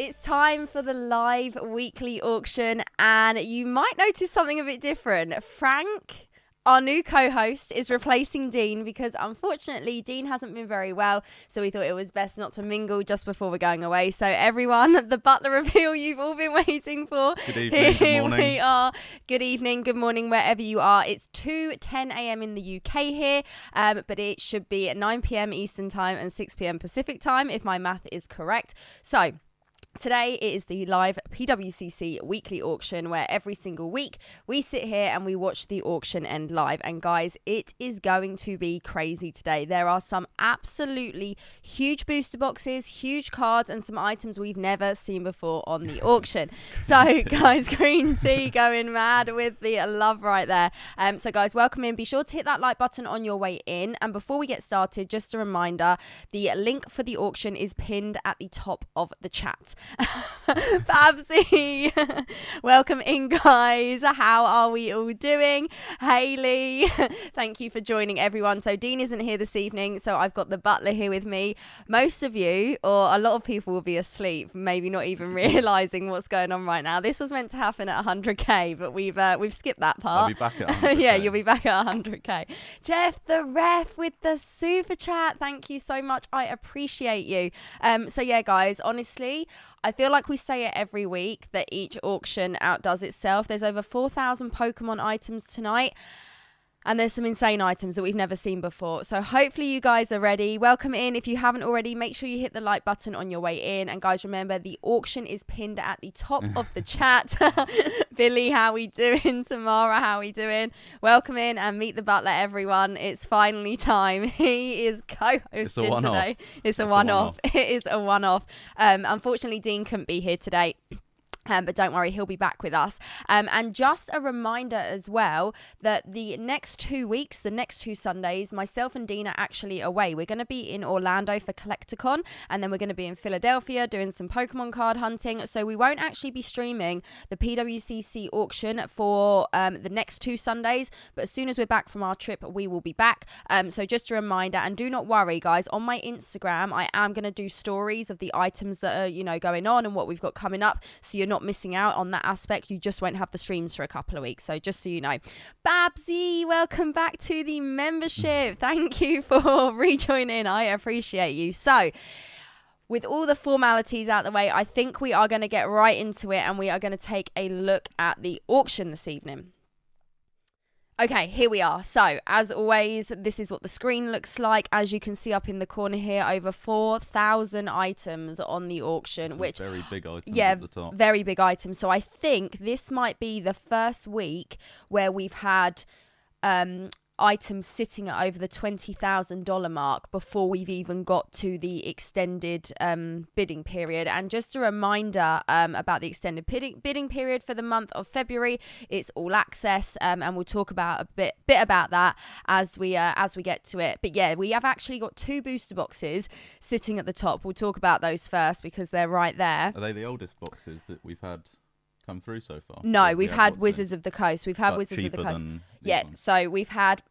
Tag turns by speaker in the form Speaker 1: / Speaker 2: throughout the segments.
Speaker 1: It's time for the live weekly auction, and you might notice something a bit different. Frank, our new co-host, is replacing Dean because unfortunately Dean hasn't been very well, so we thought it was best not to mingle just before we're going away. So everyone, the Butler reveal you've all been waiting for.
Speaker 2: Good evening,
Speaker 1: Here
Speaker 2: good morning.
Speaker 1: we are. Good evening, good morning, wherever you are. It's 2:10 a.m. in the UK here, but it should be at 9 p.m. Eastern time and 6 p.m. Pacific time, if my math is correct. So today it is the live PWCC weekly auction where every single week we sit here and we watch the auction end live. And guys, it is going to be crazy today. There are some absolutely huge booster boxes, huge cards, and some items we've never seen before on the auction. So guys, green tea going mad with the love right there. So guys, welcome in. Be sure to hit that like button on your way in. And before we get started, just a reminder, the link for the auction is pinned at the top of the chat. Babsy, welcome in, guys. How are we all doing? Hayley, thank you for joining, everyone. So Dean isn't here this evening, so I've got the Butler here with me. Most of you, or a lot of people, will be asleep, maybe not even realizing what's going on right now. This was meant to happen at 100k, but we've skipped that part.
Speaker 2: I'll be back at 100k.
Speaker 1: Yeah, you'll be back at 100k. Jeff the ref with the super chat, thank you so much. I appreciate you. So yeah, guys, honestly, I feel like we say it every week that each auction outdoes itself. There's over 4,000 Pokemon items tonight, and there's some insane items that we've never seen before. So hopefully you guys are ready. Welcome in. If you haven't already, make sure you hit the like button on your way in. And guys, remember, the auction is pinned at the top of the chat. Billy, how we doing? Tamara, how we doing? Welcome in and meet the Butler, everyone. It's finally time. He is co-hosting today. It's a one-off. It is a one-off. Unfortunately, Dean couldn't be here today. But don't worry, he'll be back with us. And just a reminder as well that the next 2 weeks, the next 2 Sundays, myself and Dean are actually away. We're going to be in Orlando for Collecticon, and then we're going to be in Philadelphia doing some Pokemon card hunting. So we won't actually be streaming the PWCC auction for the next 2 Sundays. But as soon as we're back from our trip, we will be back. So just a reminder, and do not worry, guys, on my Instagram, I am going to do stories of the items that are, going on and what we've got coming up. So you're not missing out on that aspect. You just won't have the streams for a couple of weeks, so just so you know. Babsy, welcome back to the membership. Thank you for rejoining. I appreciate you. So with all the formalities out the way, I think we are going to get right into it, and we are going to take a look at the auction this evening. Okay, here we are. So, as always, this is what the screen looks like. As you can see up in the corner here, over 4,000 items on the auction. Which
Speaker 2: very big items
Speaker 1: yeah,
Speaker 2: at the top.
Speaker 1: Very big items. So, I think this might be the first week where we've had items sitting at over the $20,000 mark before we've even got to the extended bidding period. And just a reminder about the extended bidding period for the month of February. It's all access, and we'll talk about a bit about that as we get to it. But yeah, we have actually got 2 booster boxes sitting at the top. We'll talk about those first because they're right there.
Speaker 2: Are they the oldest boxes that we've had come through so far?
Speaker 1: No, we've had Wizards of the Coast. We've had Wizards of the Coast. Yeah, so we've had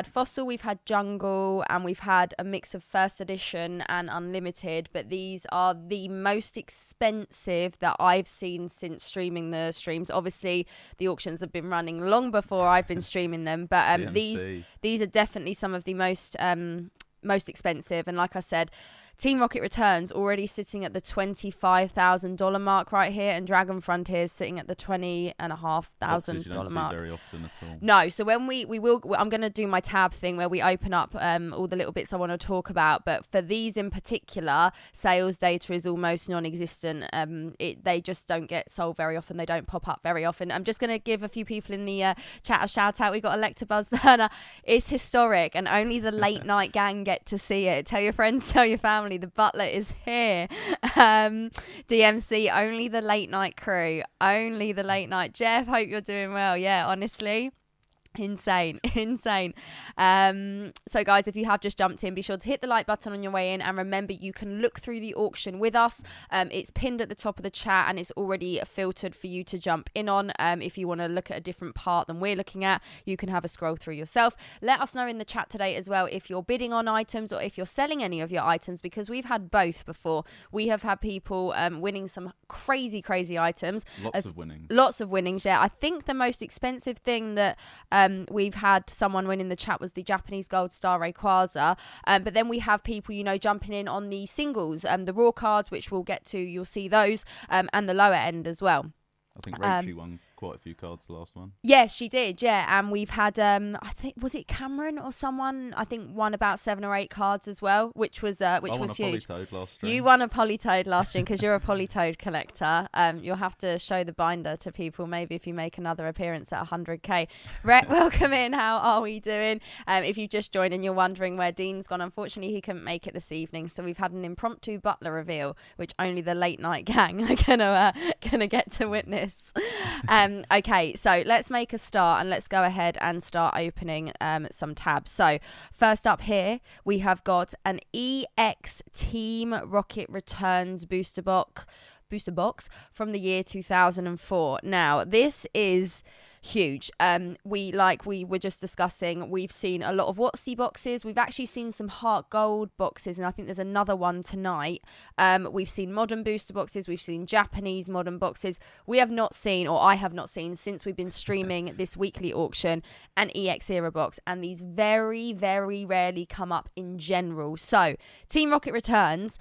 Speaker 1: Fossil, we've had Jungle, and we've had a mix of first edition and unlimited, but these are the most expensive that I've seen since streaming the streams. Obviously, the auctions have been running long before I've been streaming them, but these are definitely some of the most expensive. And like I said, Team Rocket Returns already sitting at the $25,000 mark right here, and Dragon Frontier is sitting at the $20,500 mark.
Speaker 2: Very often at all.
Speaker 1: No, so when we will, I'm going to do my tab thing where we open up all the little bits I want to talk about. But for these in particular, sales data is almost non-existent. They just don't get sold very often. They don't pop up very often. I'm just going to give a few people in the chat a shout out. We got Electa Buzzburner. It's historic, and only the late night gang get to see it. Tell your friends, tell your family. The Butler is here. DMC, only the late night crew. Only the late night. Jeff, hope you're doing well. Yeah, honestly, Insane. So guys, if you have just jumped in, be sure to hit the like button on your way in, and remember you can look through the auction with us. It's pinned at the top of the chat and it's already filtered for you to jump in on. If you want to look at a different part than we're looking at, you can have a scroll through yourself. Let us know in the chat today as well if you're bidding on items or if you're selling any of your items, because we've had both before. We have had people winning some crazy items. Lots of winnings, yeah. I think the most expensive thing that we've had someone win in the chat was the Japanese Gold Star Rayquaza, but then we have people, jumping in on the singles, the raw cards, which we'll get to. You'll see those, and the lower end as well.
Speaker 2: I think Rachel won quite a few cards the last one.
Speaker 1: Yeah, she did, yeah. And we've had, I think, was it Cameron or someone? I think won about 7 or 8 cards as well, which was huge.
Speaker 2: I won a Polytoad last stream.
Speaker 1: You won a Polytoad last stream because you're a Polytoad collector. You'll have to show the binder to people maybe if you make another appearance at 100k. Rhett, welcome in. How are we doing? If you've just joined and you're wondering where Dean's gone, unfortunately he couldn't make it this evening, so we've had an impromptu butler reveal, which only the late night gang are gonna get to witness. Okay, so let's make a start and let's go ahead and start opening some tabs. So first up here, we have got an EX Team Rocket Returns booster box from the year 2004. Now, this is huge. We were just discussing, we've seen a lot of WotC boxes. We've actually seen some Heart Gold boxes, and I think there's another one tonight. We've seen modern booster boxes. We've seen Japanese modern boxes. We have not seen, or I have not seen, since we've been streaming this weekly auction, an EX era box, and these very, very rarely come up in general. So Team Rocket Returns.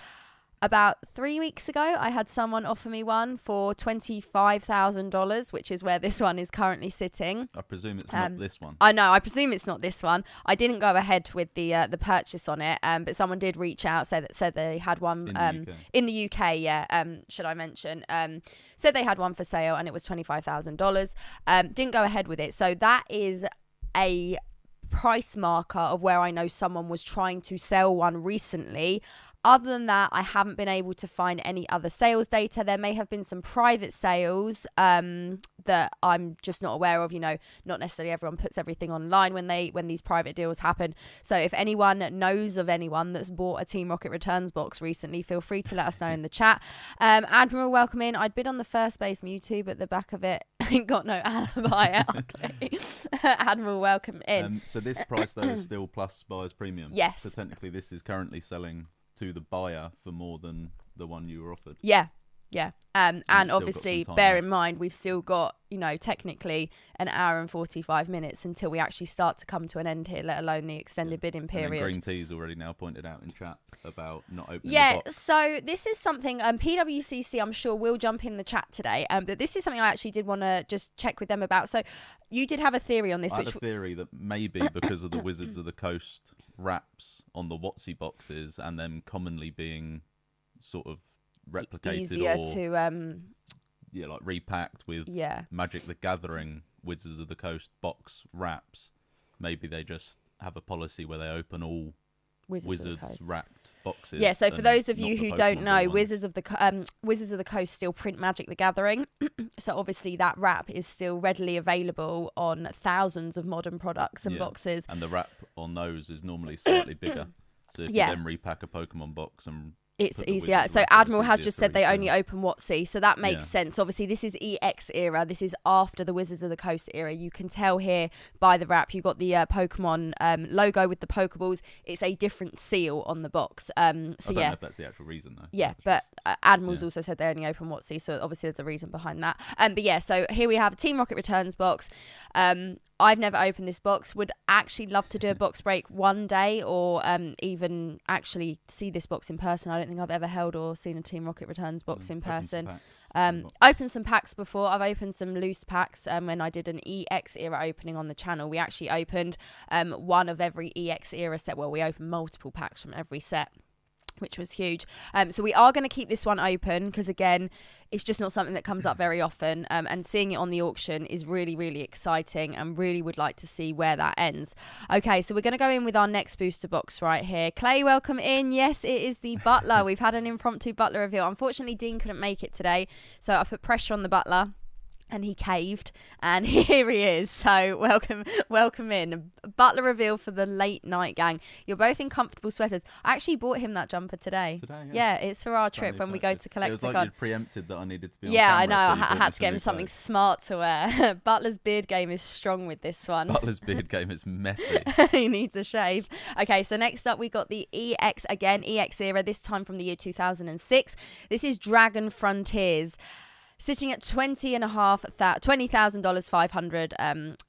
Speaker 1: About 3 weeks ago, I had someone offer me one for $25,000, which is where this one is currently sitting.
Speaker 2: I presume it's not this one.
Speaker 1: I know. I presume it's not this one. I didn't go ahead with the purchase on it, but someone did reach out, said they had one in the UK. Yeah. Should I mention? Said they had one for sale, and it was $25,000. Didn't go ahead with it. So that is a price marker of where I know someone was trying to sell one recently. Other than that, I haven't been able to find any other sales data. There may have been some private sales that I'm just not aware of. Not necessarily everyone puts everything online when these private deals happen. So if anyone knows of anyone that's bought a Team Rocket Returns box recently, feel free to let us know in the chat. Admiral, welcome in. I'd bid on the first base Mewtwo, but the back of it ain't got no alibi. Okay. Admiral, welcome in.
Speaker 2: So this price though is still plus buyer's premium.
Speaker 1: Yes.
Speaker 2: So technically this is currently selling to the buyer for more than the one you were offered.
Speaker 1: Yeah. And obviously bear in mind we've still got technically an hour and 45 minutes until we actually start to come to an end here, let alone the extended bidding period.
Speaker 2: And Green Tea's already now pointed out in chat about not opening the box.
Speaker 1: So this is something PWCC I'm sure will jump in the chat today, but this is something I actually did want to just check with them about. So you did have a theory on this.
Speaker 2: I had a theory that maybe because of the Wizards of the Coast wraps on the WotC boxes and them commonly being sort of replicated
Speaker 1: easier
Speaker 2: or
Speaker 1: to
Speaker 2: like repacked with Magic the Gathering Wizards of the Coast box wraps, maybe they just have a policy where they open all Wizards wrapped boxes.
Speaker 1: Yeah, so for those of you who don't know, Wizards of the Coast still print Magic the Gathering. So obviously that wrap is still readily available on thousands of modern products and boxes.
Speaker 2: And the wrap on those is normally slightly bigger. So if you then repack a Pokemon box and
Speaker 1: it's easier. So Admiral has just said they only open WotC, so that makes sense. Obviously, this is EX era. This is after the Wizards of the Coast era. You can tell here by the wrap. You got the Pokemon logo with the Pokeballs. It's a different seal on the box. So
Speaker 2: I don't know if that's the actual reason though.
Speaker 1: Yeah, but Admiral's also said they only open WotC, so obviously there's a reason behind that. But yeah, so here we have a Team Rocket Returns box. I've never opened this box. Would actually love to do a box break one day, or even actually see this box in person. I don't think I've ever held or seen a Team Rocket Returns box in person. Opened some packs before. I've opened some loose packs when I did an EX era opening on the channel. We actually opened one of every EX era set. Well, we opened multiple packs from every set, which was huge. So we are going to keep this one open because, again, it's just not something that comes up very often. And seeing it on the auction is really, really exciting, and really would like to see where that ends. Okay, so we're going to go in with our next booster box right here. Clay, welcome in. Yes, it is the Butler. We've had an impromptu Butler reveal. Unfortunately, Dean couldn't make it today, so I put pressure on the Butler. And he caved, and here he is. So welcome in. Butler reveal for the late night gang. You're both in comfortable sweaters. I actually bought him that jumper today. Yeah, it's for our trip when we go to collect.
Speaker 2: It was like you'd preempted that I needed to be on
Speaker 1: camera.
Speaker 2: I
Speaker 1: know. I had to get him something smart to wear. Butler's beard game is strong with this one.
Speaker 2: Butler's beard game is messy.
Speaker 1: He needs a shave. Okay, so next up we got the EX again, EX era, this time from the year 2006. This is Dragon Frontiers. Sitting at $20,000, 500,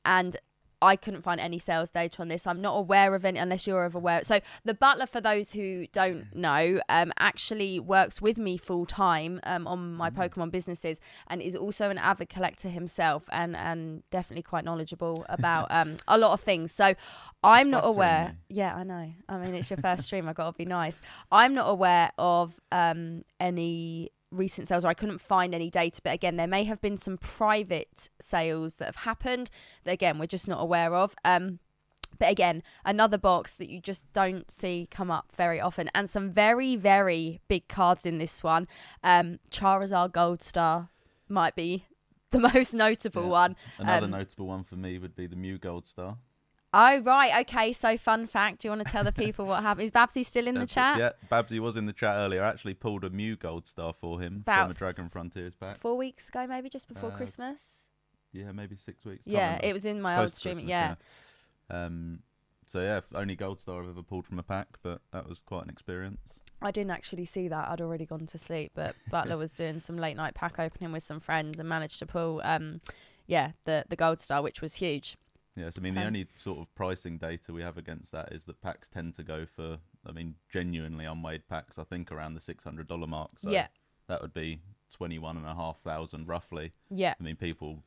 Speaker 1: and I couldn't find any sales data on this. I'm not aware of any, unless you're aware. So the butler, for those who don't know, actually works with me full time on my Pokemon businesses, and is also an avid collector himself, and definitely quite knowledgeable about a lot of things. So I'm not aware. Yeah, I know. I mean, it's your first stream. I got to be nice. I'm not aware of any recent sales, or I couldn't find any data, but again, there may have been some private sales that have happened that again we're just not aware of, but again, another box that you just don't see come up very often, and some very, very big cards in this one. Charizard Gold Star might be the most notable one.
Speaker 2: Another notable one for me would be the Mew Gold Star.
Speaker 1: Oh, right. Okay. So, fun fact. Do you want to tell the people what happened? Is Babsy still in the chat?
Speaker 2: Yeah, Babsy was in the chat earlier. I actually pulled a Mew Gold Star for him from the Dragon Frontiers pack.
Speaker 1: 4 weeks ago, maybe just before Christmas?
Speaker 2: Yeah, maybe 6 weeks.
Speaker 1: Yeah, it was in my old stream. Yeah.
Speaker 2: So, yeah, only Gold Star I've ever pulled from a pack, but that was quite an experience.
Speaker 1: I didn't actually see that. I'd already gone to sleep, but Butler was doing some late night pack opening with some friends and managed to pull, the Gold Star, which was huge.
Speaker 2: Yes, I mean, the only sort of pricing data we have against that is that packs tend to go for, I mean, genuinely unweighed packs, I think around the $600 mark. So that would be 21,500 roughly.
Speaker 1: Yeah.
Speaker 2: I mean, people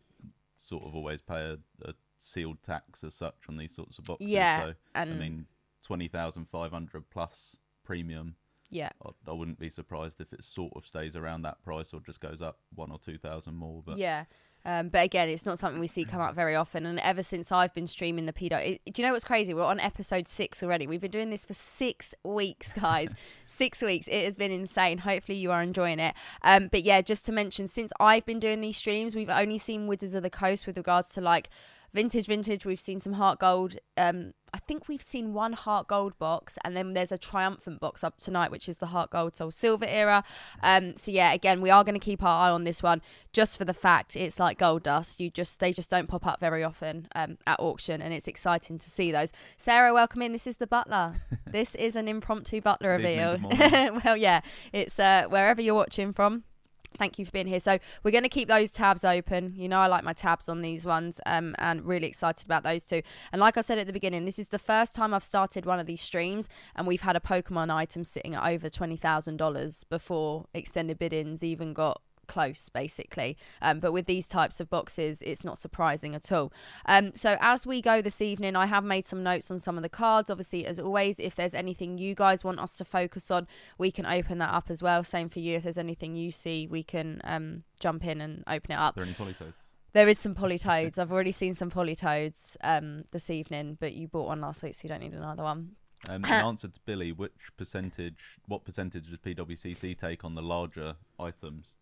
Speaker 2: sort of always pay a sealed tax as such on these sorts of boxes.
Speaker 1: Yeah.
Speaker 2: So, I mean, 20,500 plus premium.
Speaker 1: Yeah.
Speaker 2: I wouldn't be surprised if it sort of stays around that price or just goes up 1,000 or 2,000 more. But
Speaker 1: yeah. But again, it's not something we see come up very often. And ever since I've been streaming the PWCC, do you know what's crazy? We're on episode 6 already. We've been doing this for 6 weeks, guys. 6 weeks. It has been insane. Hopefully you are enjoying it. But yeah, just to mention, since I've been doing these streams, we've only seen Wizards of the Coast with regards to like vintage. We've seen some Heart Gold. I think we've seen one Heart Gold box, and then there's a Triumphant box up tonight, which is the Heart Gold Soul Silver era. So yeah, again, we are going to keep our eye on this one, just for the fact it's like gold dust. They just don't pop up very often at auction, and it's exciting to see those. Sarah, welcome in. This is the Butler. This is an impromptu Butler reveal. Well, yeah, it's wherever you're watching from. Thank you for being here. So we're going to keep those tabs open. You know, I like my tabs on these ones, and really excited about those two. And like I said at the beginning, this is the first time I've started one of these streams, and we've had a Pokemon item sitting at over $20,000 before extended biddings even got close, basically. But with these types of boxes, it's not surprising at all. So as we go this evening, I have made some notes on some of the cards. Obviously, as always, if there's anything you guys want us to focus on, we can open that up as well. Same for you. If there's anything you see, we can jump in and open it up.
Speaker 2: Are there any Politoads?
Speaker 1: There is some Politoads. I've already seen some Politoads this evening, but you bought one last week, so you don't need another one.
Speaker 2: In answer to Billy, what percentage does PWCC take on the larger items?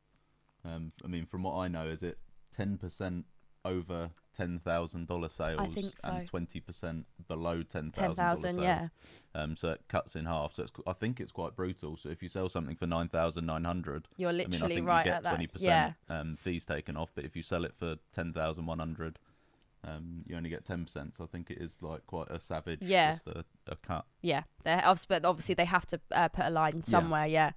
Speaker 2: I mean, from what I know, is it 10% over $10,000 sales,
Speaker 1: I think so,
Speaker 2: and 20% below $10,000 sales?
Speaker 1: Yeah.
Speaker 2: So it cuts in half. So I think it's quite brutal. So if you sell something for $9,900,
Speaker 1: you're literally
Speaker 2: I think
Speaker 1: right
Speaker 2: you get
Speaker 1: at that.
Speaker 2: 20%
Speaker 1: Yeah.
Speaker 2: Fees taken off. But if you sell it for $10,100, you only get 10%. So I think it is like quite a savage, just a cut.
Speaker 1: Yeah, but obviously they have to put a line somewhere. Yeah.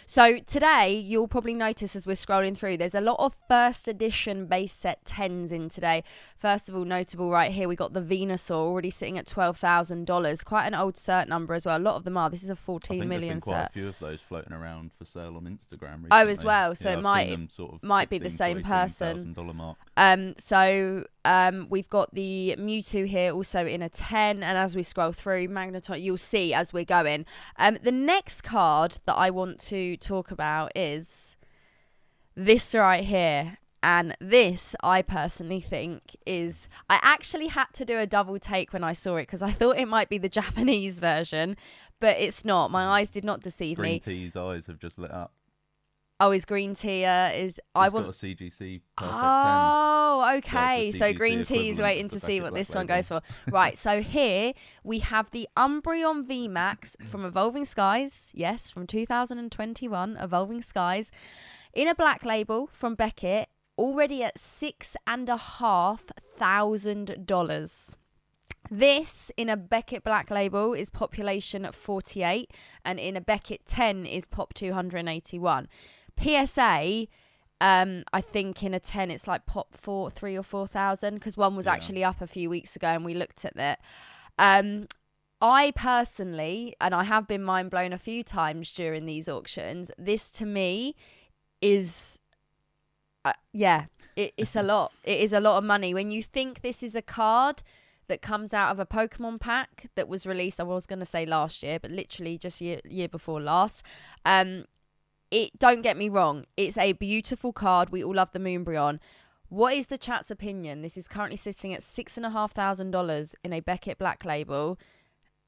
Speaker 1: So today you'll probably notice as we're scrolling through, there's a lot of first edition base set 10s in today. First of all, notable right here, we got the Venusaur already sitting at $12,000. Quite an old cert number as well. A lot of them are. This is a 14 million
Speaker 2: there's been quite
Speaker 1: cert.
Speaker 2: a few of those floating around for sale on Instagram recently.
Speaker 1: Oh, as well. So
Speaker 2: yeah,
Speaker 1: it might be the same person.
Speaker 2: Mark.
Speaker 1: So we've got the Mewtwo here also in a 10, and as we scroll through Magneton, you'll see as we're going. The next card that I want to talk about is this right here. And this, I personally think, is... I actually had to do a double take when I saw it, because I thought it might be the Japanese version, but it's not. My eyes did not deceive me.
Speaker 2: Green Tea's eyes have just lit up.
Speaker 1: Oh, is green tea is
Speaker 2: It's got a CGC perfect 10.
Speaker 1: Oh,
Speaker 2: So
Speaker 1: okay.
Speaker 2: it's
Speaker 1: So
Speaker 2: the CGC
Speaker 1: green tea is
Speaker 2: equivalent
Speaker 1: waiting
Speaker 2: of
Speaker 1: to
Speaker 2: the
Speaker 1: see
Speaker 2: Beckett
Speaker 1: what
Speaker 2: Black
Speaker 1: this one
Speaker 2: Label.
Speaker 1: goes for. Right. So here we have the Umbreon Vmax from Evolving Skies. Yes, from 2021, Evolving Skies, in a black label from Beckett, already at $6,500. This in a Beckett Black Label is population 48, and in a Beckett 10 is pop 281. PSA, I think in a 10 it's like pop 3 or 4,000, because one was actually up a few weeks ago and we looked at it. I personally, and I have been mind blown a few times during these auctions, this to me is, it's a lot. It is a lot of money. When you think this is a card that comes out of a Pokemon pack that was released, I was going to say last year, but literally just year before last. Don't get me wrong, it's a beautiful card. We all love the Umbreon. What is the chat's opinion? This is currently sitting at $6,500 in a Beckett Black Label,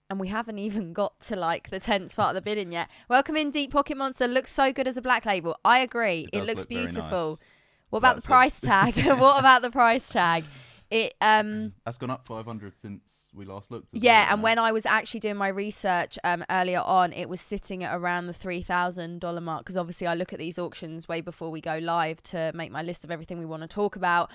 Speaker 1: and we haven't even got to like the 10th part of the bidding yet. Welcome in, Deep Pocket Monster. Looks so good as a Black Label. I agree. It looks beautiful. Nice. What about the price tag? What about the price tag?
Speaker 2: That's gone up 500 since we last looked.
Speaker 1: And when I was actually doing my research earlier on, it was sitting at around the $3,000 mark, because obviously I look at these auctions way before we go live to make my list of everything we want to talk about.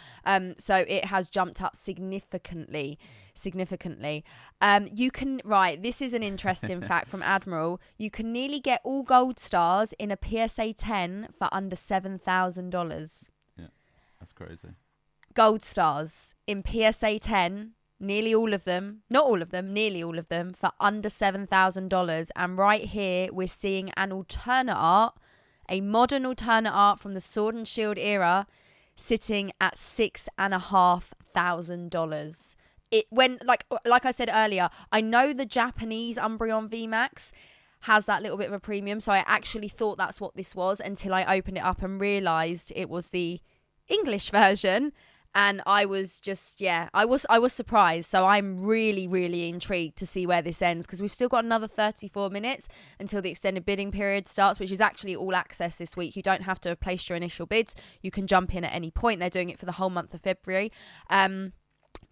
Speaker 1: So it has jumped up significantly. You can, this is an interesting fact from Admiral. You can nearly get all gold stars in a PSA 10 for under $7,000.
Speaker 2: Yeah, that's crazy.
Speaker 1: Gold stars in PSA 10, nearly all of them, not all of them, nearly all of them, for under $7,000. And right here, we're seeing an alternate art, a modern alternate art from the Sword and Shield era, sitting at $6,500. Like I said earlier, I know the Japanese Umbreon Vmax has that little bit of a premium, so I actually thought that's what this was until I opened it up and realised it was the English version. And I was just, I was surprised. So I'm really, really intrigued to see where this ends, because we've still got another 34 minutes until the extended bidding period starts, which is actually all access this week. You don't have to have placed your initial bids. You can jump in at any point. They're doing it for the whole month of February.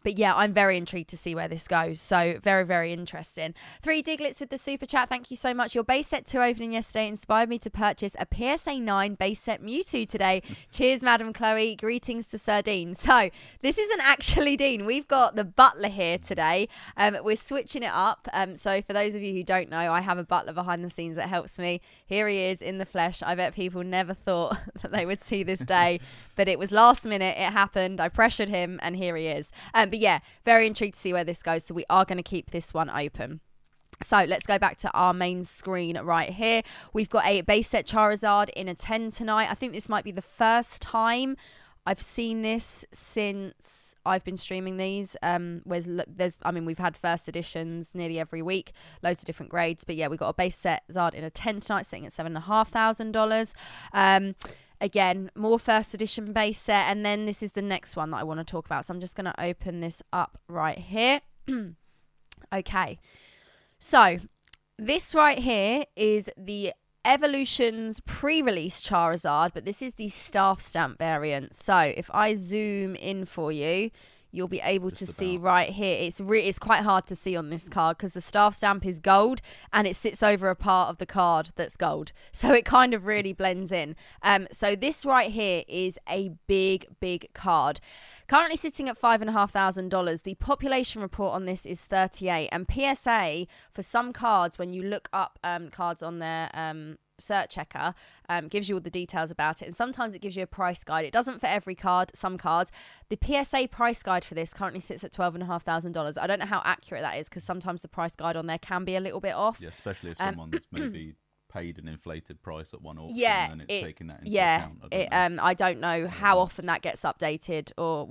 Speaker 1: But yeah, I'm very intrigued to see where this goes. So very, very interesting. 3 Diglets with the super chat. Thank you so much. Your base set 2 opening yesterday inspired me to purchase a PSA 9 base set Mewtwo today. Cheers, Madam Chloe. Greetings to Sir Dean. So this isn't actually Dean. We've got the butler here today. We're switching it up. So for those of you who don't know, I have a butler behind the scenes that helps me. Here he is in the flesh. I bet people never thought that they would see this day, but it was last minute. It happened. I pressured him and here he is. But yeah, very intrigued to see where this goes. So we are going to keep this one open. So let's go back to our main screen right here. We've got a base set Charizard in a 10 tonight. I think this might be the first time I've seen this since I've been streaming these. We've had first editions nearly every week, loads of different grades. But yeah, we've got a base set Zard in a 10 tonight, sitting at $7,500. Again, more first edition base set, and then this is the next one that I want to talk about. So I'm just going to open this up right here. Okay, so this right here is the Evolutions pre-release Charizard, but this is the staff stamp variant. So if I zoom in for you, you'll be able to see right here. It's quite hard to see on this card because the staff stamp is gold and it sits over a part of the card that's gold. So it kind of really blends in. So this right here is a big, big card. Currently sitting at $5,500. The population report on this is 38. And PSA, for some cards, when you look up cards on their search checker, gives you all the details about it, and sometimes it gives you a price guide. It doesn't for every card. Some cards. The PSA price guide for this currently sits at $12,500. I don't know how accurate that is, because sometimes the price guide on there can be a little bit off.
Speaker 2: Yeah, especially if someone's maybe paid an inflated price at one auction, and it's taking that into account. I don't know how often that gets updated or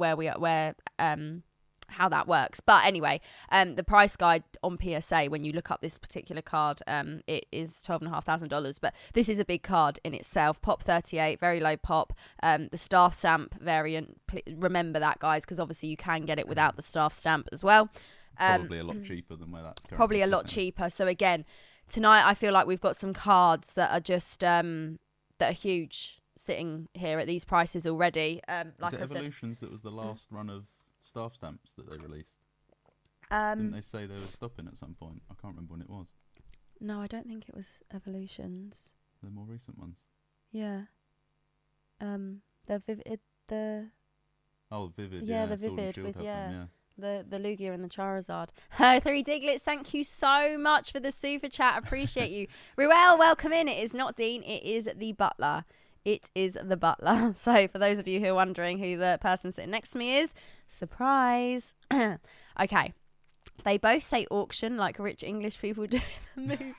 Speaker 2: how that works. But anyway, the price guide on PSA, when you look up this particular card, it is $12,500. But this is a big card in itself. Pop 38, very low pop. The staff stamp variant, remember that, guys, because obviously you can get it without the staff stamp as well. Probably a lot cheaper than where that's currently
Speaker 1: Probably a lot cheaper. So again, tonight I feel like we've got some cards that are just that are huge sitting here at these prices already. Like
Speaker 2: Is it
Speaker 1: I said,
Speaker 2: Evolutions that was the last run of staff stamps that they released?
Speaker 1: um,
Speaker 2: Didn't they say they were stopping at some point? I can't remember when it was.
Speaker 1: no, I don't think it was Evolutions.
Speaker 2: The more recent ones.
Speaker 1: Yeah. The Vivid,
Speaker 2: Oh, Vivid.
Speaker 1: Yeah,
Speaker 2: Yeah,
Speaker 1: the
Speaker 2: Sword and
Speaker 1: Vivid
Speaker 2: Shield
Speaker 1: with,
Speaker 2: have
Speaker 1: yeah.
Speaker 2: them,
Speaker 1: the Lugia and the Charizard. 3 Diglets, thank you so much for the super chat. Appreciate you. Ruel, welcome in. It is not Dean, it is the butler. It is the butler. So for those of you who are wondering who the person sitting next to me is, surprise. Okay. They both say auction like rich English people do in the movies.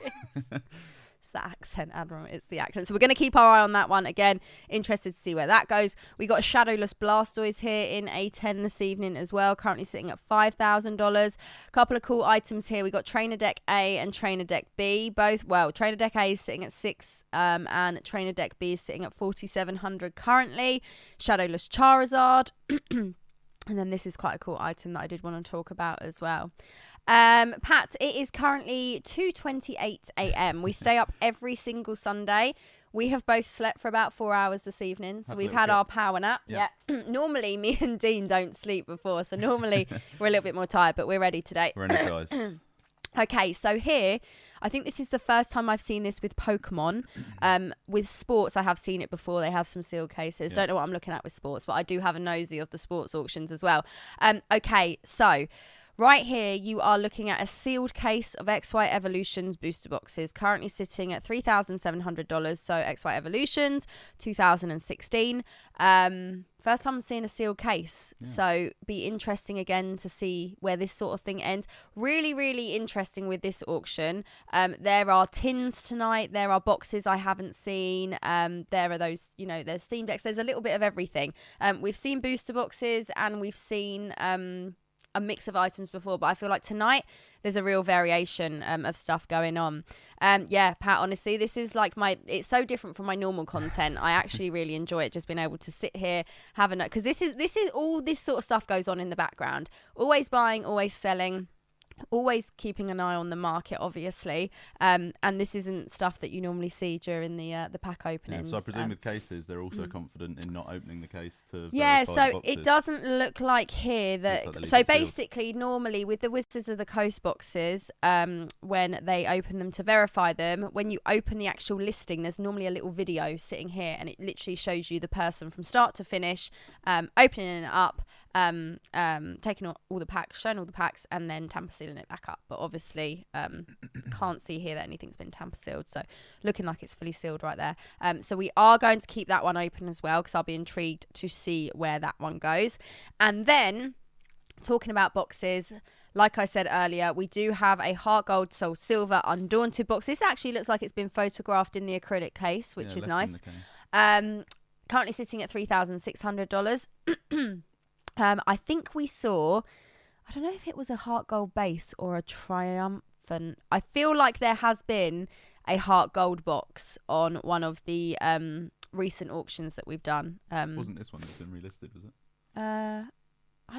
Speaker 1: It's the accent, Admiral. It's the accent. So we're going to keep our eye on that one. Again, interested to see where that goes. We got a Shadowless Blastoise here in A10 this evening as well. Currently sitting at $5,000. Couple of cool items here. We got Trainer Deck A and Trainer Deck B. Both, well, Trainer Deck A is sitting at $6,000 and Trainer Deck B is sitting at $4,700 currently. Shadowless Charizard. And then this is quite a cool item that I did want to talk about as well. Pat, it is currently 2:28 a.m. We stay up every single Sunday. We have both slept for about 4 hours this evening, so we've had our power nap. Yeah. Normally, me and Dean don't sleep before, so normally we're a little bit more tired, but we're ready today.
Speaker 2: We're energized.
Speaker 1: Okay, so here, I think this is the first time I've seen this with Pokemon. With sports, I have seen it before. They have some sealed cases. Don't know what I'm looking at with sports, but I do have a nosy of the sports auctions as well. Okay, so right here, you are looking at a sealed case of XY Evolutions booster boxes, currently sitting at $3,700. So XY Evolutions, 2016. First time I'm seeing a sealed case. So be interesting again to see where this sort of thing ends. Really, really interesting with this auction. There are tins tonight. There are boxes I haven't seen. There are those, there's theme decks. There's a little bit of everything. We've seen booster boxes and we've seen a mix of items before, but I feel like tonight there's a real variation of stuff going on. Pat, honestly, this is like it's so different from my normal content. I actually really enjoy it, just being able to sit here, have a note, because this is all this sort of stuff goes on in the background. Always buying, always selling, always keeping an eye on the market, obviously. And this isn't stuff that you normally see during the pack openings.
Speaker 2: So I presume with cases, they're also confident in not opening the case to
Speaker 1: so
Speaker 2: boxes.
Speaker 1: it doesn't look like here that.
Speaker 2: Like
Speaker 1: so basically, normally with the Wizards of the Coast boxes, when they open them to verify them, when you open the actual listing, there's normally a little video sitting here, and it literally shows you the person from start to finish, opening it up, taking all the packs, showing all the packs, and then tamper sealing it back up. But obviously can't see here that anything's been tamper sealed, so looking like it's fully sealed right there. So we are going to keep that one open as well, because I'll be intrigued to see where that one goes. And then talking about boxes, like I said earlier, we do have a Heart Gold, Soul Silver Undaunted box. This actually looks like it's been photographed in the acrylic case, which is nice. Currently sitting at $3,600. I think we saw, I don't know if it was a Heart Gold base or a Triumphant. I feel like there has been a Heart Gold box on one of the recent auctions that we've done.
Speaker 2: Wasn't this one that's been relisted, was it?
Speaker 1: I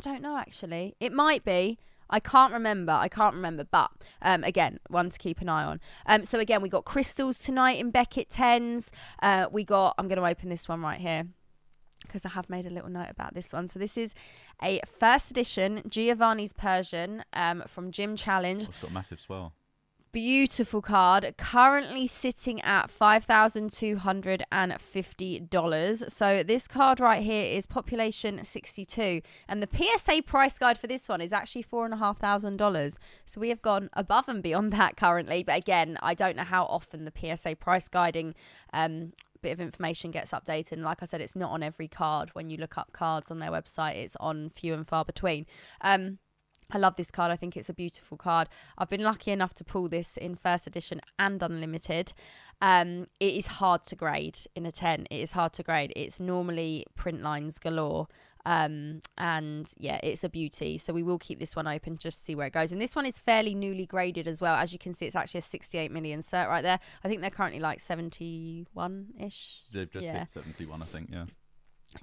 Speaker 1: don't know, actually. It might be. I can't remember. But again, one to keep an eye on. So again, we got crystals tonight in Beckett 10s. I'm going to open this one right here, because I have made a little note about this one. So this is a first edition Giovanni's Persian from Gym Challenge.
Speaker 2: It's got a massive swell.
Speaker 1: Beautiful card, currently sitting at $5,250. So this card right here is population 62, and the PSA price guide for this one is actually $4,500. So we have gone above and beyond that currently. But again, I don't know how often the PSA price guiding bit of information gets updated, and like I said, it's not on every card. When you look up cards on their website, it's on few and far between. I love this card. I think it's a beautiful card. I've been lucky enough to pull this in first edition and unlimited. It is hard to grade in a 10. It is hard to grade. It's normally print lines galore. And yeah, it's a beauty. So we will keep this one open just to see where it goes. And this one is fairly newly graded as well. As you can see, it's actually a 68 million cert right there. I think they're currently like 71-ish.
Speaker 2: They've just hit 71, I think, yeah.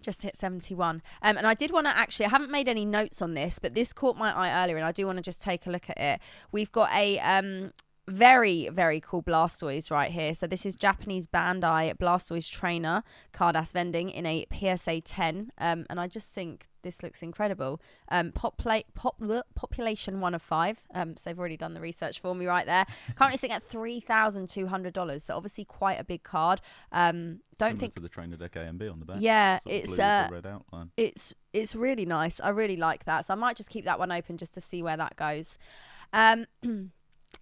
Speaker 1: Just hit 71. And I did want to I haven't made any notes on this, but this caught my eye earlier, and I do want to just take a look at it. We've got a very, very cool Blastoise right here. So this is Japanese Bandai Blastoise Trainer card ass vending in a PSA 10. And I just think this looks incredible. Population 1 of 5. So they've already done the research for me right there. Currently sitting at $3,200. So obviously quite a big card. Don't
Speaker 2: Similar
Speaker 1: think
Speaker 2: to the Trainer Deck A and B on the back.
Speaker 1: Yeah,
Speaker 2: Sort of
Speaker 1: it's
Speaker 2: blue with the red outline.
Speaker 1: it's really nice. I really like that. So I might just keep that one open just to see where that goes.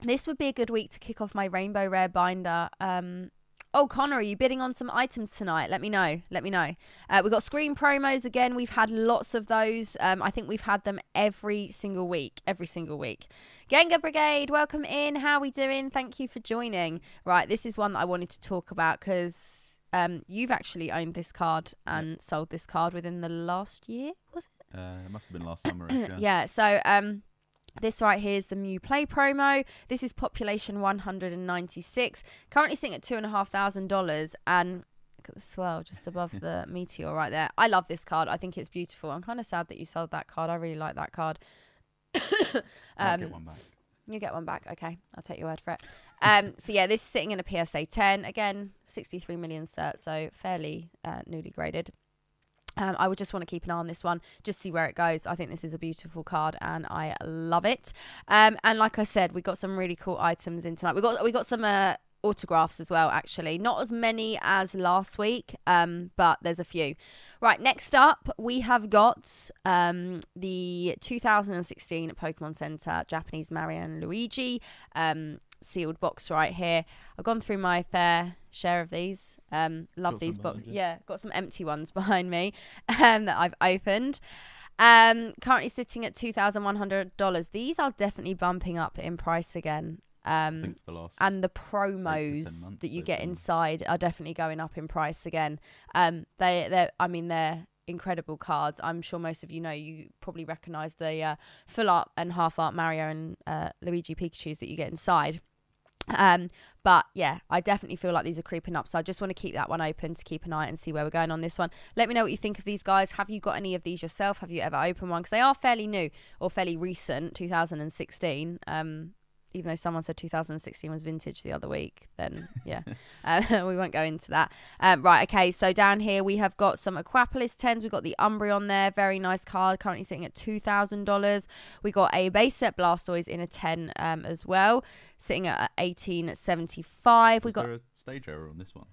Speaker 1: This would be a good week to kick off my Rainbow Rare binder. Oh, Connor, are you bidding on some items tonight? Let me know. We've got screen promos again. We've had lots of those. I think we've had them every single week. Gengar Brigade, welcome in. How are we doing? Thank you for joining. Right, this is one that I wanted to talk about because you've actually owned this card and sold this card within the last year, was it?
Speaker 2: It must have been last summer.
Speaker 1: Yeah, so this right here is the Mew Play promo. This is population 196. Currently sitting at $2,500. And look at the swirl just above the meteor right there. I love this card. I think it's beautiful. I'm kind of sad that you sold that card. I really like that card.
Speaker 2: I'll get one back.
Speaker 1: You get one back. Okay, I'll take your word for it. So yeah, this is sitting in a PSA 10. Again, 63 million cert, so fairly newly graded. I would just want to keep an eye on this one, just see where it goes. I think this is a beautiful card and I love it. And like I said, we got some really cool items in tonight. We got some autographs as well, actually. Not as many as last week, but there's a few. Right, next up, we have got the 2016 Pokemon Center Japanese Mario and Luigi sealed box right here. I've gone through my fair share of these. Love
Speaker 2: Got
Speaker 1: these
Speaker 2: some
Speaker 1: boxes.
Speaker 2: behind you.
Speaker 1: Yeah, got some empty ones behind me that I've opened. Currently sitting at $2,100. These are definitely bumping up in price again.
Speaker 2: I think for the last
Speaker 1: And the
Speaker 2: 8 to 10
Speaker 1: promos
Speaker 2: months
Speaker 1: that you
Speaker 2: they've
Speaker 1: get
Speaker 2: been-
Speaker 1: inside are definitely going up in price again. They're incredible cards. I'm sure most of you know. You probably recognise the full art and half art Mario and Luigi Pikachus that you get inside. But yeah, I definitely feel like these are creeping up. So I just want to keep that one open to keep an eye and see where we're going on this one. Let me know what you think of these guys. Have you got any of these yourself? Have you ever opened one? Because they are fairly new or fairly recent, 2016. Even though someone said 2016 was vintage the other week, then yeah, we won't go into that. Right, okay, so down here we have got some Aquapolis 10s. We've got the Umbreon there, very nice card, currently sitting at $2,000. We got a base set Blastoise in a 10 as well, sitting at $1,875. We got
Speaker 2: there a stage error on this one?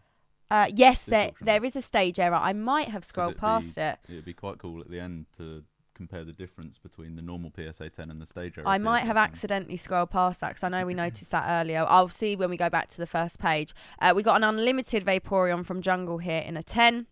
Speaker 1: yes,
Speaker 2: This auction
Speaker 1: there
Speaker 2: block.
Speaker 1: is a stage error. I might have scrolled past it.
Speaker 2: It'd be quite cool at the end to compare the difference between the normal PSA 10 and the stage error.
Speaker 1: I might
Speaker 2: PSA
Speaker 1: have
Speaker 2: 10.
Speaker 1: accidentally scrolled past that because I know we noticed that earlier. I'll see when we go back to the first page. We got an unlimited Vaporeon from Jungle here in a 10.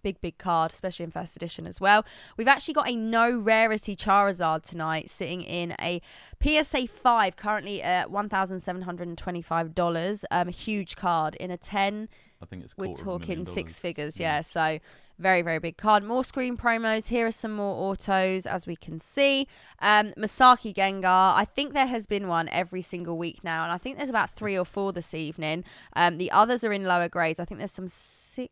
Speaker 1: Big card, especially in first edition as well. We've actually got a no rarity Charizard tonight sitting in a PSA 5, currently at $1,725. A huge card in a 10.
Speaker 2: I think it's
Speaker 1: We're
Speaker 2: $250,000.
Speaker 1: talking six figures, yeah. So very, very big card. More screen promos. Here are some more autos, as we can see. Masaki Gengar. I think there has been one every single week now, and I think there's about 3 or 4 this evening. The others are in lower grades. I think there's some 6s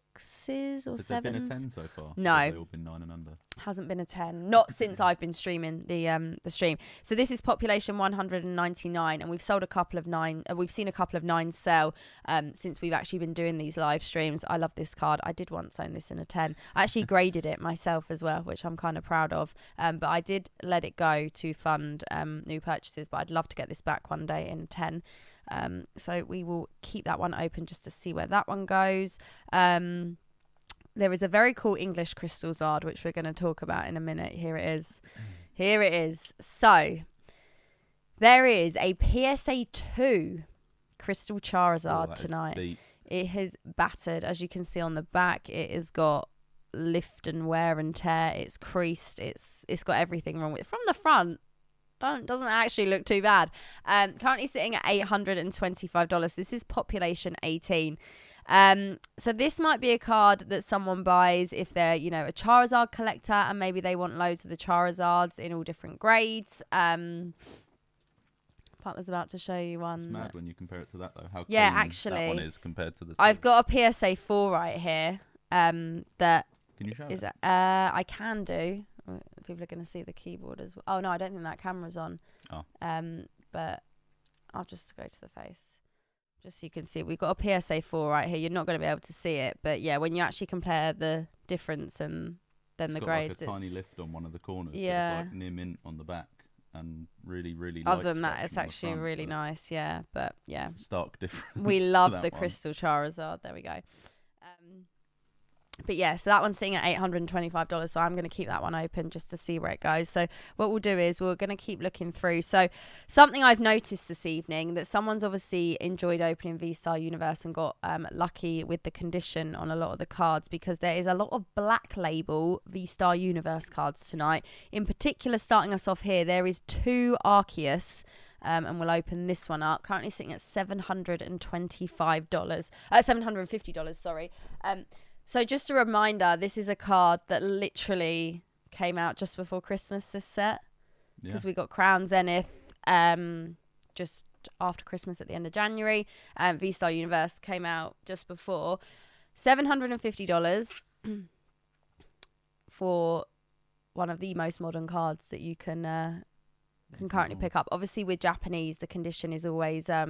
Speaker 1: or
Speaker 2: Has there
Speaker 1: 7s.
Speaker 2: been a 10 so far?
Speaker 1: No.
Speaker 2: Or have they all been 9 and under?
Speaker 1: Hasn't been a 10, not since I've been streaming the stream. So this is population 199, and we've sold a couple of 9. We've seen a couple of 9 sell since we've actually been doing these live streams. I love this card. I did once own this in a 10. I actually graded it myself as well, which I'm kind of proud of. But I did let it go to fund new purchases. But I'd love to get this back one day in a 10. So we will keep that one open just to see where that one goes. There is a very cool English Crystal Zard, which we're going to talk about in a minute. Here it is. Here it is. So there is a PSA 2 Crystal Charizard
Speaker 2: that is
Speaker 1: tonight.
Speaker 2: deep.
Speaker 1: It has battered, as you can see on the back. It has got lift and wear and tear. It's creased. It's got everything wrong with it. From the front, doesn't actually look too bad. Currently sitting at $825. This is population 18. So this might be a card that someone buys if they're, a Charizard collector and maybe they want loads of the Charizards in all different grades. Partner's about to show you one.
Speaker 2: It's mad when you compare it to that, though. How
Speaker 1: Yeah,
Speaker 2: clean
Speaker 1: actually,
Speaker 2: that one is compared to the.
Speaker 1: I've got a PSA 4 right here. That
Speaker 2: Can you show
Speaker 1: is.
Speaker 2: it?
Speaker 1: I can do. People are going to see the keyboard as well. Oh no, I don't think that camera's on.
Speaker 2: Oh.
Speaker 1: But I'll just go to the face. Just so you can see. We've got a PSA 4 right here. You're not going to be able to see it. But yeah, when you actually compare the difference and then the grades.
Speaker 2: Like a tiny lift on one of the corners.
Speaker 1: Yeah.
Speaker 2: But it's like near mint on the back. And really, really
Speaker 1: other than that, it's actually really nice. Yeah. But yeah.
Speaker 2: Stark difference.
Speaker 1: We love the crystal Charizard. There we go. But yeah, so that one's sitting at $825, so I'm going to keep that one open just to see where it goes. So what we'll do is we're going to keep looking through. So something I've noticed this evening, that someone's obviously enjoyed opening V-Star Universe and got lucky with the condition on a lot of the cards, because there is a lot of black label V-Star Universe cards tonight. In particular, starting us off here, there is 2 Arceus. And we'll open this one up. Currently sitting at $750, sorry. So just a reminder, this is a card that literally came out just before Christmas, this set. Because we got Crown Zenith just after Christmas at the end of January. V-Star Universe came out just before. $750 for one of the most modern cards that you can currently pick up. Obviously, with Japanese, the condition is always a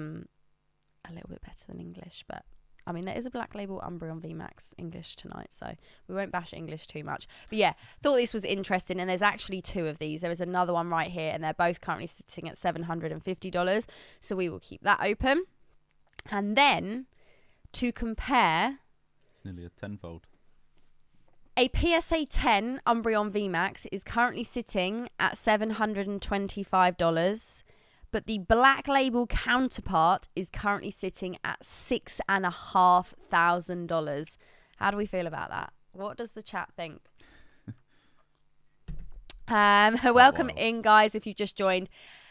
Speaker 1: little bit better than English, but I mean, there is a black label Umbreon Vmax English tonight, so we won't bash English too much. But yeah, thought this was interesting, and there's actually 2 of these. There is another one right here, and they're both currently sitting at $750, so we will keep that open. And then, to compare...
Speaker 2: It's nearly a tenfold.
Speaker 1: A PSA 10 Umbreon Vmax is currently sitting at $725, but the black label counterpart is currently sitting at $6,500. How do we feel about that? What does the chat think? Welcome in, guys, if you've just joined.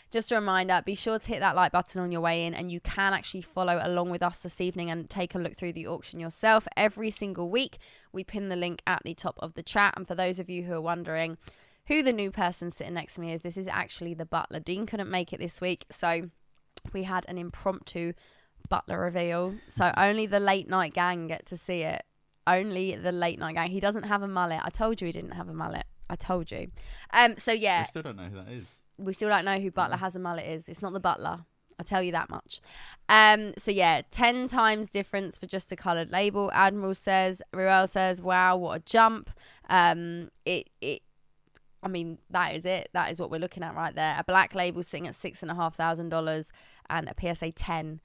Speaker 1: Just a reminder, be sure to hit that like button on your way in, and you can actually follow along with us this evening and take a look through the auction yourself. Every single week, we pin the link at the top of the chat. And for those of you who are wondering who the new person sitting next to me is, this is actually the butler. Dean couldn't make it this week, so we had an impromptu butler reveal. So only the late night gang get to see it. Only the late night gang. He doesn't have a mullet. I told you he didn't have a mullet. I told you. So yeah.
Speaker 2: We still don't know who that is.
Speaker 1: We still don't know who Butler has a mullet is. It's not the Butler. I'll tell you that much. So yeah, 10 times difference for just a coloured label. Admiral says, Ruel says, wow, what a jump. I mean, that is it. That is what we're looking at right there. A black label sitting at $6,500 and a PSA 10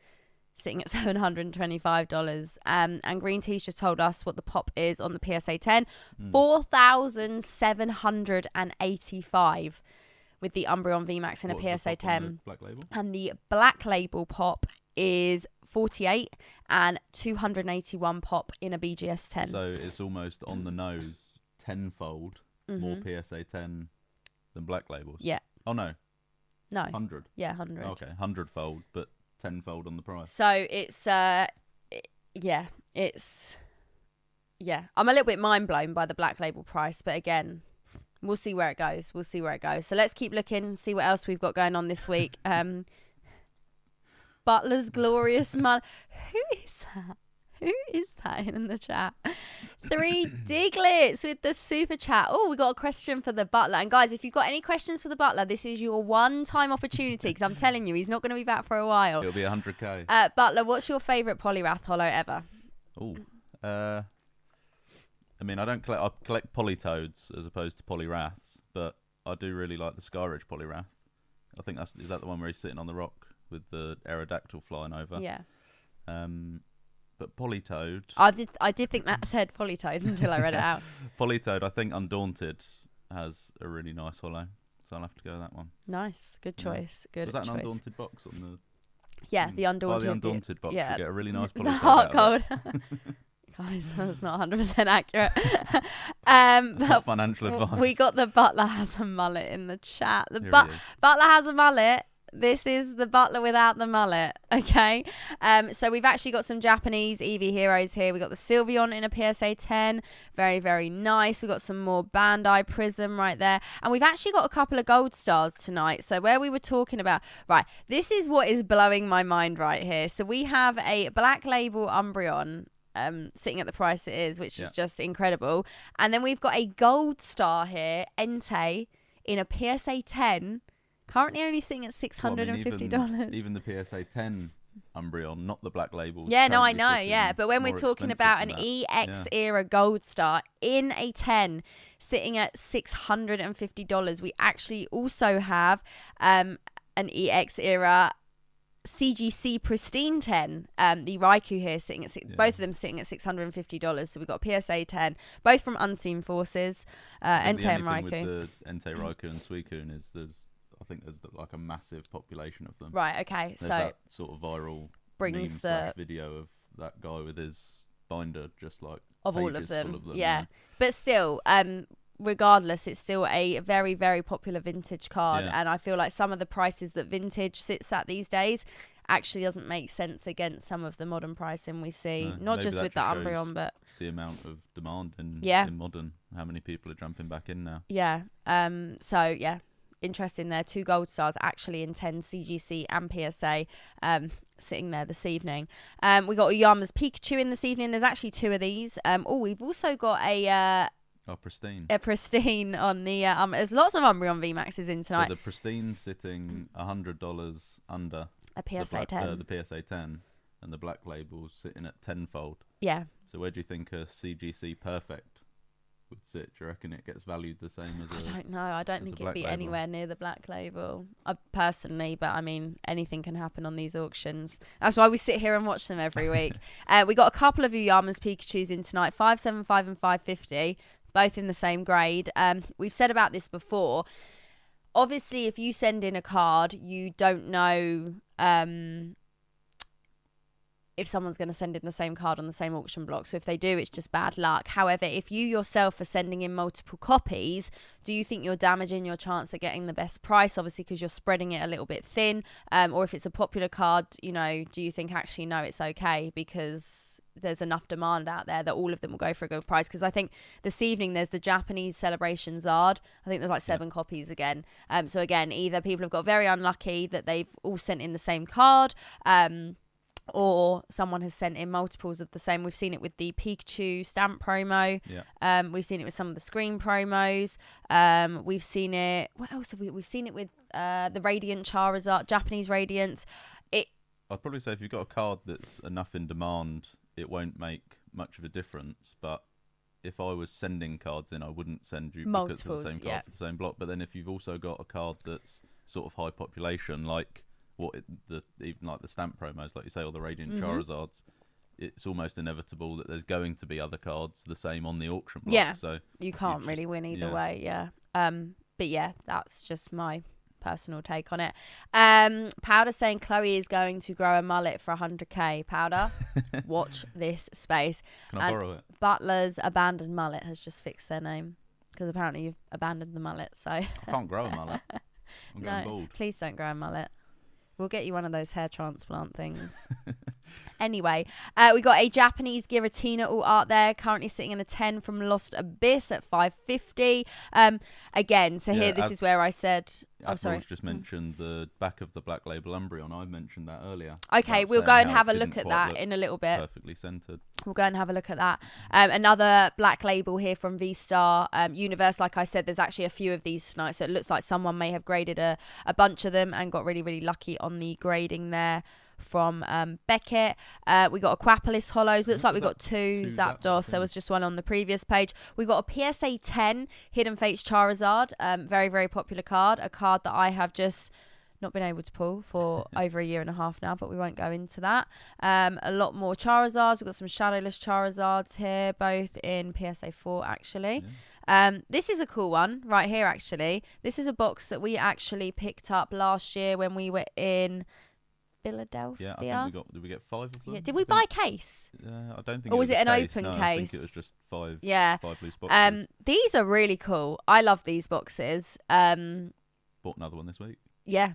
Speaker 1: sitting at $725. And Green Tea's just told us what the pop is on the PSA 10. 4,785 with the Umbreon Vmax in a PSA 10.
Speaker 2: Black label?
Speaker 1: And the black label pop is 48 and 281 pop in a BGS 10.
Speaker 2: So it's almost on the nose, tenfold more PSA 10 than black labels.
Speaker 1: Yeah.
Speaker 2: Oh, no.
Speaker 1: No.
Speaker 2: 100.
Speaker 1: Yeah, 100.
Speaker 2: Okay, 100-fold, but tenfold on the price.
Speaker 1: So it's, I'm a little bit mind blown by the black label price, but again, we'll see where it goes. So let's keep looking, see what else we've got going on this week. Butler's Glorious Who is that? Who is that in the chat? 3 Diglets with the super chat. Oh, we got a question for the Butler. And guys, if you've got any questions for the Butler, this is your one-time opportunity, because I'm telling you, he's not going to be back for a while.
Speaker 2: It'll be 100k.
Speaker 1: Butler, what's your favourite Poliwrath holo ever?
Speaker 2: Oh, I mean, I collect Politoads as opposed to Poliwraths, but I do really like the Skyridge Poliwrath. I think is that the one where he's sitting on the rock with the Aerodactyl flying over?
Speaker 1: Yeah.
Speaker 2: But Politoad...
Speaker 1: I did think that said Politoad until I read it out.
Speaker 2: Politoad, I think Undaunted has a really nice holo, so I'll have to go with that one.
Speaker 1: Nice. Good choice. Good choice.
Speaker 2: Was that an Undaunted box on the...
Speaker 1: Yeah, the Undaunted.
Speaker 2: By the Undaunted box,
Speaker 1: yeah.
Speaker 2: you get a really nice Politoad.
Speaker 1: The heart cold. Guys, that's not 100% accurate.
Speaker 2: Not financial advice.
Speaker 1: We got the Butler has a mullet in the chat. Butler has a mullet. This is the Butler without the mullet, okay? So we've actually got some Japanese Eevee heroes here. We got the Sylveon in a PSA 10. Very, very nice. We got some more Bandai Prism right there. And we've actually got a couple of gold stars tonight. So where we were talking about... Right, this is what is blowing my mind right here. So we have a black label Umbreon sitting at the price it is, which is just incredible. And then we've got a gold star here, Entei, in a PSA 10... Currently only sitting at $650.
Speaker 2: Even the PSA 10 Umbreon, not the black label.
Speaker 1: Yeah, no, I know. Yeah, but when we're talking about an EX era Gold Star in a 10 sitting at $650, we actually also have an EX era CGC Pristine 10, the Raikou here sitting at both of them sitting at $650. So we've got a PSA 10, both from Unseen Forces, entei and Raikou.
Speaker 2: With the entei, Raikou, and Suicune is I think there's like a massive population of them.
Speaker 1: Right. Okay.
Speaker 2: There's
Speaker 1: so
Speaker 2: that sort of viral
Speaker 1: brings the
Speaker 2: video of that guy with his binder just like
Speaker 1: of all of them.
Speaker 2: Full of them.
Speaker 1: Yeah, but still, regardless, it's still a very, very popular vintage card, and I feel like some of the prices that vintage sits at these days actually doesn't make sense against some of the modern pricing we see.
Speaker 2: No,
Speaker 1: not just with the Umbreon, but
Speaker 2: the amount of demand in modern. How many people are jumping back in now?
Speaker 1: Yeah. So yeah, interesting there. 2 Gold Stars actually in 10 CGC and PSA. Sitting there this evening. We got Uyama's Pikachu in this evening. There's actually 2 of these. We've also got a
Speaker 2: Pristine.
Speaker 1: A Pristine on the there's lots of Umbreon Vmaxes in tonight.
Speaker 2: So the Pristine sitting $100 under
Speaker 1: a PSA 10.
Speaker 2: The PSA 10, and the black label sitting at tenfold.
Speaker 1: Yeah.
Speaker 2: So where do you think a CGC Perfect would sit? Do you reckon it gets valued the same as
Speaker 1: I don't know. I don't think it'd be
Speaker 2: label?
Speaker 1: anywhere near the black label. Personally, but I mean, anything can happen on these auctions. That's why we sit here and watch them every week. We got a couple of Uyama's Pikachus in tonight, 575 and 550, both in the same grade. We've said about this before. Obviously, if you send in a card, you don't know if someone's going to send in the same card on the same auction block. So if they do, it's just bad luck. However, if you yourself are sending in multiple copies, do you think you're damaging your chance at getting the best price? Obviously, because you're spreading it a little bit thin. Or if it's a popular card, do you think actually, no, it's okay because there's enough demand out there that all of them will go for a good price? Because I think this evening there's the Japanese Celebration Zard. I think there's like 7 copies again. So again, either people have got very unlucky that they've all sent in the same card, or someone has sent in multiples of the same. We've seen it with the Pikachu stamp promo.
Speaker 2: Yeah.
Speaker 1: We've seen it with some of the screen promos. We've seen it. What else have we? We've seen it with the Radiant Charizard, Japanese Radiance.
Speaker 2: I'd probably say if you've got a card that's enough in demand, it won't make much of a difference. But if I was sending cards in, I wouldn't send duplicates of the same card for the same block. But then if you've also got a card that's sort of high population, like even like the stamp promos, like you say, or the Radiant Charizards, it's almost inevitable that there's going to be other cards the same on the auction block.
Speaker 1: Yeah,
Speaker 2: so
Speaker 1: you can't really win either way. Yeah. But yeah, that's just my personal take on it. Powder saying Chloe is going to grow a mullet for 100k. Powder, watch this space.
Speaker 2: Can I borrow it?
Speaker 1: Butler's abandoned mullet has just fixed their name because apparently you've abandoned the mullet. So I
Speaker 2: can't grow a mullet. I'm going bald.
Speaker 1: Please don't grow a mullet. We'll get you one of those hair transplant things. Anyway, we got a Japanese Giratina all art there, currently sitting in a 10 from Lost Abyss at 550. Again, so here, this is where I said...
Speaker 2: Apple's just mentioned the back of the black label Umbreon. I mentioned that earlier.
Speaker 1: Okay, we'll go and have a look at that in a little bit.
Speaker 2: Perfectly centered.
Speaker 1: We'll go and have a look at that. Another black label here from V-Star Universe. Like I said, there's actually a few of these tonight, so it looks like someone may have graded a bunch of them and got really, really lucky on the grading there from Beckett. We got a Quapalis Hollows. Looks like we got two Zapdos. There was just one on the previous page. We got a PSA 10 Hidden Fates Charizard. Very, very popular card. A card that I have just not been able to pull for over a year and a half now, but we won't go into that. A lot more Charizards. We've got some Shadowless Charizards here, both in PSA 4 actually. Yeah. This is a cool one right here actually. This is a box that we actually picked up last year when we were in Philadelphia.
Speaker 2: Yeah, I think did we get 5 of them?
Speaker 1: Yeah. Did we buy a case?
Speaker 2: I don't think.
Speaker 1: Or was it an open case?
Speaker 2: I think it was just 5.
Speaker 1: Yeah.
Speaker 2: 5 loose boxes.
Speaker 1: These are really cool. I love these boxes.
Speaker 2: Bought another one this week.
Speaker 1: Yeah.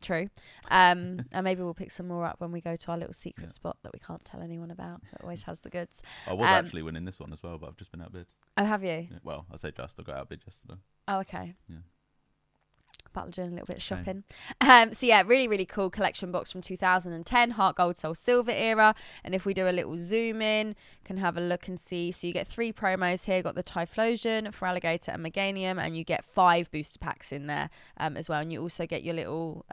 Speaker 1: True. And maybe we'll pick some more up when we go to our little secret spot that we can't tell anyone about, that always has the goods.
Speaker 2: I was actually winning this one as well, but I've just been outbid.
Speaker 1: Oh, have you?
Speaker 2: Yeah, well, I say just. I got outbid yesterday.
Speaker 1: Oh, okay.
Speaker 2: Yeah.
Speaker 1: Battle doing a little bit of
Speaker 2: Okay.
Speaker 1: shopping. So yeah, really, really cool collection box from 2010, Heart Gold, Soul Silver era. And if we do a little zoom in, can have a look and see. So you get 3 promos here. Got the Typhlosion, Feraligatr and Meganium, and you get 5 booster packs in there as well. And you also get your little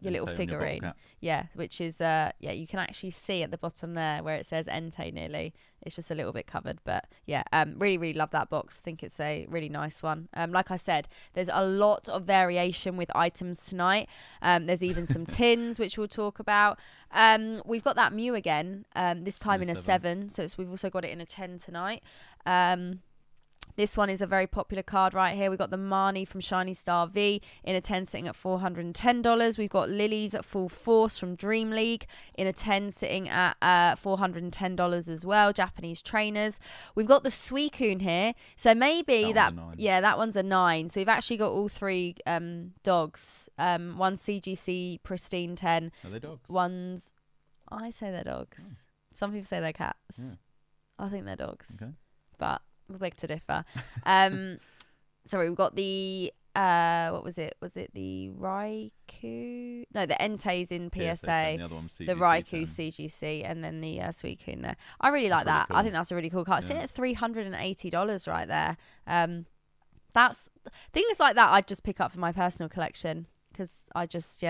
Speaker 1: figurine. Yeah, which is you can actually see at the bottom there where it says Entei nearly. It's just a little bit covered, but yeah, really, really love that box. Think it's a really nice one. Like I said, there's a lot of variation with items tonight. There's even some tins, which we'll talk about. We've got that Mew again, this time in a 7. So we've also got it in a 10 tonight. This one is a very popular card right here. We've got the Marnie from Shiny Star V in a 10 sitting at $410. We've got Lilies at Full Force from Dream League in a 10 sitting at $410 as well. Japanese trainers. We've got the Suicune here. So maybe that one's a 9. So we've actually got all 3 dogs. One CGC Pristine 10.
Speaker 2: Are they dogs?
Speaker 1: I say they're dogs. Some people say they're cats.
Speaker 2: Yeah.
Speaker 1: I think they're dogs.
Speaker 2: Okay.
Speaker 1: But we beg to differ. Sorry, we've got the what was it? Was it the Raikou? No, the Entei's in PSA.
Speaker 2: The other one's CGC,
Speaker 1: the Raikou CGC, and then the Suicune there. I really like that.
Speaker 2: Really cool.
Speaker 1: I think that's a really cool card. It's in at $380 right there. That's things like that I'd just pick up for my personal collection because I just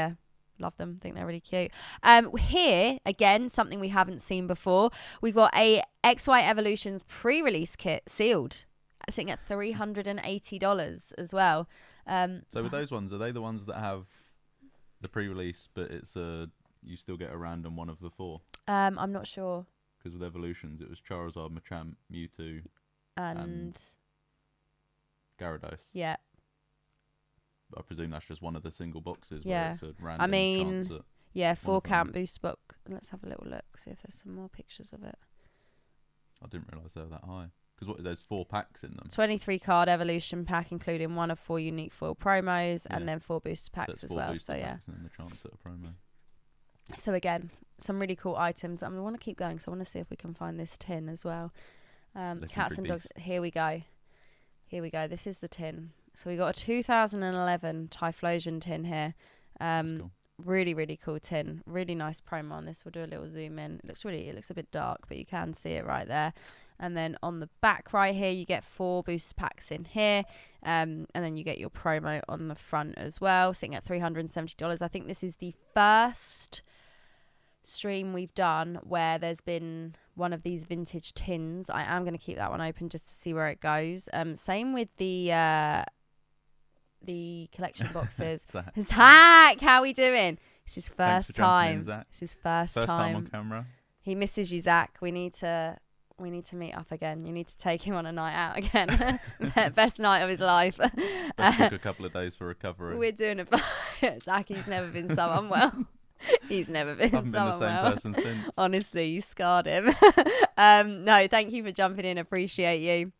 Speaker 1: love them. Think they're really cute. Here again, something we haven't seen before. We've got a XY Evolutions pre-release kit sealed, sitting at $380 as well.
Speaker 2: So with those ones, are they the ones that have the pre-release, but it's you still get a random one of the 4?
Speaker 1: I'm not sure.
Speaker 2: Because with Evolutions, it was Charizard, Machamp, Mewtwo,
Speaker 1: and
Speaker 2: Gyarados.
Speaker 1: Yeah.
Speaker 2: I presume that's just one of the single boxes.
Speaker 1: Yeah.
Speaker 2: Where it's a random chance at
Speaker 1: 4 count boost box. Let's have a little look, see if there's some more pictures of it.
Speaker 2: I didn't realise they were that high. Because there's 4 packs in them.
Speaker 1: 23 card evolution pack, including 1 of 4 unique foil promos, and then 4 booster packs as well. So yeah.
Speaker 2: And then the chance at a promo.
Speaker 1: So again, some really cool items. I want to keep going, so I want to see if we can find this tin as well. Cats and dogs. Here we go. This is the tin. So we got a 2011 Typhlosion tin here.
Speaker 2: Cool.
Speaker 1: Really, really cool tin. Really nice promo on this. We'll do a little zoom in. It looks a bit dark, but you can see it right there. And then on the back right here, you get 4 booster packs in here. And then you get your promo on the front as well, sitting at $370. I think this is the first stream we've done where there's been one of these vintage tins. I am going to keep that one open just to see where it goes. Same with the collection boxes. Zach, how are we doing? It's his first time. It's his first time
Speaker 2: on camera.
Speaker 1: He misses you, Zach. We need to meet up again. You need to take him on a night out again. Best night of his life.
Speaker 2: Took a couple of days for recovery.
Speaker 1: We're doing it. Zach, he's never been so unwell. He's never been so unwell.
Speaker 2: I've been the same person since.
Speaker 1: Honestly, you scarred him. No, thank you for jumping in. Appreciate you.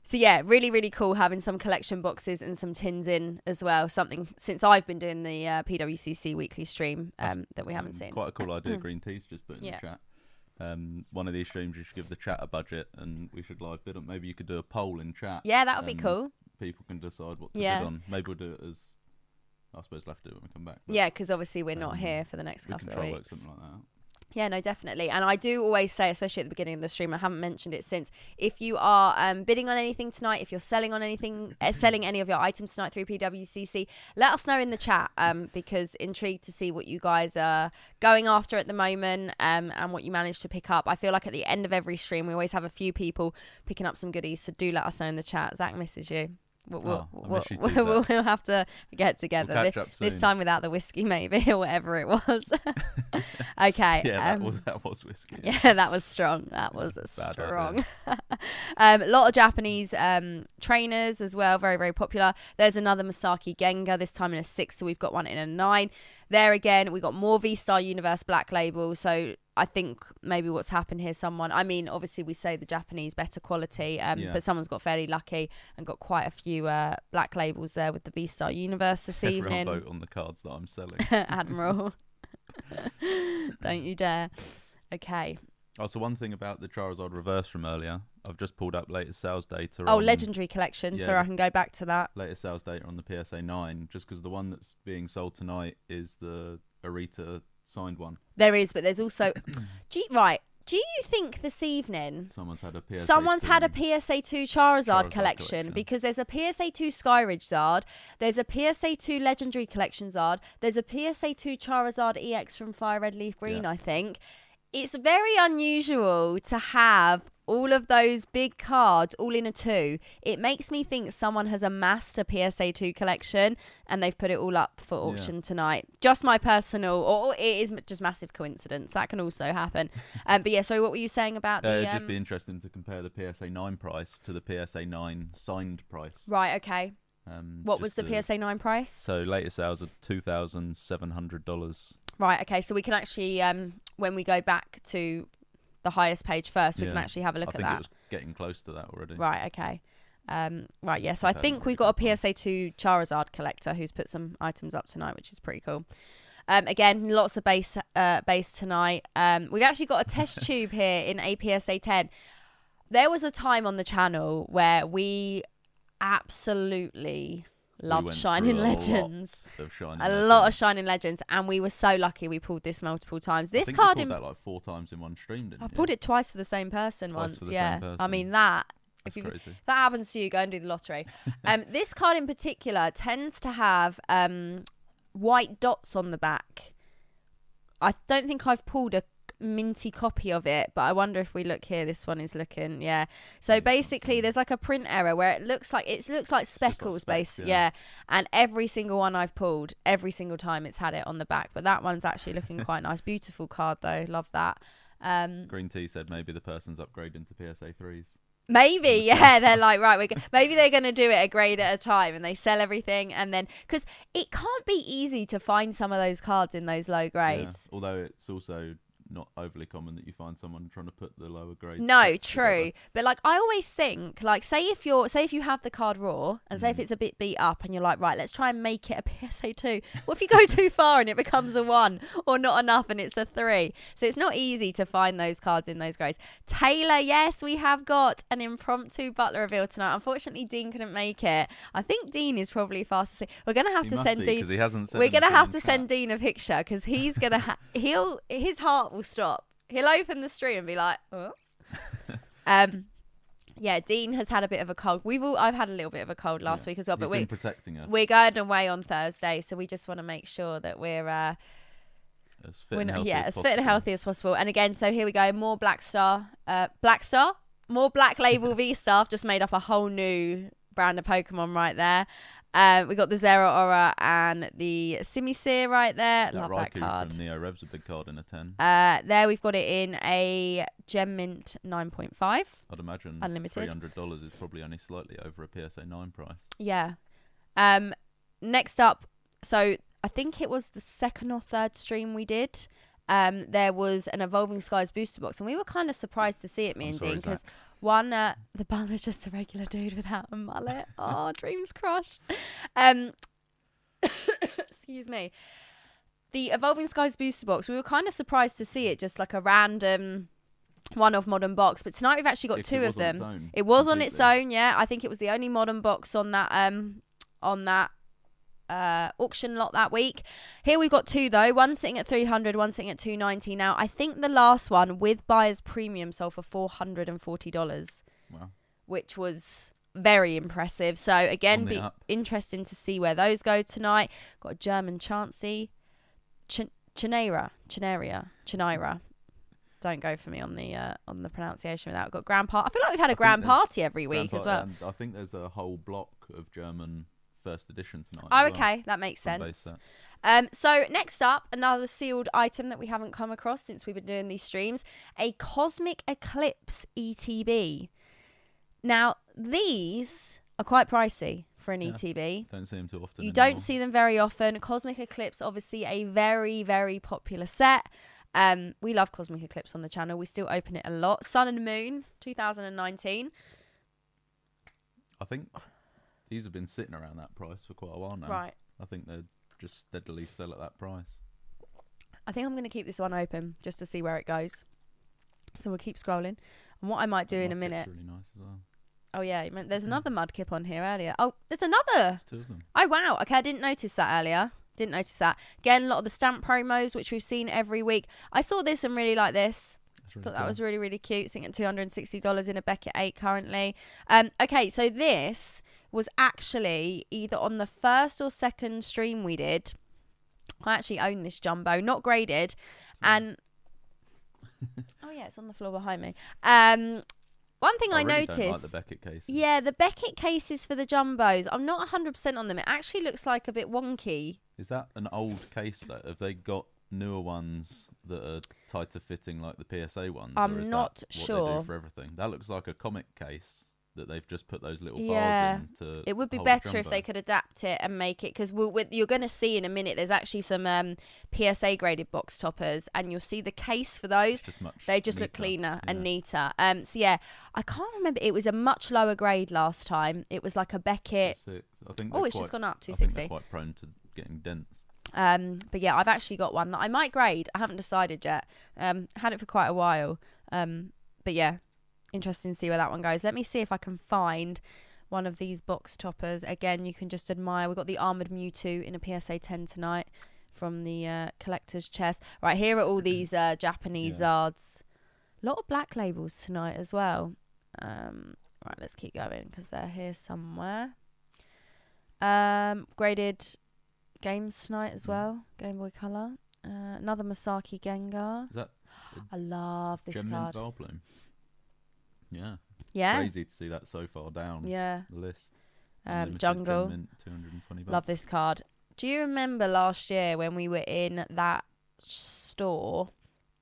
Speaker 1: So yeah, really, really cool having some collection boxes and some tins in as well. Something since I've been doing the PWCC weekly stream that we haven't seen.
Speaker 2: Quite a cool idea. Green Tea's just put in the chat. One of these streams, you should give the chat a budget and we should live bid on. Maybe you could do a poll in chat.
Speaker 1: Yeah, that would be cool.
Speaker 2: People can decide what to bid on. Maybe we'll do it as, I suppose we'll have to do it when we come back.
Speaker 1: Yeah, because obviously we're not here for the next couple of weeks.
Speaker 2: Work, something like that.
Speaker 1: Yeah, no, definitely. And I do always say, especially at the beginning of the stream, I haven't mentioned it since, if you are bidding on anything tonight, if you're selling on anything, selling any of your items tonight through PWCC, let us know in the chat because intrigued to see what you guys are going after at the moment and what you managed to pick up. I feel like at the end of every stream, we always have a few people picking up some goodies, so do let us know in the chat. Zach misses you. We'll have to get together
Speaker 2: we'll catch up soon.
Speaker 1: This time without the whiskey maybe or whatever it was. Okay.
Speaker 2: Yeah, that was whiskey.
Speaker 1: Yeah, that was strong. That was strong. A lot of Japanese trainers as well. Very, very popular. There's another Masaki Gengar, this time in a 6, so we've got one in a 9. There again, we got more V-Star Universe Black Label, so I think maybe what's happened here, obviously we say the Japanese better quality, but someone's got fairly lucky and got quite a few black labels there with the V-Star Universe this evening.
Speaker 2: Everyone vote on the cards that I'm selling.
Speaker 1: Admiral. Don't you dare. Okay.
Speaker 2: Oh, so one thing about the Charizard reverse from earlier, I've just pulled up latest sales data.
Speaker 1: Oh,
Speaker 2: on,
Speaker 1: legendary collection. So I can go back to that.
Speaker 2: Latest sales data on the PSA 9, just because the one that's being sold tonight is the Arita signed one.
Speaker 1: There is, but there's also... Right. Do you think this evening
Speaker 2: someone's had a
Speaker 1: PSA 2 Charizard collection? Because there's a PSA 2 Skyridge Zard, there's a PSA 2 Legendary Collection Zard, there's a PSA 2 Charizard EX from Fire Red Leaf Green, I think. It's very unusual to have all of those big cards all in a 2. It makes me think someone has amassed a PSA 2 collection and they've put it all up for auction tonight. Just my personal, or it is just massive coincidence. That can also happen. But yeah, so what were you saying about the...
Speaker 2: It'd just be interesting to compare the PSA 9 price to the PSA 9 signed price.
Speaker 1: Right, okay. What was the PSA 9 price?
Speaker 2: So latest sales are $2,700.
Speaker 1: Right, okay. So we can actually, when we go back to the highest page first, we can actually have a look at that.
Speaker 2: I think it was getting close to that already.
Speaker 1: Right, okay. Right, yeah. So I think we got a PSA 2 Charizard collector who's put some items up tonight, which is pretty cool. Again, lots of base tonight. We've actually got a test tube here in a PSA 10. There was a time on the channel where we absolutely loved Shining Legends. A lot of Shining Legends, and we were so lucky we pulled this multiple times. This card
Speaker 2: you pulled that like 4 times in one stream, didn't you?
Speaker 1: I pulled it twice for the same person once. I mean that. If that happens to you, go and do the lottery. This card in particular tends to have white dots on the back. I don't think I've pulled a minty copy of it, but I wonder if we look here. This one is looking, so basically there's like a print error where it looks like speckles, and every single one I've pulled, every single time it's had it on the back, but that one's actually looking quite nice. Beautiful card though, love that.
Speaker 2: Green Tea said maybe the person's upgrading to PSA 3s.
Speaker 1: Maybe, they're like, right, maybe they're going to do it a grade at a time, and they sell everything, and then, because it can't be easy to find some of those cards in those low grades.
Speaker 2: Although it's also not overly common that you find someone trying to put the lower grade.
Speaker 1: No, true. Together. But like, I always think, like, say if you have the card raw, and say if it's a bit beat up, and you're like, right, let's try and make it a PSA 2. What if you go too far and it becomes a 1, or not enough and it's a 3? So it's not easy to find those cards in those grades. Taylor, yes, we have got an impromptu Butler reveal tonight. Unfortunately, Dean couldn't make it. I think Dean is probably fast asleep. We're gonna have to send Dean. We're gonna have to send Dean a picture, because he's gonna his heart will stop. He'll open the stream and be like, oh. Dean has had a bit of a cold. I've had a little bit of a cold last week as well, but we're
Speaker 2: protecting us.
Speaker 1: We're going away on Thursday, so we just want to make sure that we're
Speaker 2: as fit and
Speaker 1: healthy as possible. And again, so here we go, more Black Label V Star. Just made up a whole new brand of Pokemon right there. We got the Zero Aura and the Simisear right there. Love that card.
Speaker 2: From Neo Rev's a big card in a 10.
Speaker 1: There we've got it in a Gem Mint 9.5.
Speaker 2: I'd imagine
Speaker 1: unlimited.
Speaker 2: $300 is probably only slightly over a PSA 9 price.
Speaker 1: Yeah. Next up, so I think it was the second or third stream we did. There was an Evolving Skies booster box, and we were kind of surprised to see it, me and Dean, because one, the butler's just a regular dude without a mullet. Oh, dreams crushed. Excuse me. The Evolving Skies booster box, we were kind of surprised to see it, just like a random one-off modern box, but tonight we've actually got 2 of them. It was on its own, I think it was the only modern box on that auction lot that week. Here we've got 2 though, one sitting at 300, one sitting at 290. Now I think the last one with buyer's premium sold for $440.
Speaker 2: Wow. Which
Speaker 1: was very impressive. So again, be interesting to see where those go tonight. Got a German Chansey, Chinaira. Don't go for me on the pronunciation with that. We've got Grand Party. I feel like we've had a Grand Party every week as well.
Speaker 2: And I think there's a whole block of German first edition tonight.
Speaker 1: Oh, okay, that makes sense. So next up, another sealed item that we haven't come across since we've been doing these streams, a Cosmic Eclipse ETB. Now, these are quite pricey for an ETB.
Speaker 2: Don't see them too often.
Speaker 1: You don't see them very often. Cosmic Eclipse, obviously a very, very popular set. We love Cosmic Eclipse on the channel. We still open it a lot. Sun and Moon, 2019.
Speaker 2: I think these have been sitting around that price for quite a while now.
Speaker 1: Right.
Speaker 2: I think they're just steadily sell at that price.
Speaker 1: I think I'm going to keep this one open just to see where it goes. So we'll keep scrolling. And what I might do in a
Speaker 2: Mudkip's
Speaker 1: minute.
Speaker 2: really nice as well.
Speaker 1: Oh yeah, there's another Mudkip on here earlier. Oh, there's another.
Speaker 2: There's 2 of them.
Speaker 1: Oh wow. Okay, I didn't notice that earlier. Didn't notice that. Again, a lot of the stamp promos, which we've seen every week. I saw this and really like this.
Speaker 2: That's really
Speaker 1: Thought
Speaker 2: cool.
Speaker 1: that was really, really cute. Sitting at $260 in a Beckett 8 currently. Okay, so this was actually either on the first or second stream we did. I actually own this jumbo, not graded. And oh yeah, it's on the floor behind me. One thing I
Speaker 2: really
Speaker 1: noticed.
Speaker 2: don't like the Beckett cases.
Speaker 1: Yeah, the Beckett cases for the jumbos. I'm not 100% on them. It actually looks like a bit wonky.
Speaker 2: Is that an old case though? Have they got newer ones that are tighter fitting like the PSA ones?
Speaker 1: I'm
Speaker 2: or is
Speaker 1: not
Speaker 2: that what
Speaker 1: sure.
Speaker 2: They do for everything? That looks like a comic case that they've just put those little
Speaker 1: Yeah.
Speaker 2: bars in to
Speaker 1: It would be
Speaker 2: hold a
Speaker 1: better if
Speaker 2: jumbo.
Speaker 1: they could adapt it and make it, because you're going to see in a minute there's actually some PSA graded box toppers, and you'll see the case for those.
Speaker 2: It's just much
Speaker 1: They just look
Speaker 2: neater.
Speaker 1: cleaner and
Speaker 2: Yeah.
Speaker 1: neater. So yeah, I can't remember. It was a much lower grade last time. It was like a Beckett.
Speaker 2: 6. I think
Speaker 1: Oh,
Speaker 2: they're
Speaker 1: it's just
Speaker 2: quite-
Speaker 1: gone up
Speaker 2: I think
Speaker 1: 260.
Speaker 2: they're quite prone to getting dents.
Speaker 1: But yeah, I've actually got one that I might grade. I haven't decided yet. Had it for quite a while. But yeah, interesting to see where that one goes. Let me see if I can find one of these box toppers. Again, you can just admire. We've got the Armoured Mewtwo in a PSA 10 tonight from the collector's chest. Right, here are all these Japanese Zards. A lot of black labels tonight as well. Right, let's keep going because they're here somewhere. Graded games tonight as well. Game Boy Color. Another Masaki Gengar.
Speaker 2: Is that
Speaker 1: I love this
Speaker 2: Gem
Speaker 1: card.
Speaker 2: Mint Vileplume? Yeah.
Speaker 1: Yeah.
Speaker 2: Crazy to see that so far down
Speaker 1: Yeah.
Speaker 2: the list. Unlimited
Speaker 1: Jungle.
Speaker 2: Gem Mint, $220.
Speaker 1: Love this card. Do you remember last year when we were in that store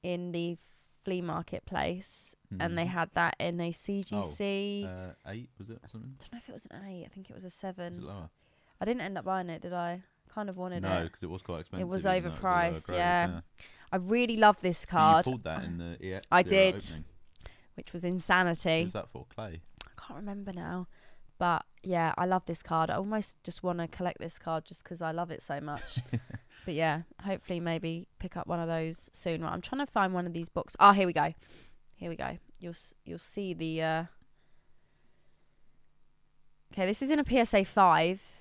Speaker 1: in the flea market place and they had that in a CGC?
Speaker 2: 8 was it or something?
Speaker 1: I don't know if it was an 8. I think it was a
Speaker 2: Was
Speaker 1: 7.
Speaker 2: it lower?
Speaker 1: I didn't end up buying it, did I? Kind of wanted
Speaker 2: No,
Speaker 1: it.
Speaker 2: because it was quite expensive.
Speaker 1: It was
Speaker 2: even though it was a lower
Speaker 1: overpriced,
Speaker 2: grade,
Speaker 1: yeah. I really love this card,
Speaker 2: You pulled that in the EX
Speaker 1: I
Speaker 2: Zero
Speaker 1: did.
Speaker 2: opening.
Speaker 1: which was
Speaker 2: Who
Speaker 1: insanity.
Speaker 2: was that for? Clay?
Speaker 1: I can't remember now. But yeah, I love this card. I almost just want to collect this card just because I love it so much. But yeah, hopefully maybe pick up one of those soon. Right, I'm trying to find one of these boxes. Oh, here we go. Here we go. You'll see the... Okay, this is in a PSA 5.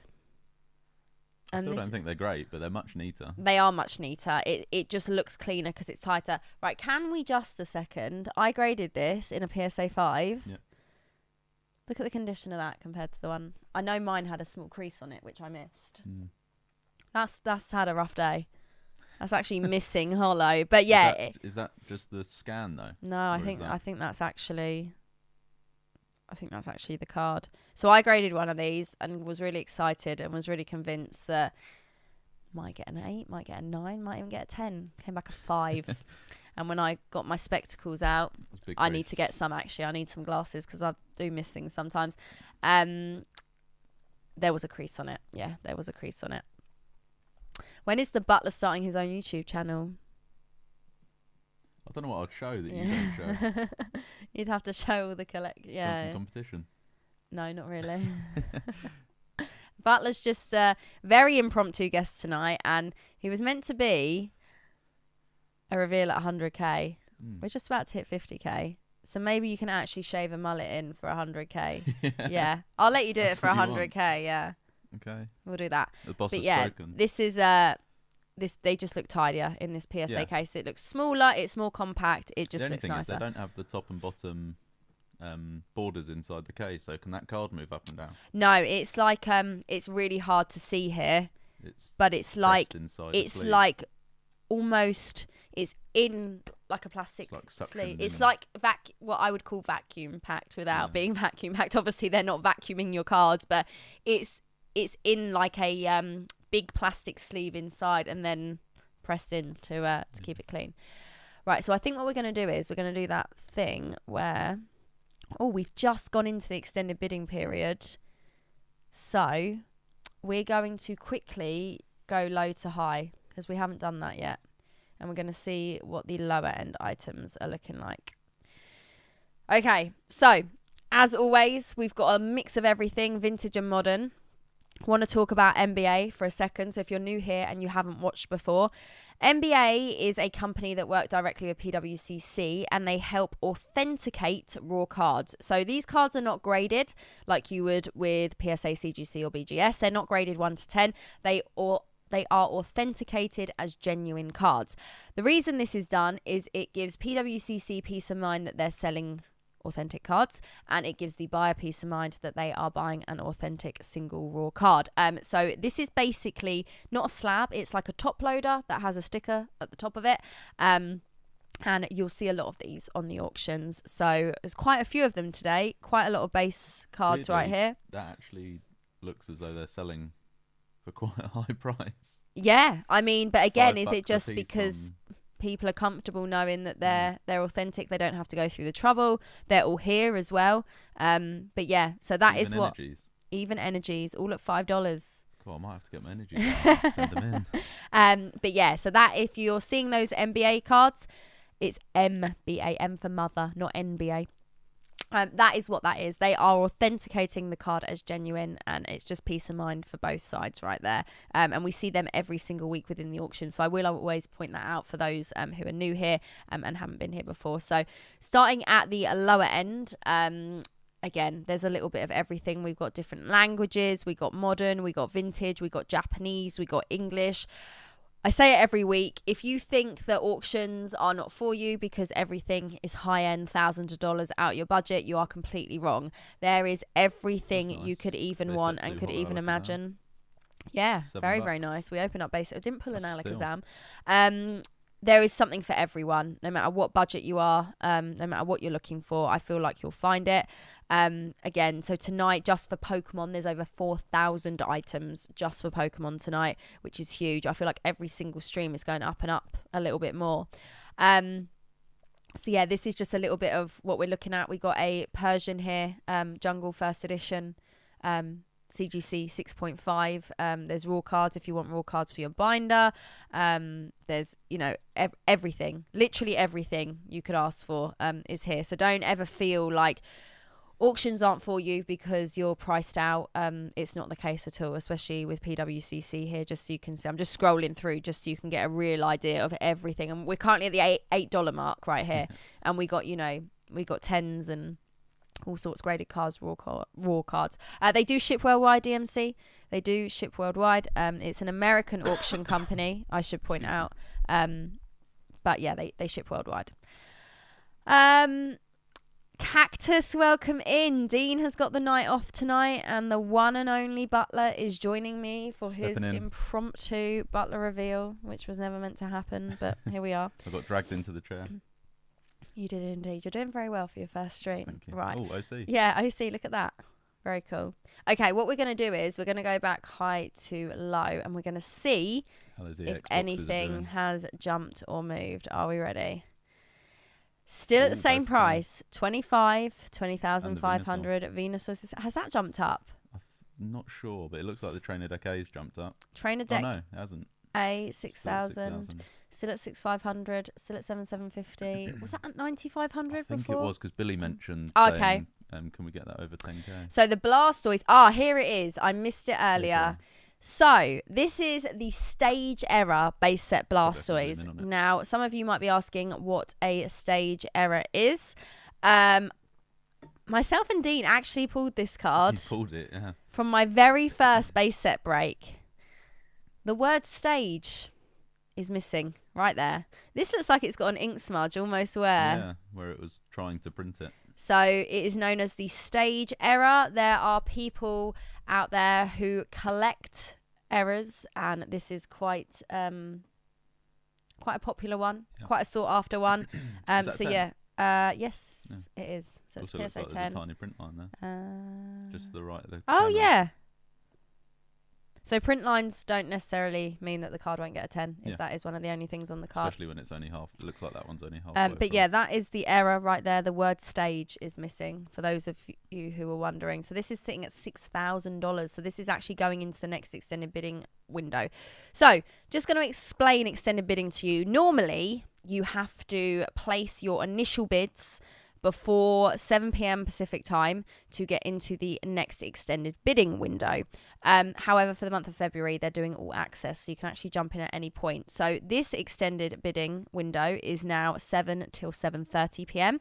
Speaker 2: I
Speaker 1: And
Speaker 2: still
Speaker 1: this
Speaker 2: don't think they're great, but they're much neater.
Speaker 1: They are much neater. It just looks cleaner because it's tighter. Right, can we just a second? I graded this in a PSA 5.
Speaker 2: Yeah.
Speaker 1: Look at the condition of that compared to the one. I know mine had a small crease on it, which I missed.
Speaker 2: Mm.
Speaker 1: That's had a rough day. That's actually missing hollow. But yeah.
Speaker 2: Is that just the scan though?
Speaker 1: No,
Speaker 2: Or
Speaker 1: I
Speaker 2: is
Speaker 1: think
Speaker 2: that-
Speaker 1: that's actually the card. So I graded one of these and was really excited and was really convinced that might get an 8, might get a 9, might even get a 10. Came back a 5. And when I got my spectacles out,
Speaker 2: That's a big
Speaker 1: I need to
Speaker 2: crease.
Speaker 1: get some actually. I need some glasses because I do miss things sometimes. There was a crease on it. Yeah, there was a crease on it. When is the butler starting his own YouTube channel?
Speaker 2: I don't know what I'd show that you don't show.
Speaker 1: You'd have to show all the collect.
Speaker 2: Johnson
Speaker 1: Yeah.
Speaker 2: competition.
Speaker 1: No, not really. Butler's just a very impromptu guest tonight, and he was meant to be a reveal at 100k. We're just about to hit 50k. So maybe you can actually shave a mullet in for 100k. Yeah. I'll let you do
Speaker 2: That's
Speaker 1: it for
Speaker 2: what you want.
Speaker 1: 100k. Yeah.
Speaker 2: Okay.
Speaker 1: We'll do that.
Speaker 2: The boss
Speaker 1: But
Speaker 2: has
Speaker 1: yeah,
Speaker 2: spoken.
Speaker 1: this is they just look tidier in this PSA
Speaker 2: Yeah.
Speaker 1: case. It looks smaller, it's more compact, it just
Speaker 2: the only
Speaker 1: looks
Speaker 2: thing is
Speaker 1: nicer.
Speaker 2: they don't have the top and bottom borders inside the case, so can that card move up and down?
Speaker 1: No, it's like it's really hard to see here,
Speaker 2: It's
Speaker 1: but it's like
Speaker 2: pressed inside the
Speaker 1: it's
Speaker 2: sleeve.
Speaker 1: like almost it's in like a plastic
Speaker 2: It's like suctioned
Speaker 1: sleeve.
Speaker 2: in
Speaker 1: It's
Speaker 2: and-
Speaker 1: like what I would call vacuum packed without
Speaker 2: Yeah.
Speaker 1: being vacuum packed. Obviously, they're not vacuuming your cards, but it's in like a big plastic sleeve inside and then pressed in to keep it clean. Right, so I think what we're going to do is we're going to do that thing where we've just gone into the extended bidding period. So we're going to quickly go low to high because we haven't done that yet. And we're going to see what the lower end items are looking like. Okay, so as always, we've got a mix of everything, vintage and modern. want to talk about NBA for a second. So if you're new here and you haven't watched before, NBA is a company that work directly with PWCC, and they help authenticate raw cards. So these cards are not graded like you would with PSA, CGC or BGS. They're not graded 1 to 10. They are authenticated as genuine cards. The reason this is done is it gives PWCC peace of mind that they're selling authentic cards, and it gives the buyer peace of mind that they are buying an authentic single raw card. So this is basically not a slab, it's like a top loader that has a sticker at the top of it, and you'll see a lot of these on the auctions. So there's quite a few of them today, quite a lot of base cards. Weirdly, right here,
Speaker 2: that actually looks as though they're selling for quite a high price.
Speaker 1: Yeah, I mean, but again, is it just because people are comfortable knowing that they're authentic? They don't have to go through the trouble. They're all here as well. But yeah, so that even is what energies. Even energies, all at $5.
Speaker 2: Cool, I might have to get my energies out. Send them
Speaker 1: in. But yeah, so that if you're seeing those NBA cards, it's MBA, M for mother, not NBA. That is what that is. They are authenticating the card as genuine, and it's just peace of mind for both sides right there. And we see them every single week within the auction. So I will always point that out for those who are new here and haven't been here before. So starting at the lower end, again, there's a little bit of everything. We've got different languages. We got modern, we got vintage, we got Japanese, we got English. I say it every week. If you think that auctions are not for you because everything is high-end, thousands of dollars out your budget, you are completely wrong. There is everything nice. You could even want and could even imagine. Yeah, very, very nice. We opened up basic. I didn't pull an Alakazam. There is something for everyone, no matter what budget you are, no matter what you're looking for. I feel like you'll find it. Again, so tonight, just for Pokemon, there's over 4,000 items just for Pokemon tonight, which is huge. I feel like every single stream is going up and up a little bit more. So yeah, this is just a little bit of what we're looking at. We got a Persian here, Jungle First Edition, CGC 6.5. There's raw cards if you want raw cards for your binder. There's, you know, everything, literally everything you could ask for is here. So don't ever feel like auctions aren't for you because you're priced out. It's not the case at all, especially with PWCC here. Just so you can see, I'm just scrolling through just so you can get a real idea of everything. And we're currently at the $8 mark right here. And we got, you know, we got 10s and all sorts graded cards, raw cards. They do ship worldwide, DMC. They do ship worldwide. It's an American auction company, I should point out. But yeah, they ship worldwide. Cactus, welcome in. Dean has got the night off tonight, and the one and only Butler is joining me for his impromptu Butler reveal, which was never meant to happen, but here we are.
Speaker 2: I got dragged into the chair.
Speaker 1: You did indeed. You're doing very well for your first stream.
Speaker 2: Thank you.
Speaker 1: Right.
Speaker 2: Oh, OC.
Speaker 1: Yeah, OC. Look at that. Very cool. Okay, what we're going to do is we're going to go back high to low, and we're going to see if anything has jumped or moved. Are we ready? Still at the same price, 20,500 Venusaur. Has that jumped up?
Speaker 2: I'm not sure, but it looks like the Trainer Deck A's jumped up.
Speaker 1: Trainer Deck?
Speaker 2: Oh, no, it hasn't.
Speaker 1: A 6,000. Still at 6,500. Still at 7,750. Was that at 9,500 before?
Speaker 2: I think it was because Billy mentioned.
Speaker 1: Okay.
Speaker 2: Can we get that over 10k?
Speaker 1: So the Blastoise. Here it is. I missed it earlier. Okay. So this is the stage error base set Blastoise. Now, some of you might be asking what a stage error is. Myself and Dean actually pulled this card.
Speaker 2: You pulled it, yeah.
Speaker 1: From my very first base set break. The word stage is missing right there. This looks like it's got an ink smudge almost
Speaker 2: where it was trying to print it.
Speaker 1: So it is known as the stage error. There are people out there who collect errors, and this is quite a popular one, quite a sought after one. So yes, it is. So
Speaker 2: also
Speaker 1: it's PSA
Speaker 2: looks like
Speaker 1: 10.
Speaker 2: There's a tiny print line there. Just to the right of the
Speaker 1: camera.
Speaker 2: Yeah.
Speaker 1: So print lines don't necessarily mean that the card won't get a 10 if that is one of the only things on the card.
Speaker 2: Especially when it's only half. It looks like that one's only half.
Speaker 1: But yeah, that is the error right there. The word stage is missing for those of you who are wondering. So this is sitting at $6,000. So this is actually going into the next extended bidding window. So just going to explain extended bidding to you. Normally, you have to place your initial bids before 7 p.m. Pacific time to get into the next extended bidding window. However, for the month of February, they're doing all access, so you can actually jump in at any point. So this extended bidding window is now 7 till 7:30 p.m.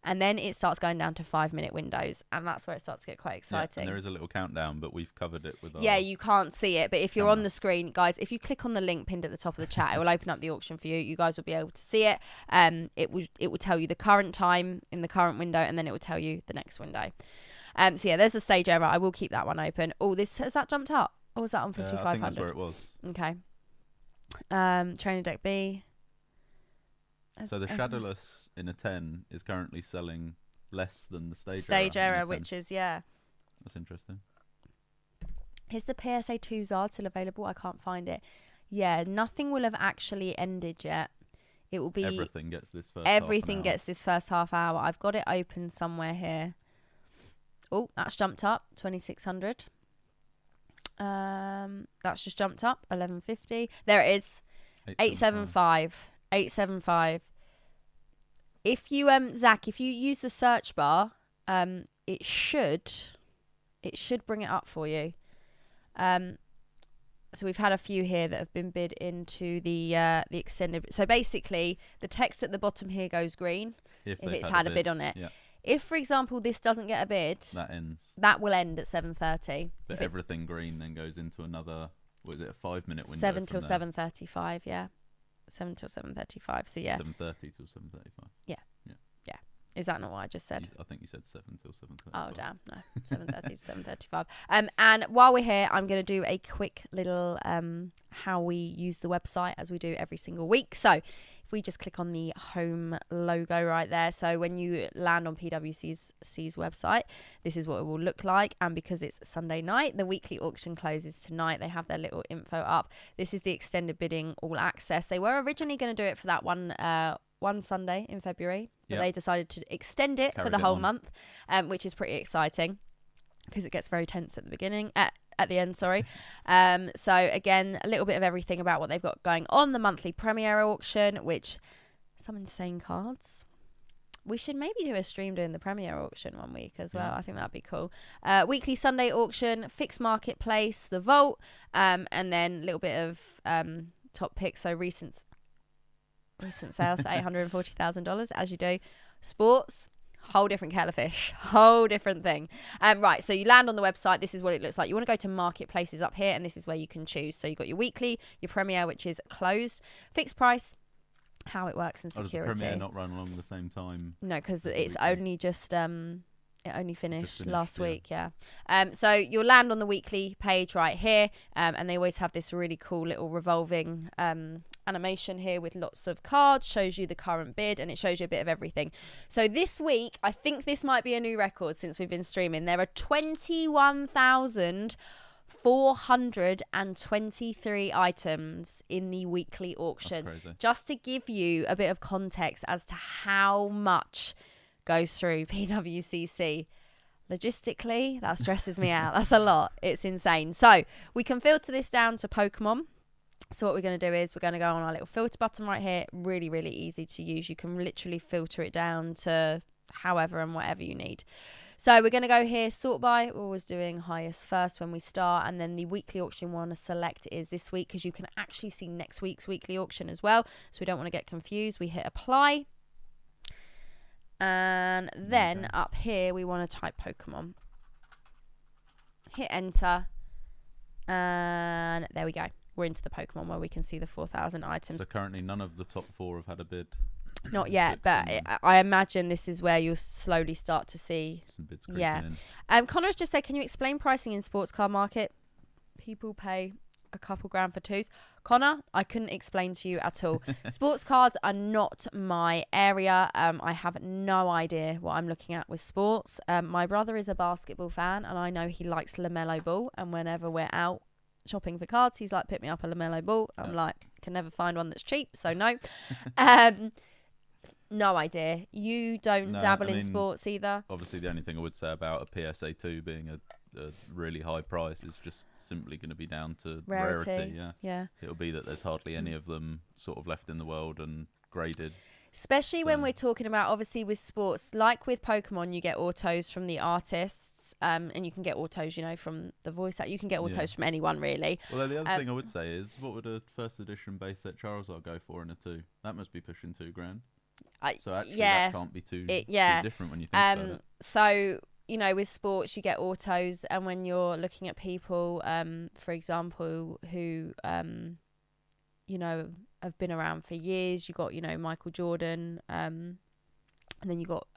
Speaker 1: And then it starts going down to 5-minute windows. And that's where it starts to get quite exciting.
Speaker 2: And there is a little countdown, but we've covered it with our...
Speaker 1: Yeah, you can't see it. But if you're on the screen, guys, if you click on the link pinned at the top of the chat, it will open up the auction for you. You guys will be able to see it. It will tell you the current time in the current window, and then it will tell you the next window. So yeah, there's the stage error. I will keep that one open. Oh, has that jumped up? Or was that on 5,500?
Speaker 2: I think that's where it was.
Speaker 1: Okay. Training deck B.
Speaker 2: So the Shadowless in a 10 is currently selling less than the
Speaker 1: stage error, which is, yeah.
Speaker 2: That's interesting.
Speaker 1: Is the PSA 2 Zard still available? I can't find it. Yeah, nothing will have actually ended yet. It will be...
Speaker 2: Everything gets this
Speaker 1: first half hour. I've got it open somewhere here. Oh, that's jumped up. 2,600. That's just jumped up. 1150. There it is. 875. 875. If you Zach, if you use the search bar, it should bring it up for you. So we've had a few here that have been bid into the extended. So basically, the text at the bottom here goes green if it's had a bid on it.
Speaker 2: Yeah.
Speaker 1: If, for example, this doesn't get a bid,
Speaker 2: that ends.
Speaker 1: That will end at 7:30.
Speaker 2: But everything green then goes into another. What is it? A 5-minute window.
Speaker 1: 7 till 7:35. Yeah. 7 till 7:35. So yeah.
Speaker 2: 7:30 till 7:35.
Speaker 1: Yeah. Is that not what I just said?
Speaker 2: I think you said 7 till 7:35.
Speaker 1: Oh damn, no. 7:30 to 7:35. And while we're here, I'm going to do a quick little how we use the website as we do every single week. So if we just click on the home logo right there, so when you land on PWCC's website, this is what it will look like. And because it's Sunday night, the weekly auction closes tonight. They have their little info up. This is the extended bidding all access. They were originally going to do it for that one Sunday in February, but they decided to extend it for the whole month, which is pretty exciting because it gets very tense at the beginning, at the end, sorry. So again, a little bit of everything about what they've got going on. The monthly premiere auction, which some insane cards. We should maybe do a stream doing the premiere auction one week as well. I think that'd be cool. Weekly Sunday auction, fixed marketplace, the vault, and then a little bit of top picks. So recent sales for $840,000, as you do. Sports, whole different kettle of fish, whole different thing. Right, so you land on the website. This is what it looks like. You want to go to marketplaces up here, and this is where you can choose. So you've got your weekly, your premiere, which is closed, fixed price, how it works, and security.
Speaker 2: Does the premiere not run along the same time?
Speaker 1: No, because it's only just it only finished last week, yeah. So you'll land on the weekly page right here, and they always have this really cool little revolving animation here with lots of cards, shows you the current bid, and it shows you a bit of everything. So this week, I think this might be a new record since we've been streaming. There are 21,423 items in the weekly auction.
Speaker 2: That's crazy.
Speaker 1: Just to give you a bit of context as to how much goes through PWCC. Logistically, that stresses me out. That's a lot. It's insane. So we can filter this down to Pokemon. So what we're going to do is we're going to go on our little filter button right here. Really, really easy to use. You can literally filter it down to however and whatever you need. So we're going to go here, sort by. We're always doing highest first when we start. And then the weekly auction we want to select is this week, because you can actually see next week's weekly auction as well. So we don't want to get confused. We hit apply. And then up here, we want to type Pokemon. Hit enter. And there we go. We're into the Pokemon where we can see the 4,000 items.
Speaker 2: So currently none of the top 4 have had a bid.
Speaker 1: Not yet, but I imagine this is where you'll slowly start to see
Speaker 2: some bids creeping in.
Speaker 1: Connor's just said, can you explain pricing in sports card market? People pay a couple grand for twos. Connor, I couldn't explain to you at all. Sports cards are not my area. I have no idea what I'm looking at with sports. My brother is a basketball fan, and I know he likes LaMelo Ball, and whenever we're out shopping for cards, he's like, pick me up a LaMelo Ball. I'm like, can never find one that's cheap, so no. No idea. You don't dabble in sports either?
Speaker 2: Obviously, the only thing I would say about a PSA 2 being a really high price is just simply going to be down to rarity.
Speaker 1: Yeah.
Speaker 2: It'll be that there's hardly any of them sort of left in the world and graded.
Speaker 1: Especially when
Speaker 2: So-
Speaker 1: we're talking about, obviously, with sports, like with Pokemon, you get autos from the artists, and you can get autos, from the voice act. You can get autos from anyone, really.
Speaker 2: Well, the other thing I would say is, what would a first edition base set Charizard go for in a 2? That must be pushing $2,000. So actually, that can't be too different when you think about it.
Speaker 1: So, with sports, you get autos, and when you're looking at people, for example, who, have been around for years, you got, Michael Jordan, and then you got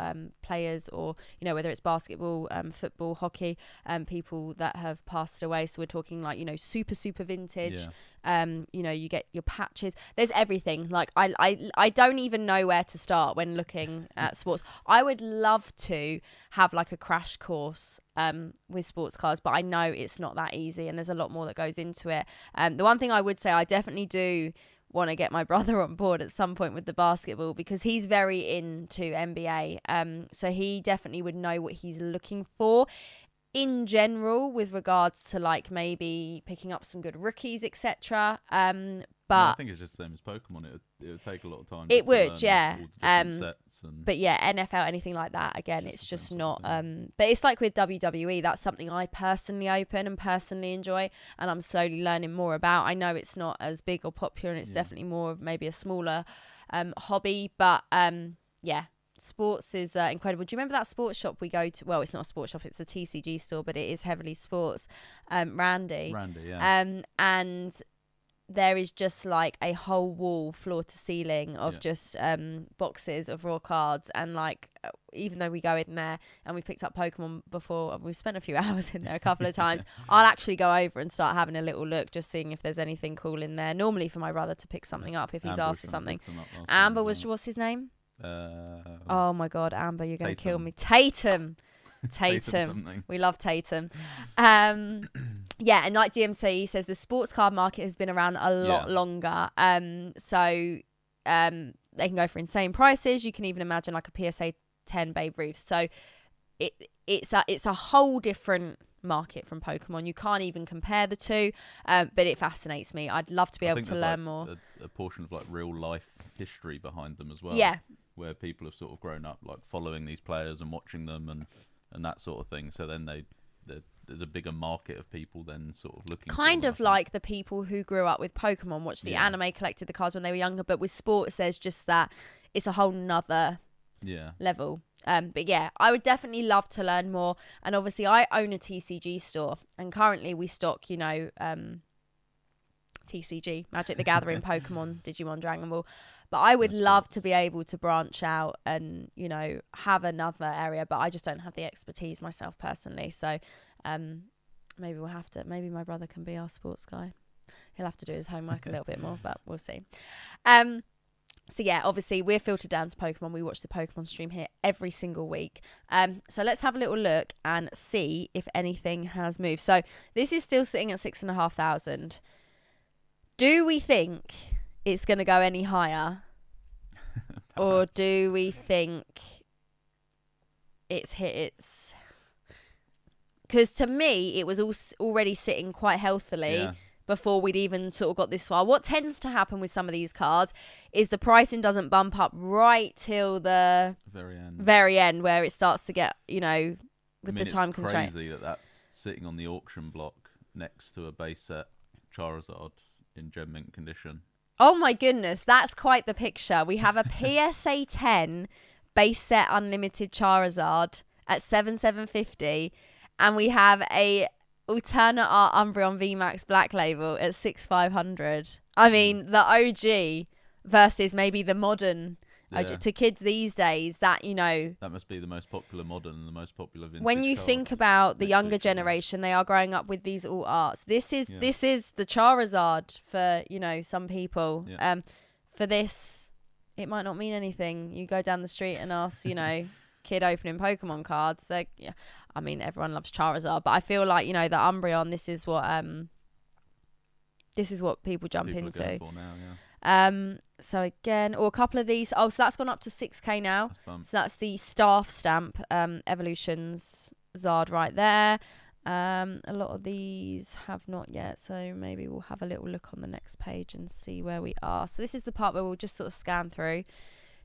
Speaker 1: players, or whether it's basketball, football, hockey, people that have passed away. So we're talking like super vintage. You get your patches. There's everything. Like I don't even know where to start when looking at sports. I would love to have like a crash course with sports cards, but I know it's not that easy, and there's a lot more that goes into it. The one thing I would say, I definitely do want to get my brother on board at some point with the basketball, because he's very into NBA, so he definitely would know what he's looking for in general with regards to like maybe picking up some good rookies, etc. But
Speaker 2: I think it's just the same as Pokemon. It would take a lot of time.
Speaker 1: It would,
Speaker 2: all the
Speaker 1: yeah.
Speaker 2: different sets and
Speaker 1: But yeah, NFL, anything like that, again, it's just not. But it's like with WWE, that's something I personally open and personally enjoy, and I'm slowly learning more about. I know it's not as big or popular, and it's definitely more of maybe a smaller hobby. But yeah, sports is incredible. Do you remember that sports shop we go to? Well, it's not a sports shop; it's a TCG store, but it is heavily sports. Randy,
Speaker 2: yeah.
Speaker 1: And there is just like a whole wall, floor to ceiling, of just boxes of raw cards. And like, even though we go in there and we've picked up Pokemon before, we've spent a few hours in there a couple of times, I'll actually go over and start having a little look, just seeing if there's anything cool in there. Normally for my brother to pick something up if he's asked for something. Amber what's his name? Oh my God, Amber, you're going to kill me. Tatum. We love Tatum. Yeah, and like DMC says, the sports card market has been around a lot longer. So they can go for insane prices. You can even imagine like a PSA 10 Babe Ruth. So it's a whole different market from Pokemon. You can't even compare the two, but it fascinates me. I'd love to be able to learn more.
Speaker 2: A portion of like real life history behind them as well.
Speaker 1: Yeah,
Speaker 2: where people have sort of grown up like following these players and watching them and that sort of thing. So then there's a bigger market of people then sort of looking
Speaker 1: kind of like the people who grew up with Pokemon, watched the anime, collected the cards when they were younger. But with sports, there's just that it's a whole nother level. But yeah, I would definitely love to learn more. And obviously I own a TCG store, and currently we stock TCG, Magic the Gathering, Pokemon, Digimon, Dragon Ball. But I would love to be able to branch out and, have another area, but I just don't have the expertise myself personally. So maybe maybe my brother can be our sports guy. He'll have to do his homework a little bit more, but we'll see. So yeah, obviously we're filtered down to Pokemon. We watch the Pokemon stream here every single week. So let's have a little look and see if anything has moved. So this is still sitting at 6,500. Do we think it's going to go any higher? Or do we think it's hit its... Because to me, it was already sitting quite healthily before we'd even sort of got this far. What tends to happen with some of these cards is the pricing doesn't bump up right till the very end where it starts to get, with the time constraint.
Speaker 2: It's crazy that's sitting on the auction block next to a base set Charizard in gem mint condition.
Speaker 1: Oh my goodness, that's quite the picture. We have a PSA 10 base set unlimited Charizard at 7,750, and we have a alternate art Umbreon Vmax black label at 6,500. I mean, the OG versus maybe the modern OG. To kids these days, that
Speaker 2: that must be the most popular modern and the most popular vintage
Speaker 1: when you
Speaker 2: card.
Speaker 1: think about the younger generation, they are growing up with these all arts. This is the Charizard for some people. For this, it might not mean anything. You go down the street and ask kid opening Pokemon cards, I mean, everyone loves Charizard, but I feel like the Umbreon, this is what people jump into.
Speaker 2: Are going for now,
Speaker 1: so again, or a couple of these. Oh, so that's gone up to 6k now. So that's the staff stamp Evolutions Zard right there. A lot of these have not yet, so maybe we'll have a little look on the next page and see where we are. So this is the part where we'll just sort of scan through,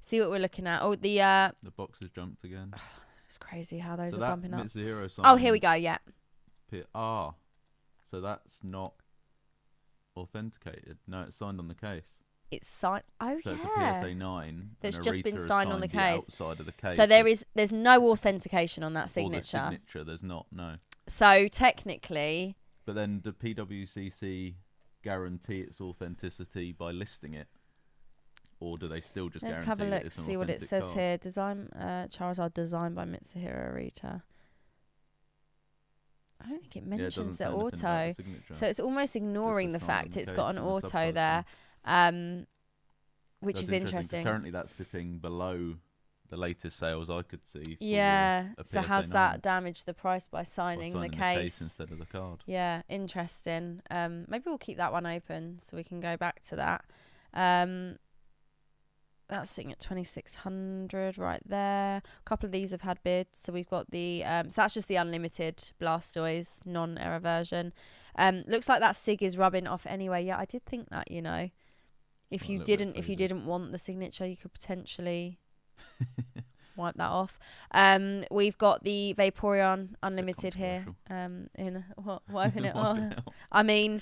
Speaker 1: see what we're looking at. Oh, the
Speaker 2: box has jumped again.
Speaker 1: it's crazy how those
Speaker 2: So
Speaker 1: are
Speaker 2: that
Speaker 1: bumping up.
Speaker 2: Mitsuhiro sign.
Speaker 1: Oh, here we go. Yeah.
Speaker 2: So that's not authenticated. No, it's signed on the case.
Speaker 1: It's signed. Oh,
Speaker 2: so
Speaker 1: yeah.
Speaker 2: It's a PSA 9.
Speaker 1: That's
Speaker 2: and
Speaker 1: just
Speaker 2: Arita
Speaker 1: been
Speaker 2: has
Speaker 1: signed on the case.
Speaker 2: Outside of the case.
Speaker 1: So there's no authentication on that signature.
Speaker 2: Or the signature, there's not. No.
Speaker 1: So technically.
Speaker 2: But then the PWCC guarantee its authenticity by listing it, or do they still just
Speaker 1: Let's
Speaker 2: guarantee
Speaker 1: have a look,
Speaker 2: it's an
Speaker 1: see what it
Speaker 2: authentic
Speaker 1: says
Speaker 2: card?
Speaker 1: here. Design Charizard designed by Mitsuhiro Arita. I don't think it mentions the auto. So it's almost ignoring the fact it's got an auto there, which is interesting.
Speaker 2: Currently that's sitting below the latest sales I could see.
Speaker 1: Yeah, so
Speaker 2: PSA
Speaker 1: has
Speaker 2: 9
Speaker 1: that damaged the price by signing the case
Speaker 2: instead of the card?
Speaker 1: Yeah, interesting. Maybe we'll keep that one open so we can go back to that. That's sitting at 2,600 right there. A couple of these have had bids. So we've got the so that's just the unlimited Blastoise non-error version. Looks like that SIG is rubbing off anyway. Yeah, I did think that, you know. If you didn't want the signature, you could potentially wipe that off. We've got the Vaporeon unlimited here. In wiping it off. I mean,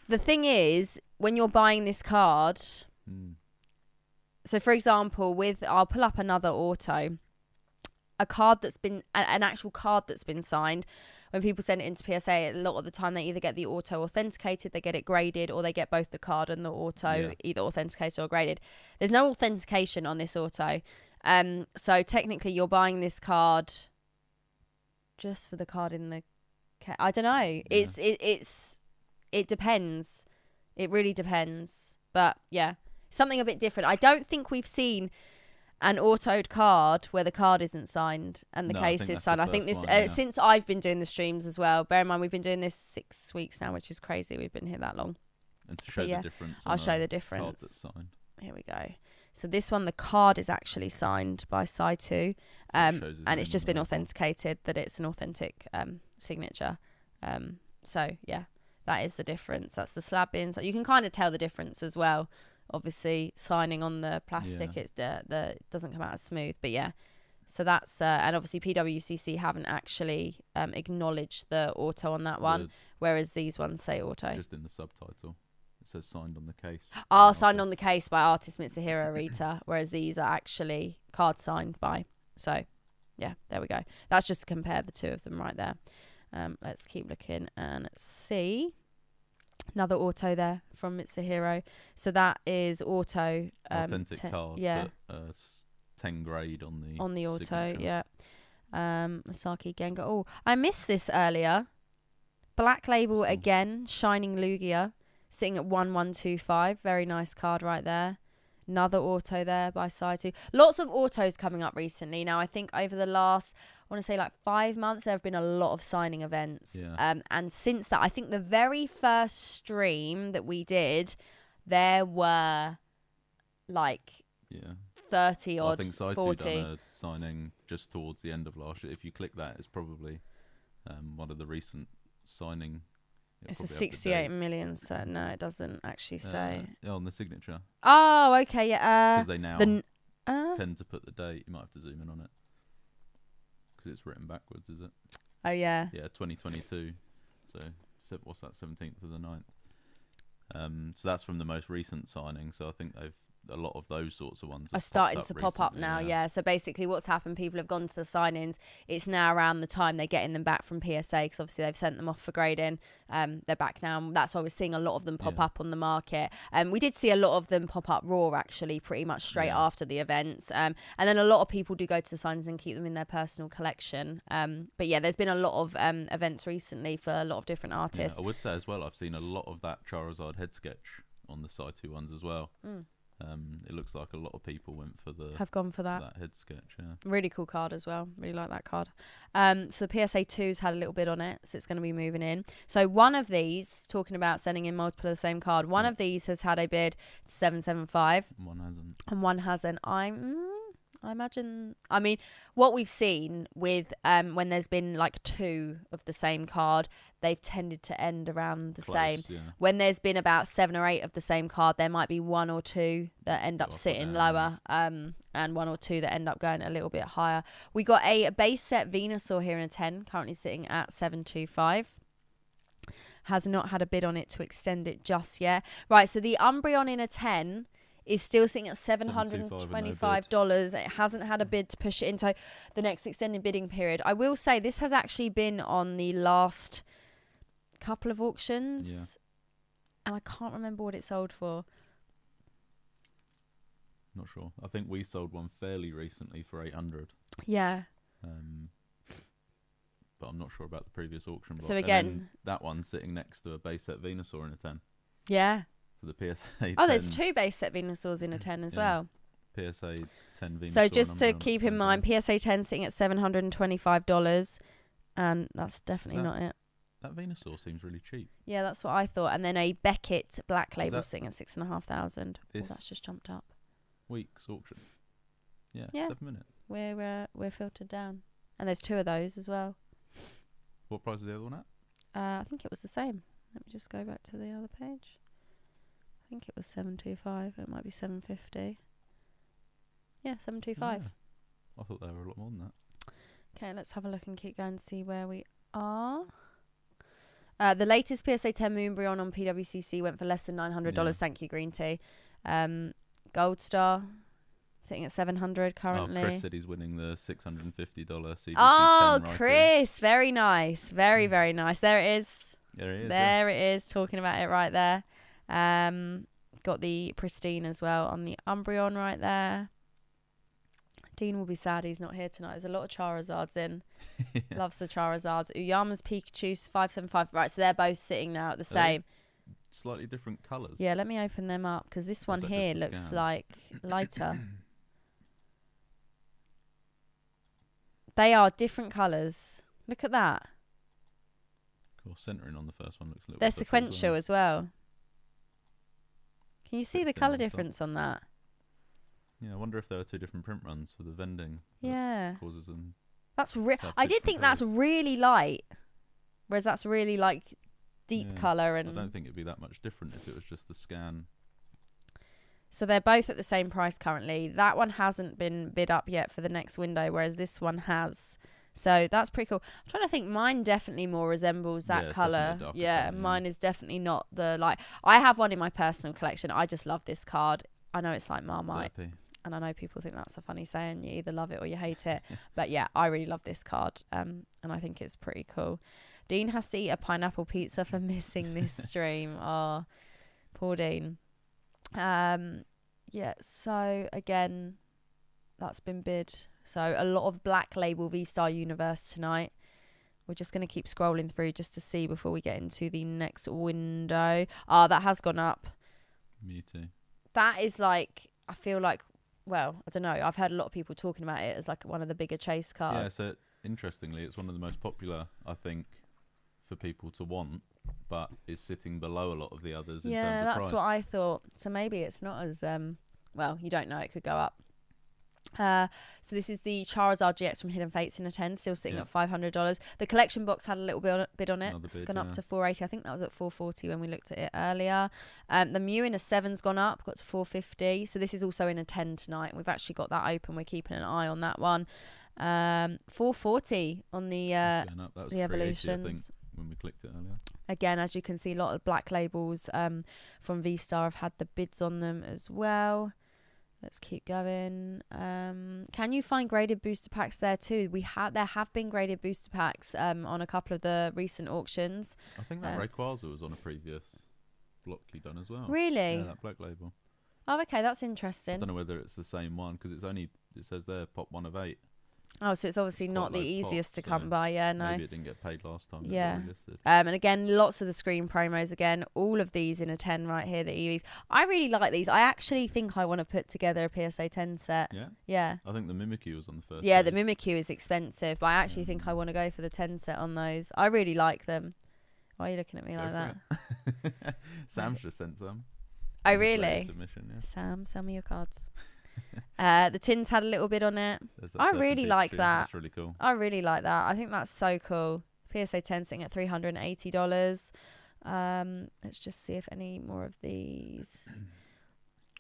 Speaker 1: the thing is, when you're buying this card, so for example, I'll pull up another auto, a card that's been an actual card that's been signed. When people send it into PSA, a lot of the time they either get the auto authenticated, they get it graded, or they get both the card and the auto either authenticated or graded. There's no authentication on this auto. So technically you're buying this card just for the card in the I don't know. Yeah. It depends. It really depends. But yeah, something a bit different. I don't think we've seen an autoed card where the card isn't signed and the case is signed. I think this since I've been doing the streams as well. Bear in mind we've been doing this 6 weeks now, which is crazy. We've been here that long.
Speaker 2: And to show the difference,
Speaker 1: I'll show the difference.
Speaker 2: Card that's signed.
Speaker 1: Here we go. So this one, the card is actually signed by Saitu, and it's just been authenticated that it's an authentic signature. So yeah, that is the difference. That's the slab bin. So you can kind of tell the difference as well. Obviously, signing on the plastic, it doesn't come out as smooth. But yeah, so that's and obviously PWCC haven't actually acknowledged the auto on that one, whereas these ones say auto.
Speaker 2: Just in the subtitle, it says signed on the case.
Speaker 1: Signed on the case by artist Mitsuhiro Arita, whereas these are actually card signed by. So yeah, there we go. That's just to compare the two of them right there. Let's keep looking and see. Another auto there from Mitsuhiro. So that is auto.
Speaker 2: Authentic card.
Speaker 1: Yeah.
Speaker 2: But, 10 grade on the
Speaker 1: auto.
Speaker 2: signature.
Speaker 1: Yeah. Masaki Gengar. Oh, I missed this earlier. Black label again. Shining Lugia. Sitting at 1125. Very nice card right there. Another auto there by Saitu. Lots of autos coming up recently. Now, I think over the last, I want to say 5 months, there have been a lot of signing events.
Speaker 2: Yeah.
Speaker 1: And since that, I think the very first stream that we did, there were 30 odd,
Speaker 2: I think Saitu
Speaker 1: 40.
Speaker 2: done a signing just towards the end of last year. If you click that, it's probably one of the recent signing.
Speaker 1: It's a 68 million, so no, it doesn't actually say.
Speaker 2: Yeah, on the signature.
Speaker 1: Oh, okay, yeah.
Speaker 2: Because they now tend to put the date. You might have to zoom in on it. Because it's written backwards, is it?
Speaker 1: Oh, yeah.
Speaker 2: Yeah, 2022. So, what's that, 17th of the 9th? So that's from the most recent signing. So I think a lot of those sorts of ones
Speaker 1: are starting to pop up now, yeah. So basically what's happened, people have gone to the sign-ins. It's now around the time they're getting them back from PSA, because obviously they've sent them off for grading. They're back now. That's why we're seeing a lot of them pop up on the market. We did see a lot of them pop up raw, actually, pretty much straight after the events. And then a lot of people do go to the sign-ins and keep them in their personal collection. But yeah, there's been a lot of events recently for a lot of different artists.
Speaker 2: I would say as well, I've seen a lot of that Charizard head sketch on the Saitu ones as well. It looks like a lot of people have gone for that head sketch. Yeah, really cool card as well. Really like that card. So the PSA 2's had a little bit on it, so it's going to be moving in. So one of these, talking about sending in multiple of the same card, one of these has had a bid 775. One hasn't.
Speaker 1: And one hasn't. I imagine. I mean, what we've seen with when there's been like 2 of the same card, they've tended to end around the same.
Speaker 2: Yeah.
Speaker 1: When there's been about 7 or 8 of the same card, there might be 1 or 2 that end up sitting lower, and 1 or 2 that end up going a little bit higher. We got a base set Venusaur here in a 10, currently sitting at 725. Has not had a bid on it to extend it just yet. Right, so the Umbreon in a 10 is still sitting at $725. It hasn't had a bid to push it into the next extended bidding period. I will say this has actually been on the last couple of auctions, and I can't remember what it sold for.
Speaker 2: Not sure. I think we sold one fairly recently for 800.
Speaker 1: Yeah.
Speaker 2: But I'm not sure about the previous auction block.
Speaker 1: So again,
Speaker 2: that one's sitting next to a base set Venusaur in a 10.
Speaker 1: Yeah.
Speaker 2: So the PSA.
Speaker 1: Oh, there's 2 base set Venusaurs in a 10 as well.
Speaker 2: PSA 10 Venusaur.
Speaker 1: So just to keep in mind, PSA 10 sitting at $725, and that's definitely not it.
Speaker 2: That Venusaur seems really cheap.
Speaker 1: Yeah, that's what I thought. And then a Beckett Black Label sitting at $6,500. Oh, that's just jumped up.
Speaker 2: Week's auction. Yeah. 7 minutes.
Speaker 1: We're filtered down, and there's 2 of those as well.
Speaker 2: What price is the other one at?
Speaker 1: I think it was the same. Let me just go back to the other page. I think it was 725. It might be 750. Yeah, 725.
Speaker 2: Yeah. I thought they were a lot more than that.
Speaker 1: Okay, let's have a look and keep going to see where we are. The latest PSA 10 Umbreon on PWCC went for less than $900. Yeah. Thank you, Green Tea. Gold Star sitting at $700 currently.
Speaker 2: Chris said he's winning the $650 CBC 10 raikou.
Speaker 1: Chris, very nice. Very, very nice. There it is.
Speaker 2: There
Speaker 1: it is, talking about it right there. Got the Pristine as well on the Umbreon right there. Dean will be sad he's not here tonight. There's a lot of Charizards in. Loves the Charizards. Uyama's Pikachu's 575. Right, so they're both sitting now at the same.
Speaker 2: Slightly different colours.
Speaker 1: Yeah, let me open them up because this one here looks like lighter. They are different colours. Look at that.
Speaker 2: Cool. Centering on the first one looks a little
Speaker 1: They're
Speaker 2: bit
Speaker 1: sequential as well. Can you see the colour difference on that?
Speaker 2: Yeah, I wonder if there are 2 different print runs for the vending.
Speaker 1: Yeah.
Speaker 2: Causes them.
Speaker 1: That's I did think that's really light, whereas that's really like deep colour. And
Speaker 2: I don't think it'd be that much different if it was just the scan.
Speaker 1: So they're both at the same price currently. That one hasn't been bid up yet for the next window, whereas this one has. So that's pretty cool. I'm trying to think. Mine definitely more resembles that colour. Yeah, mine is definitely not the like. I have one in my personal collection. I just love this card. I know it's like Marmite.
Speaker 2: Derpy.
Speaker 1: And I know people think that's a funny saying. You either love it or you hate it. But yeah, I really love this card. And I think it's pretty cool. Dean has to eat a pineapple pizza for missing this stream. Oh, poor Dean. Yeah, so again, that's been bid. So a lot of Black Label V-Star Universe tonight. We're just going to keep scrolling through just to see before we get into the next window. That has gone up.
Speaker 2: Mewtwo. That
Speaker 1: is like, I feel like, well, I don't know. I've heard a lot of people talking about it as like one of the bigger chase cards.
Speaker 2: Yeah, so interestingly, it's one of the most popular, I think, for people to want, but is sitting below a lot of the others in terms of price. Yeah,
Speaker 1: that's what I thought. So maybe it's not as, well, you don't know. It could go up. So this is the Charizard GX from Hidden Fates in a 10, still sitting at $500. The collection box had a little bid on it. It's gone up to $480. I think that was at $440 when we looked at it earlier. The Mew in a 7's gone up, got to $450. So this is also in a 10 tonight. We've actually got that open. We're keeping an eye on that one. $440 on the Evolutions.
Speaker 2: I think, when we clicked it earlier.
Speaker 1: Again, as you can see, a lot of Black Labels from V-Star have had the bids on them as well. Let's keep going. Can you find graded booster packs there too? There have been graded booster packs on a couple of the recent auctions.
Speaker 2: I think that Rayquaza was on a previous block you done as well.
Speaker 1: Really?
Speaker 2: Yeah, that Black Label.
Speaker 1: Oh, okay, that's interesting.
Speaker 2: I don't know whether it's the same one because it says there pop 1 of 8.
Speaker 1: Oh, so it's obviously not the easiest to come by. Yeah, no.
Speaker 2: Maybe it didn't get paid last time.
Speaker 1: Yeah. And again, lots of the screen promos again. All of these in a 10 right here, the EVs. I really like these. I actually think I want to put together a PSA 10 set.
Speaker 2: Yeah?
Speaker 1: Yeah.
Speaker 2: I think the Mimikyu was on the first.
Speaker 1: Yeah, the Mimikyu is expensive, but I actually think I want to go for the 10 set on those. I really like them. Why are you looking at me like that?
Speaker 2: Sam's just sent some.
Speaker 1: Oh, really?
Speaker 2: Submission, yeah.
Speaker 1: Sam, send me your cards. The tins had a little bit on it. I really like that.
Speaker 2: That's really cool.
Speaker 1: I really like that. I think that's so cool. PSA 10 sitting at $380. Let's just see if any more of these.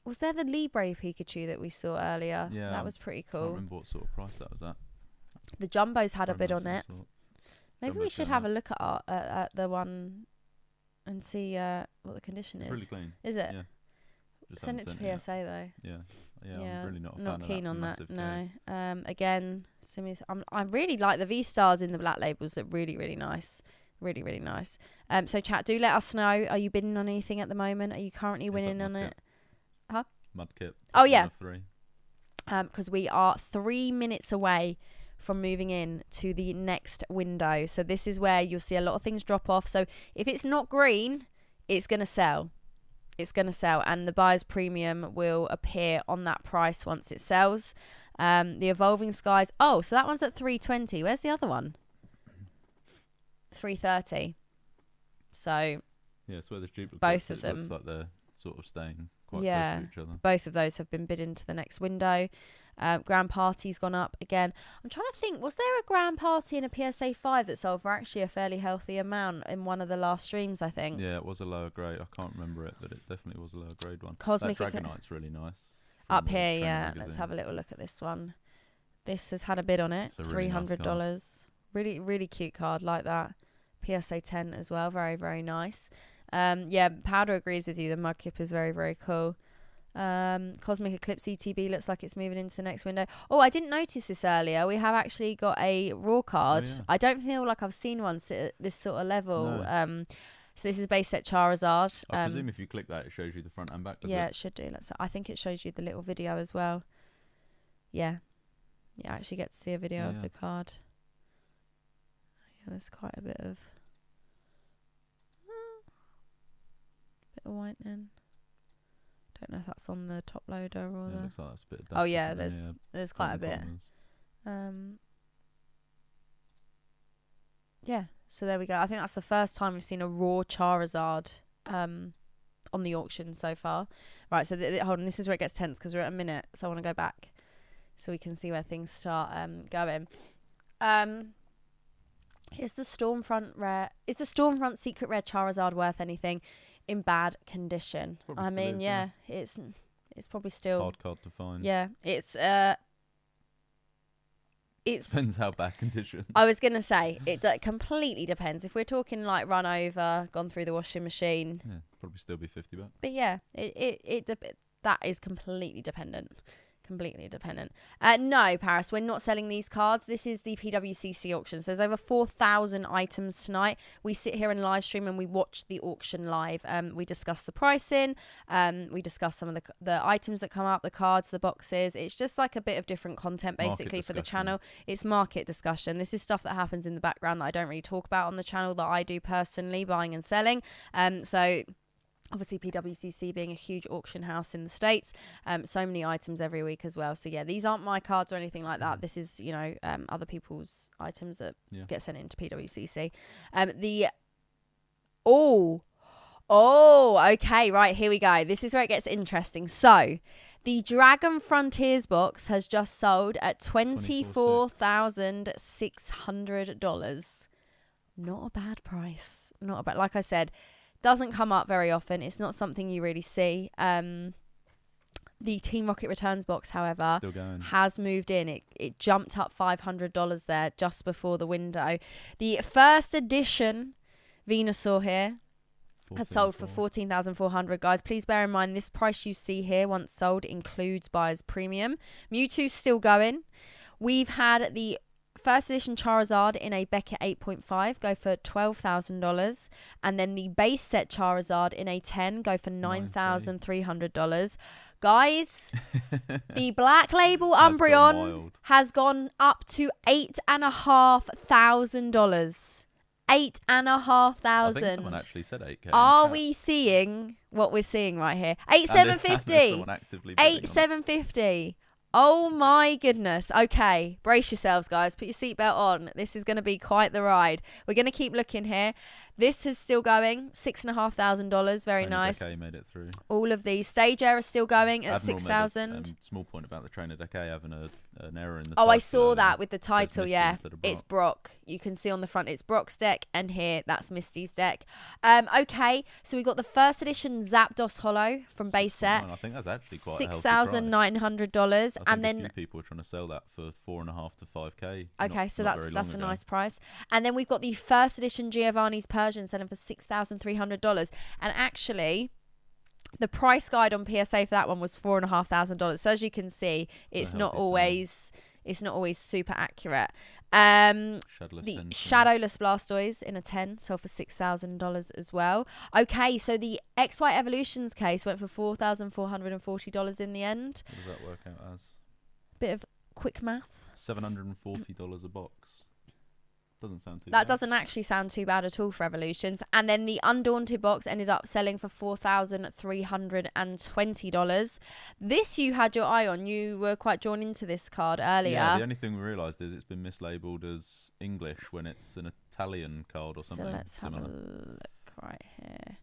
Speaker 1: Was there the Libre Pikachu that we saw earlier?
Speaker 2: Yeah,
Speaker 1: that was pretty
Speaker 2: I
Speaker 1: cool.
Speaker 2: can't remember what sort of price that was at.
Speaker 1: The Jumbos had a bid on it. Maybe we
Speaker 2: Jumbo's
Speaker 1: should
Speaker 2: going
Speaker 1: have
Speaker 2: up.
Speaker 1: a look at the one and see what the condition
Speaker 2: It's
Speaker 1: is.
Speaker 2: really clean.
Speaker 1: Is it?
Speaker 2: Yeah. Just
Speaker 1: Send it
Speaker 2: haven't
Speaker 1: to
Speaker 2: sent
Speaker 1: PSA though.
Speaker 2: Yeah. Yeah,
Speaker 1: Yeah,
Speaker 2: I'm really not a fan
Speaker 1: not
Speaker 2: of
Speaker 1: keen
Speaker 2: that
Speaker 1: on that.
Speaker 2: massive
Speaker 1: No.
Speaker 2: case.
Speaker 1: Again, I really like the V stars in the black labels. Look really, really nice. Really, really nice. So chat, do let us know. Are you bidding on anything at the moment? Are you currently winning on it?
Speaker 2: Mudkip.
Speaker 1: Oh yeah.
Speaker 2: 3.
Speaker 1: Because we are 3 minutes away from moving in to the next window. So this is where you'll see a lot of things drop off. So if it's not green, it's going to sell. It's going to sell, and the buyer's premium will appear on that price once it sells. The Evolving Skies. Oh, so that one's at 320. Where's the other one? 330. So
Speaker 2: Yeah, it's where the duplicates.
Speaker 1: both of them.
Speaker 2: Looks like they're sort of staying quite
Speaker 1: Yeah,
Speaker 2: close to each other.
Speaker 1: both of those have been bid into the next window. Grand Party's gone up again. I'm trying to think, was there a Grand Party and a PSA 5 that sold for actually a fairly healthy amount in one of the last streams, I think?
Speaker 2: Yeah, it was a lower grade. I can't remember it, but it definitely was a lower grade one.
Speaker 1: Cosmic
Speaker 2: that Dragonite's really nice.
Speaker 1: Up here, yeah. Let's have a little look at this one. This has had a bid on it.
Speaker 2: It's a really nice
Speaker 1: $300. Really, really cute card like that. PSA 10 as well. Very, very nice. Yeah, Powder agrees with you. The Mudkip is very, very cool. Cosmic Eclipse ETB looks like it's moving into the next window. Oh, I didn't notice this earlier. We have actually got a raw card.
Speaker 2: Yeah.
Speaker 1: I don't feel like I've seen one sit at this sort of level.
Speaker 2: No.
Speaker 1: So this is base set Charizard.
Speaker 2: I presume if you click that, it shows you the front and back.
Speaker 1: Yeah, it should do. I think it shows you the little video as well. Yeah. You actually get to see a video of the card. Yeah, there's quite a bit of whitening. Don't know if that's on the top loader or
Speaker 2: Yeah,
Speaker 1: the.
Speaker 2: looks like that's a bit of
Speaker 1: Oh
Speaker 2: dust,
Speaker 1: yeah,
Speaker 2: isn't it?
Speaker 1: there's quite a bit.
Speaker 2: Corners.
Speaker 1: Yeah. So there we go. I think that's the first time we've seen a raw Charizard on the auction so far. Right. So hold on. This is where it gets tense because we're at a minute. So I want to go back so we can see where things start going. Is the Stormfront Secret Rare Charizard worth anything? In bad condition.
Speaker 2: Probably
Speaker 1: I
Speaker 2: still
Speaker 1: mean,
Speaker 2: is,
Speaker 1: yeah, it's probably still
Speaker 2: hard card to find.
Speaker 1: Yeah, it's
Speaker 2: Depends how bad condition.
Speaker 1: I was gonna say it completely depends. If we're talking like run over, gone through the washing machine,
Speaker 2: Yeah, probably still be $50.
Speaker 1: but yeah, that is completely dependent. Completely dependent. No, Paris, we're not selling these cards. This is the PWCC auction. So there's over 4,000 items tonight. We sit here and live stream and we watch the auction live. We discuss the pricing. We discuss some of the items that come up, the cards, the boxes. It's just like a bit of different content basically for the channel. It's market discussion. This is stuff that happens in the background that I don't really talk about on the channel that I do personally, buying and selling. So obviously PWCC being a huge auction house in the States, so many items every week as well. So yeah, these aren't my cards or anything like that. This is, other people's items that get sent into PWCC. Okay, right, here we go. This is where it gets interesting. So the Dragon Frontiers box has just sold at $24,600. Not a bad price. Not a bad, like I said, doesn't come up very often. It's not something you really see. The Team Rocket Returns box, however, has moved in. It jumped up $500 there just before the window. The first edition Venusaur here has sold for $14,400. Guys, please bear in mind this price you see here once sold includes buyer's premium. Mewtwo's still going. We've had the first edition Charizard in a Beckett 8.5 go for $12,000, and then the base set Charizard in a 10 go for $9,300. Guys, the black label Umbreon has gone up to $8,500. $8,500.
Speaker 2: I think someone actually said 8K.
Speaker 1: Are we seeing what we're seeing right here? 8,750. 8,750. Oh my goodness. Okay, brace yourselves, guys. Put your seatbelt on. This is going to be quite the ride. We're going to keep looking here. This is still going, $6,500. Very nice.
Speaker 2: Trainer Decay made it through.
Speaker 1: All of these. Stage Air is still going at
Speaker 2: Admiral
Speaker 1: 6,000.
Speaker 2: Small point about the Trainer Decay having an error in the
Speaker 1: Oh, I
Speaker 2: title
Speaker 1: saw
Speaker 2: earlier.
Speaker 1: that with the
Speaker 2: It says
Speaker 1: title,
Speaker 2: Misty
Speaker 1: yeah.
Speaker 2: instead of
Speaker 1: It's
Speaker 2: Brock.
Speaker 1: Brock. You can see on the front it's Brock's deck, and here that's Misty's deck. Okay, so we got the first edition Zapdos Holo from base set.
Speaker 2: I think that's actually quite a healthy price.
Speaker 1: $6,900, and
Speaker 2: a
Speaker 1: then
Speaker 2: few people were trying to sell that for 4.5 to 5k.
Speaker 1: okay, so that's a nice price. And then we've got the first edition Giovanni's Persian selling for $6,300, and actually the price guide on PSA for that one was $4,500. So as you can see, it's not always super accurate. The Shadowless Blastoise in a 10 sold for $6,000 as well. Okay, so the XY Evolutions case went for $4,440 in the end.
Speaker 2: What does that work out as?
Speaker 1: Bit of quick math.
Speaker 2: $740 a box. Doesn't sound too bad.
Speaker 1: That doesn't actually sound too bad at all for Evolutions. And then the Undaunted box ended up selling for $4,320. This you had your eye on. You were quite drawn into this card earlier.
Speaker 2: Yeah, the only thing we realised is it's been mislabelled as English when it's an Italian card or something.
Speaker 1: So let's
Speaker 2: similar.
Speaker 1: have a look right here.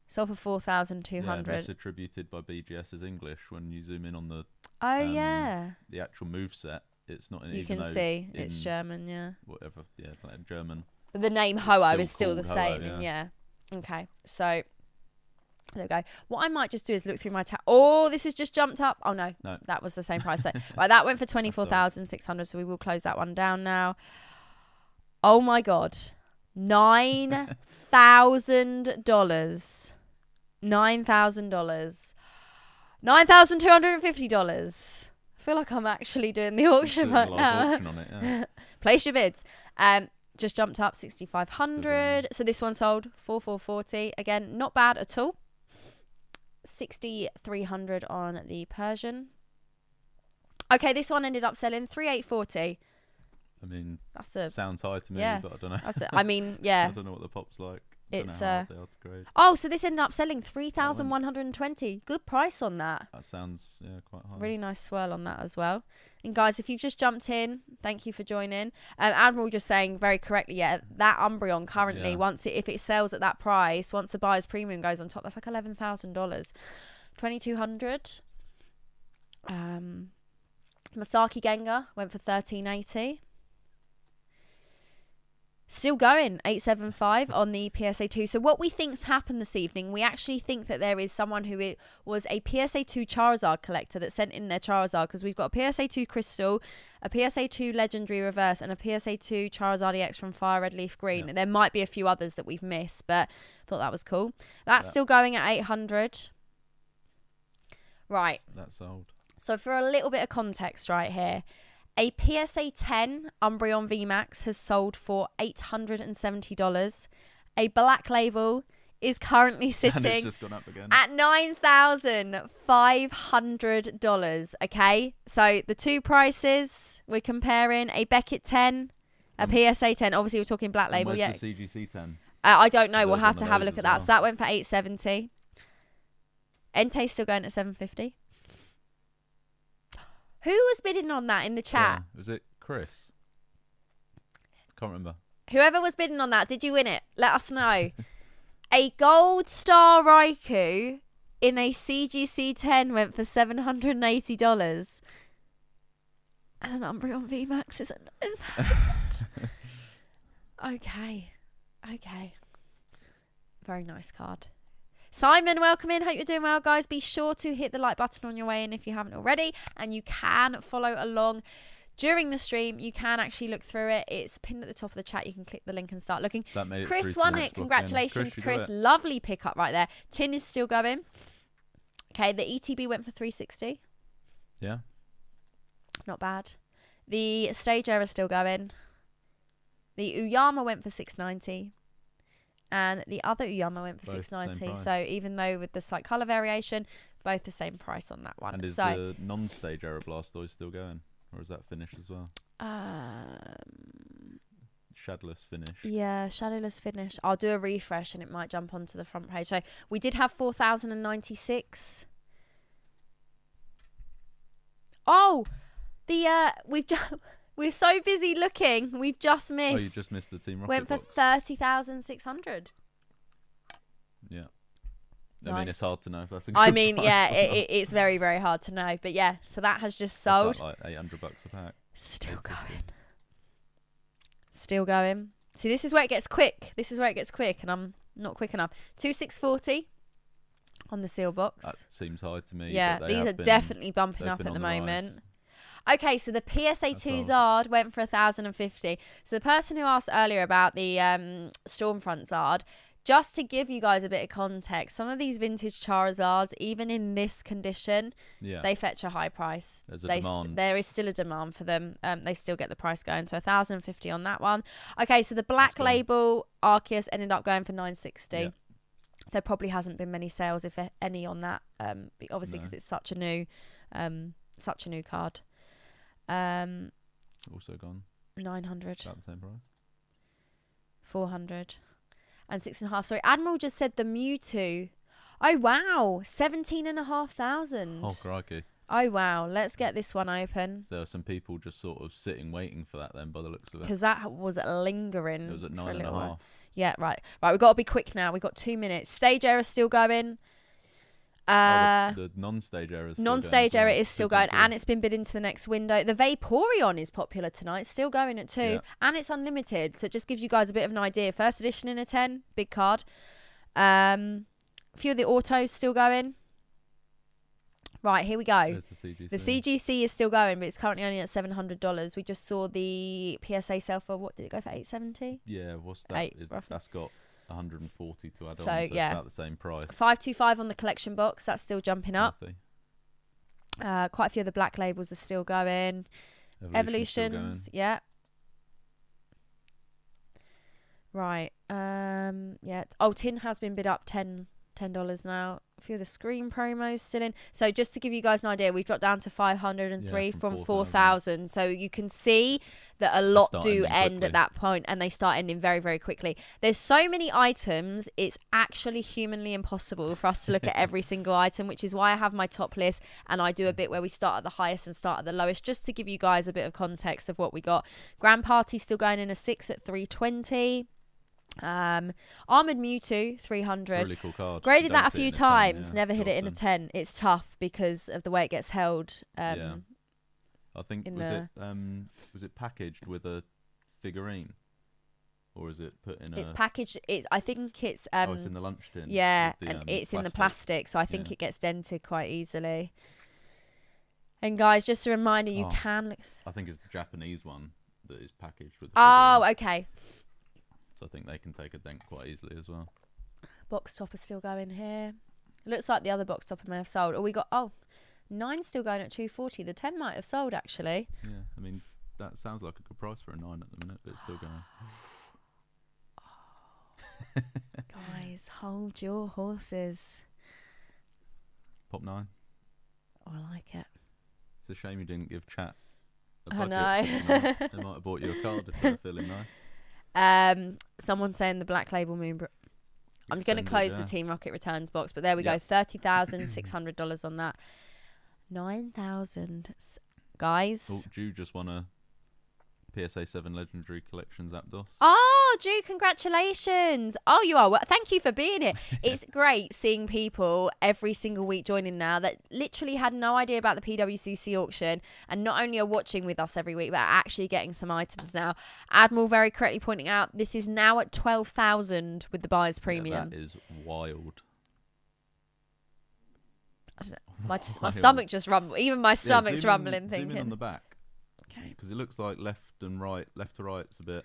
Speaker 1: Sold for $4,200.
Speaker 2: Yeah, misattributed by BGS as English when you zoom in on the
Speaker 1: yeah,
Speaker 2: the actual move set. It's not.
Speaker 1: You can see it's German, yeah.
Speaker 2: Whatever, yeah, like German.
Speaker 1: But the name Ho-Oh is still the
Speaker 2: Ho-Oh,
Speaker 1: same,
Speaker 2: yeah.
Speaker 1: and yeah. Okay, so there we go. What I might just do is look through my oh, this has just jumped up. Oh no, that was the same price. So right, that went for $24,600. So we will close that one down now. Oh my god, $9,000. $9,000. $9,250. I feel like I'm actually doing the auction right now.
Speaker 2: Auction on it, yeah.
Speaker 1: Place your bids. Just jumped up $6,500. So this one sold $4,440. Again, not bad at all. $6,300 on the Persian. Okay, this one ended up selling $3,840.
Speaker 2: I mean,
Speaker 1: that's
Speaker 2: sounds high to me, but I don't know.
Speaker 1: I mean, yeah.
Speaker 2: I don't know what the pop's like.
Speaker 1: It's
Speaker 2: grade.
Speaker 1: Oh, so this ended up selling $3,120. Good price on that.
Speaker 2: That sounds quite high.
Speaker 1: Really nice swirl on that as well. And guys, if you've just jumped in, thank you for joining. Admiral just saying very correctly, yeah, that Umbreon currently, if it sells at that price, once the buyer's premium goes on top, that's like $11,000. $2,200. Masaki Gengar went for $1,380. Still going, 875 on the PSA2. So what we think's happened this evening, we actually think that there is someone who was a PSA2 Charizard collector that sent in their Charizard, because we've got a PSA2 Crystal, a PSA2 Legendary Reverse, and a PSA2 Charizard EX from Fire Red Leaf Green. Yeah. There might be a few others that we've missed, but thought that was cool. That's still going at 800. Right.
Speaker 2: That's sold.
Speaker 1: So for a little bit of context right here, a PSA 10 Umbreon Vmax has sold for $870. A black label is currently sitting
Speaker 2: and it's just gone up again.
Speaker 1: at $9,500. Okay, so the two prices we're comparing: a Beckett 10, a PSA 10. Obviously, we're talking black label.
Speaker 2: Where's
Speaker 1: Yeah,
Speaker 2: the CGC 10.
Speaker 1: I don't know. We'll have to have a look at that.
Speaker 2: Well.
Speaker 1: So that went for $870. Entei's still going at $750. Who was bidding on that in the chat?
Speaker 2: Yeah. Was it Chris? Can't remember.
Speaker 1: Whoever was bidding on that, did you win it? Let us know. A Gold Star Raikou in a CGC 10 went for $780. And an Umbreon Vmax is at $9,000. Okay. Very nice card. Simon, welcome in. Hope you're doing well, guys. Be sure to hit the like button on your way in if you haven't already, and you can follow along during the stream. You can actually look through it. It's pinned at the top of the chat. You can click the link and start looking. Chris won it. Congratulations, Chris. Lovely pickup right there. Tin is still going. Okay, the ETB went for $360.
Speaker 2: Yeah.
Speaker 1: Not bad. The Stage Air is still going. The Uyama went for $690. And the other Uyama went for $690. So even though with the slight colour variation, both the same price on that one.
Speaker 2: And is the non-stage Aero Blastoise still going? Or is that finished as well? Shadowless finish.
Speaker 1: Yeah, Shadowless finish. I'll do a refresh and it might jump onto the front page. So we did have 4,096. Oh, we're so busy looking. We've just missed.
Speaker 2: Oh, you just missed the Team Rocket
Speaker 1: Went for
Speaker 2: box.
Speaker 1: 30,600.
Speaker 2: Yeah.
Speaker 1: Nice.
Speaker 2: I mean, it's hard to know if that's a good
Speaker 1: I mean,
Speaker 2: price
Speaker 1: yeah,
Speaker 2: or not.
Speaker 1: it's very, very hard to know. But yeah, so that has just sold.
Speaker 2: What's that, like $800 a pack?
Speaker 1: Still going. Still going. See, this is where it gets quick. And I'm not quick enough. 2,640 on the seal box.
Speaker 2: That seems high to me.
Speaker 1: Yeah, these are definitely bumping up at the moment. Okay, so the PSA 2 Zard went for 1,050. So the person who asked earlier about the Stormfront Zard, just to give you guys a bit of context, some of these vintage Charizards, even in this condition, they fetch a high price.
Speaker 2: There's a demand.
Speaker 1: There is still a demand for them. They still get the price going. So 1,050 on that one. Okay, so the Black Label Arceus ended up going for 960. Yeah. There probably hasn't been many sales, if any, on that. Obviously, because it's such a new card.
Speaker 2: Also gone.
Speaker 1: 900.
Speaker 2: About the same price.
Speaker 1: 400. And 6.5. Sorry, Admiral just said the Mewtwo. Oh, wow. 17,500.
Speaker 2: Oh, crikey.
Speaker 1: Oh, wow. Let's get this one open.
Speaker 2: So there are some people just sort of sitting, waiting for that then, by the looks of it.
Speaker 1: Because that was lingering.
Speaker 2: It was at
Speaker 1: for
Speaker 2: 9.5.
Speaker 1: Yeah, right. Right, we've got to be quick now. We've got 2 minutes. Stage error still going.
Speaker 2: The non-stage error is still
Speaker 1: non-stage
Speaker 2: going.
Speaker 1: error is still going, and it's been bid into the next window. The Vaporeon is popular tonight, still going at 2, and it's unlimited, so it just gives you guys a bit of an idea. First edition in a 10, big card. A few of the autos still going. Right, here we go.
Speaker 2: There's the CGC.
Speaker 1: The CGC is still going, but it's currently only at $700. We just saw the PSA sale for, what did it go for, 870?
Speaker 2: Yeah, what's that? That's got 140 to add on, so it's about the same price.
Speaker 1: 525 on the collection box, that's still jumping up. Quite a few of the black labels are still going. Evolutions, yeah. Right. Yeah. Oh, tin has been bid up $10 now. A few of the screen promos still in. So just to give you guys an idea, we've dropped down to 503 from 4,000. So you can see that a lot do end at that point, and they start ending very, very quickly. There's so many items, it's actually humanly impossible for us to look at every single item, which is why I have my top list, and I do a bit where we start at the highest and start at the lowest, just to give you guys a bit of context of what we got. Grand Party still going in a 6 at 320. Armored Mewtwo 300.
Speaker 2: It's a really cool card.
Speaker 1: Graded that a few times, never hit it in a 10. It's tough because of the way it gets held.
Speaker 2: I think was it packaged with a figurine, or is it put in
Speaker 1: it's packaged, I think it's
Speaker 2: it's in the lunch tin.
Speaker 1: Yeah, and it's in the plastic, so I think it gets dented quite easily. And guys, just a reminder, you can
Speaker 2: I think it's the Japanese one that is packaged with the
Speaker 1: figurine. Okay.
Speaker 2: So I think they can take a dent quite easily as well.
Speaker 1: Box topper still going here. It looks like the other box topper may have sold. Or we got 9 still going at 240. The 10 might have sold actually.
Speaker 2: Yeah, I mean that sounds like a good price for a 9 at the minute, but it's still going.
Speaker 1: Guys, hold your horses.
Speaker 2: Pop 9.
Speaker 1: Oh, I like it.
Speaker 2: It's a shame you didn't give chat a budget.
Speaker 1: I know.
Speaker 2: They might have bought you a card if they're feeling nice.
Speaker 1: Someone saying the Black Label Moon. I'm going to close the Team Rocket returns box, but there we go. $30,600 on that. 9,000 guys.
Speaker 2: Oh, Jew just won a PSA 7 Legendary Collections Aptos.
Speaker 1: Oh, Drew, congratulations. Oh, you are. Well, thank you for being here. It's great seeing people every single week joining now that literally had no idea about the PWCC auction, and not only are watching with us every week, but are actually getting some items now. Admiral very correctly pointing out this is now at 12,000 with the buyer's premium.
Speaker 2: That is wild.
Speaker 1: I don't know. My stomach just rumbled. Even my stomach's rumbling thinking.
Speaker 2: Zoom in on the back.
Speaker 1: Okay.
Speaker 2: Because it looks like left to right's a bit.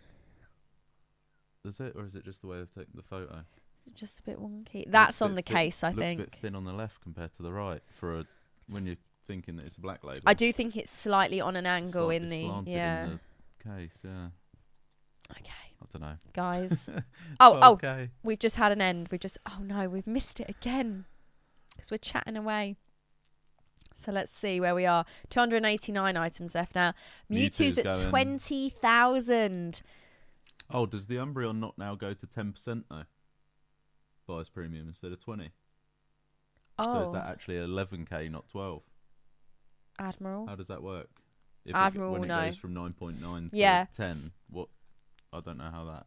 Speaker 2: Is it, or is it just the way they've taken the photo?
Speaker 1: Just a bit wonky. That's on the case, I think.
Speaker 2: Looks a bit thin on the left compared to the right when you're thinking that it's a black label.
Speaker 1: I do think it's slightly on an angle
Speaker 2: slightly
Speaker 1: in the
Speaker 2: in the case. Yeah.
Speaker 1: Okay.
Speaker 2: I don't know,
Speaker 1: guys.
Speaker 2: okay.
Speaker 1: We've just had an end. We've missed it again because we're chatting away. So let's see where we are. 289 items left now. Mewtwo's at 20,000.
Speaker 2: Oh, does the Umbreon not now go to 10% though? Buyer's premium instead of 20.
Speaker 1: Oh.
Speaker 2: So is that actually 11k, not 12?
Speaker 1: Admiral.
Speaker 2: How does that work?
Speaker 1: Admiral,
Speaker 2: when it
Speaker 1: no.
Speaker 2: goes from 9.9 to
Speaker 1: Yeah.
Speaker 2: 10, what? I don't know how that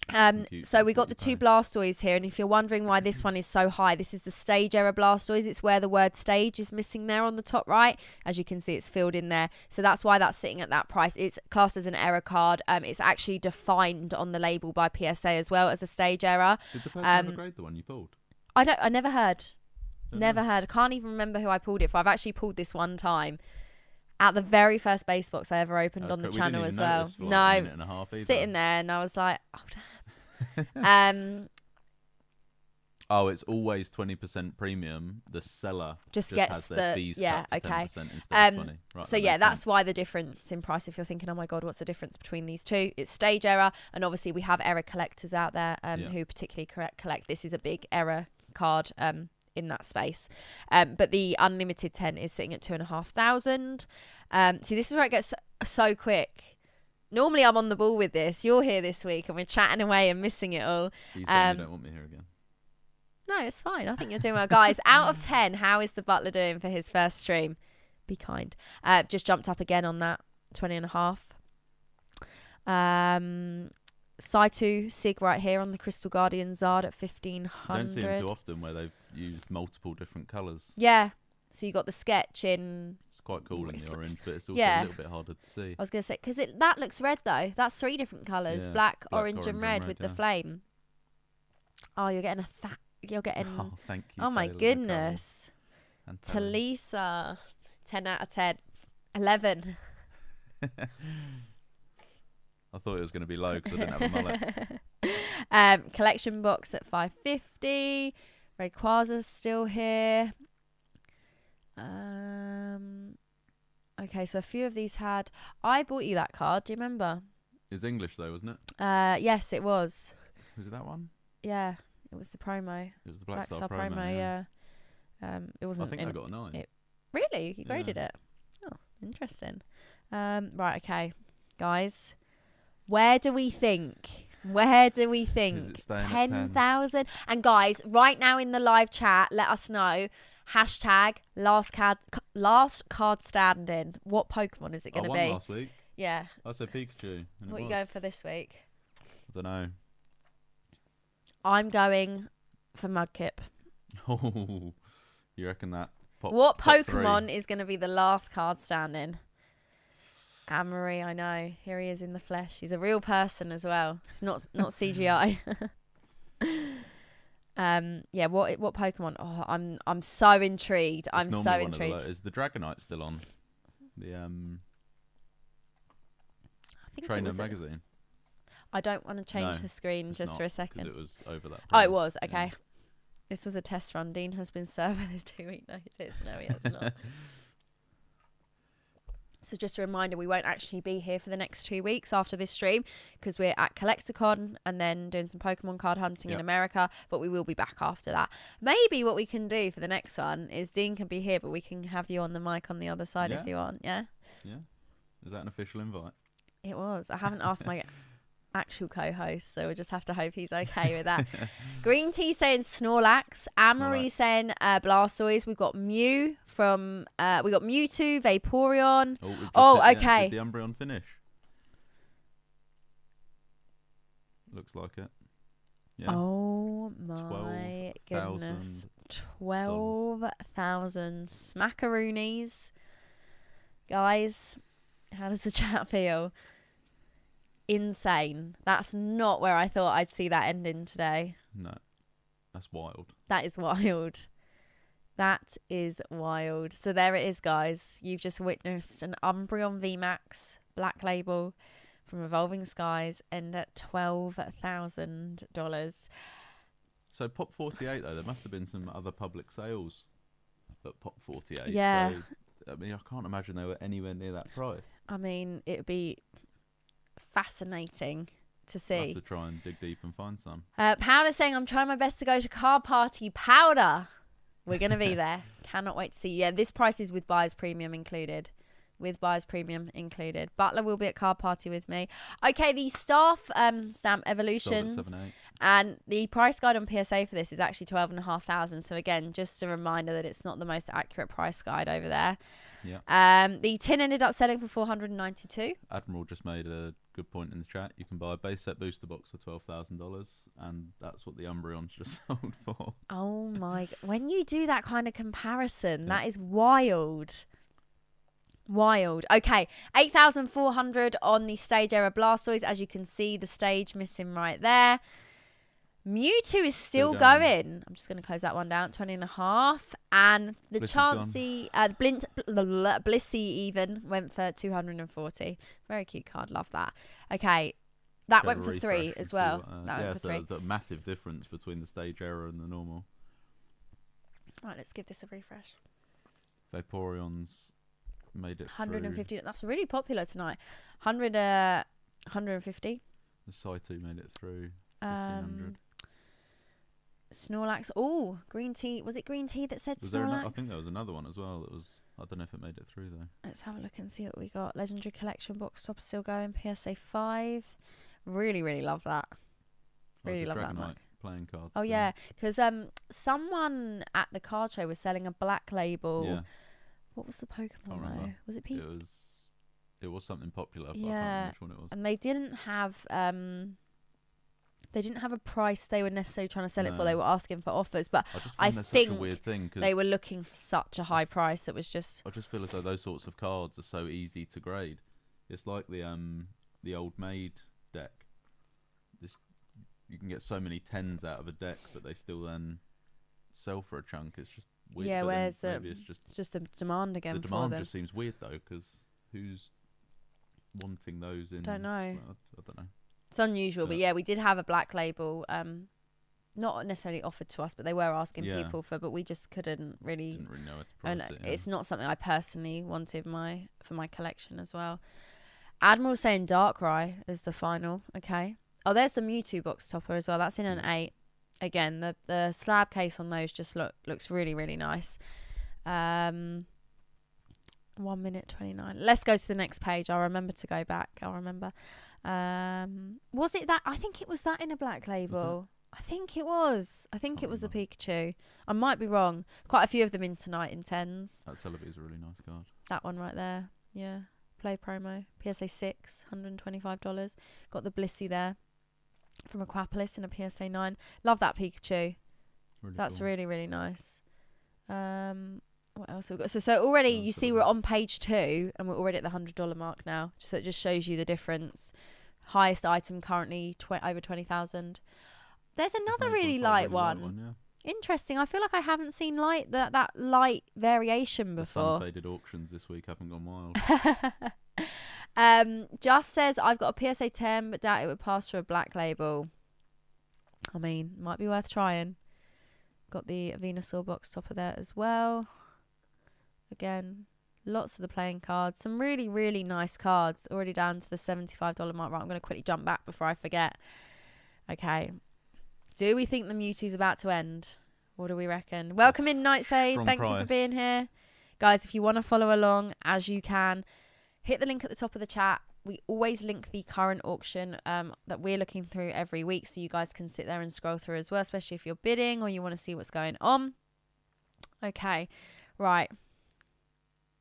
Speaker 2: computes
Speaker 1: So we
Speaker 2: what
Speaker 1: got
Speaker 2: you
Speaker 1: the two
Speaker 2: pay.
Speaker 1: blastoise here, and if you're wondering why this one is so high, this is the stage error blastoise. It's where the word stage is missing there on the top right. As you can see, it's filled in there, so that's why that's sitting at that price. It's classed as an error card. It's actually defined on the label by PSA as well as a stage error.
Speaker 2: Did the person ever grade the one you pulled?
Speaker 1: I never heard.
Speaker 2: Don't know.
Speaker 1: I can't even remember who I pulled it for. I've actually pulled this one time at the very first base box I ever opened on the channel as well.
Speaker 2: For like a minute and a half either.
Speaker 1: Sitting there, and I was like, oh damn.
Speaker 2: Oh, it's always 20% premium. The seller
Speaker 1: just
Speaker 2: has
Speaker 1: gets
Speaker 2: their
Speaker 1: the
Speaker 2: fees
Speaker 1: yeah,
Speaker 2: cut to
Speaker 1: okay.
Speaker 2: 10% instead of 20. Right,
Speaker 1: So yeah, that's why the difference in price. If you're thinking, oh my god, what's the difference between these two? It's stage error, and obviously we have error collectors out there who particularly collect. This is a big error card in that space. But the unlimited 10 is sitting at 2,500. See, this is where it gets so quick. Normally I'm on the ball with this. You're here this week and we're chatting away and missing it all.
Speaker 2: You saying you don't want me here again?
Speaker 1: No, it's fine. I think you're doing well. Guys, out of 10, how is the butler doing for his first stream? Be kind. Just jumped up again on that, 20.5. Saitu Sig right here on the Crystal Guardian Zard at 1,500.
Speaker 2: I don't see them too often where they've used multiple different colours.
Speaker 1: Yeah. So you got the sketch in...
Speaker 2: It's quite cool in the orange, but it's also
Speaker 1: Yeah.
Speaker 2: a little bit harder to see.
Speaker 1: I was going to say, because that looks red though. That's 3 different colours.
Speaker 2: Yeah,
Speaker 1: Black,
Speaker 2: black,
Speaker 1: orange and red with the flame. Oh, you're getting you're getting...
Speaker 2: Oh, thank you.
Speaker 1: Oh my
Speaker 2: Taylor
Speaker 1: goodness.
Speaker 2: and Taylor.
Speaker 1: Talisa. 10 out of 10. 11.
Speaker 2: I thought it was going to be low because I didn't have a mullet.
Speaker 1: Collection box at 550. Rayquaza's still here. Okay, so a few of these had... I bought you that card. Do you remember?
Speaker 2: It was English though, wasn't it?
Speaker 1: Yes, it was.
Speaker 2: Was it that one?
Speaker 1: Yeah, it was the promo.
Speaker 2: It was the Black Star promo.
Speaker 1: Yeah. It wasn't.
Speaker 2: I think I got a 9.
Speaker 1: Really? You graded it? Oh, interesting. Right, okay. Guys, where do we think?
Speaker 2: Is it staying at
Speaker 1: 10,000? And guys, right now in the live chat, let us know. Hashtag last card standing. What Pokemon is it going to
Speaker 2: I
Speaker 1: be?
Speaker 2: won last week.
Speaker 1: Yeah.
Speaker 2: I said Pikachu.
Speaker 1: What are you going for this week?
Speaker 2: I don't know.
Speaker 1: I'm going for Mudkip.
Speaker 2: Oh, you reckon that?
Speaker 1: What
Speaker 2: top
Speaker 1: Pokemon
Speaker 2: 3?
Speaker 1: is going to be the last card standing? Amory, I know. Here he is in the flesh. He's a real person as well. It's not CGI. Yeah. What Pokemon? Oh, I'm so intrigued. I'm so intrigued.
Speaker 2: Is the Dragonite still on? The
Speaker 1: I think it
Speaker 2: Trainer
Speaker 1: was
Speaker 2: magazine.
Speaker 1: I don't want to change
Speaker 2: No,
Speaker 1: the screen
Speaker 2: it's
Speaker 1: just
Speaker 2: not,
Speaker 1: for a
Speaker 2: 'cause
Speaker 1: second.
Speaker 2: it was over that.
Speaker 1: Oh, it
Speaker 2: price.
Speaker 1: was.
Speaker 2: Yeah.
Speaker 1: Okay. This was a test run. Dean has been served with his 2-week notice. No, he has not. So just a reminder, we won't actually be here for the next 2 weeks after this stream because we're at CollectorCon and then doing some Pokemon card hunting in America, but we will be back after that. Maybe what we can do for the next one is Dean can be here, but we can have you on the mic on the other side if you want, yeah?
Speaker 2: Yeah. Is that an official invite?
Speaker 1: It was. I haven't asked my actual co-host, so we'll just have to hope he's okay with that. Green Tea saying Snorlax, Amory saying Blastoise. We've got Mew from we got Mewtwo, Vaporeon. Okay.
Speaker 2: Did the Umbreon finish? Looks like it. Yeah.
Speaker 1: Oh my goodness. 12,000 smackaroonies. Guys, how does the chat feel? Insane. That's not where I thought I'd see that ending today.
Speaker 2: No. That's wild.
Speaker 1: That is wild. That is wild. So there it is, guys. You've just witnessed an Umbreon Vmax Black Label from Evolving Skies end at $12,000.
Speaker 2: So Pop 48 though, there must have been some other public sales at Pop 48.
Speaker 1: Yeah.
Speaker 2: So, I mean, I can't imagine they were anywhere near that price.
Speaker 1: I mean, it would be fascinating to see.
Speaker 2: I'll have to try and dig deep and find some.
Speaker 1: Powder saying, I'm trying my best to go to Card Party. Powder. We're going to be there. Cannot wait to see you. Yeah, this price is with buyer's premium included. With buyer's premium included. Butler will be at Card Party with me. Okay, the staff stamp evolutions.
Speaker 2: Sold at 7.8.
Speaker 1: And the price guide on PSA for this is actually 12,500. So again, just a reminder that it's not the most accurate price guide over there. The tin ended up selling for 492.
Speaker 2: Admiral just made a good point in the chat. You can buy a base set booster box for $12,000, and that's what the Umbreon's just sold for.
Speaker 1: Oh my! When you do that kind of comparison, that is wild. Wild. Okay, 8,400 on the stage error Blastoise. As you can see, the stage missing right there. Mewtwo is still going. I'm just going to close that one down. 20.5. And the Chansey, Blissey even went for 240. Very cute card. Love that. Okay. That went for 3 as well. That went for 3.
Speaker 2: There's a massive difference between the stage error and the normal.
Speaker 1: Right, let's give this a refresh.
Speaker 2: Vaporeon's made it
Speaker 1: 150. That's really popular tonight. 150.
Speaker 2: The Saitu made it through. 1,500.
Speaker 1: Snorlax. Oh, green tea. Was it green tea that said Snorlax?
Speaker 2: I think there was another one as well. That was. I don't know if it made it through though.
Speaker 1: Let's have a look and see what we got. Legendary Collection box top still going. PSA 5. Really, really love that. Really love that, Mike.
Speaker 2: Playing cards.
Speaker 1: Oh yeah, because someone at the card show was selling a black label.
Speaker 2: Yeah.
Speaker 1: What was the Pokemon though? Was it Pikachu?
Speaker 2: It was something popular. But
Speaker 1: Yeah.
Speaker 2: I can't remember which one it was.
Speaker 1: And they didn't have a price they were necessarily trying to sell it for. They were asking for offers, but I think
Speaker 2: such a weird thing,
Speaker 1: they were looking for such a high price. It was just.
Speaker 2: I just feel as though those sorts of cards are so easy to grade. It's like the old maid deck. You can get so many 10s out of a deck, but they still then sell for a chunk. It's just weird.
Speaker 1: Yeah, where's
Speaker 2: it's
Speaker 1: just a demand again.
Speaker 2: The demand
Speaker 1: for them.
Speaker 2: just seems weird though, because who's wanting those in?
Speaker 1: Don't know.
Speaker 2: I don't know.
Speaker 1: It's unusual, but yeah, we did have a black label, not necessarily offered to us, but they were asking people for, but we just couldn't really.
Speaker 2: Didn't really know how to price it.
Speaker 1: It's not something I personally wanted for my collection as well. Admiral saying Darkrai is the final. Okay. Oh, there's the Mewtwo box topper as well. That's in an 8. Again, the slab case on those just looks really, really nice. 1 minute 29. Let's go to the next page. I'll remember to go back. I'll remember. Was it that? I think it was that in a black label. I think it was. I think it was the Pikachu. I might be wrong. Quite a few of them in tonight in 10s.
Speaker 2: That Celebi is a really nice card.
Speaker 1: That one right there. Yeah. Play promo. PSA 6, $125. Got the Blissey there from Aquapolis in a PSA 9. Love that Pikachu. That's cool. Really, really nice. What else have we got? So already you see we're on page 2 and we're already at the $100 mark now. So it just shows you the difference. Highest item currently over 20,000. There's another really light one. Interesting. I feel like I haven't seen that light variation before.
Speaker 2: The sun-faded auctions this week haven't gone wild.
Speaker 1: Just says I've got a PSA 10 but doubt it would pass for a black label. I mean, might be worth trying. Got the Venusaur box topper there as well. Again, lots of the playing cards. Some really, really nice cards. Already down to the $75 mark. Right, I'm going to quickly jump back before I forget. Okay. Do we think the Mewtwo's about to end? What do we reckon? Welcome in, Nightshade. Thank you for being here. Guys, if you want to follow along, as you can, hit the link at the top of the chat. We always link the current auction that we're looking through every week, so you guys can sit there and scroll through as well, especially if you're bidding or you want to see what's going on. Okay, right.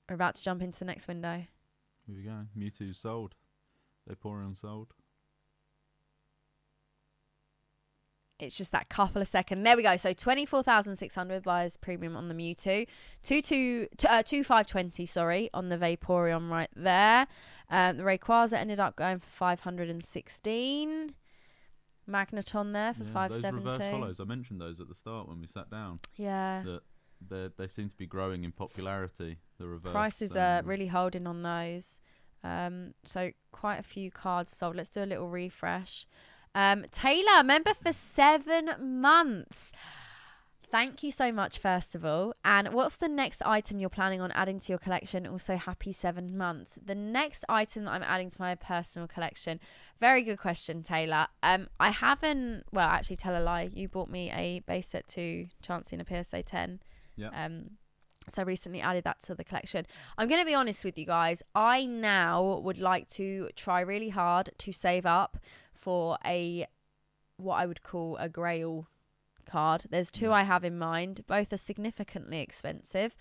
Speaker 1: We're about to jump into the next window.
Speaker 2: Here we go. Mewtwo sold. Vaporeon sold.
Speaker 1: It's just that couple of seconds. There we go. So 24,600 buyers premium on the Mewtwo. 2,520, sorry, on the Vaporeon right there. The Rayquaza ended up going for 516. Magneton there for 570.
Speaker 2: Those reverse hollows, I mentioned those at the start when we sat down.
Speaker 1: Yeah.
Speaker 2: They seem to be growing in popularity. The reverse
Speaker 1: prices are really holding on those. So quite a few cards sold. Let's do a little refresh. Taylor, member for 7 months. Thank you so much, first of all. And what's the next item you're planning on adding to your collection? Also, happy 7 months. The next item that I'm adding to my personal collection. Very good question, Taylor. I haven't. Well, actually, tell a lie. You bought me a base set 2 Chansey and a PSA 10.
Speaker 2: Yeah.
Speaker 1: So I recently added that to the collection. I'm going to be honest with you guys. I now would like to try really hard to save up for what I would call a grail card. There's two I have in mind. Both are significantly expensive.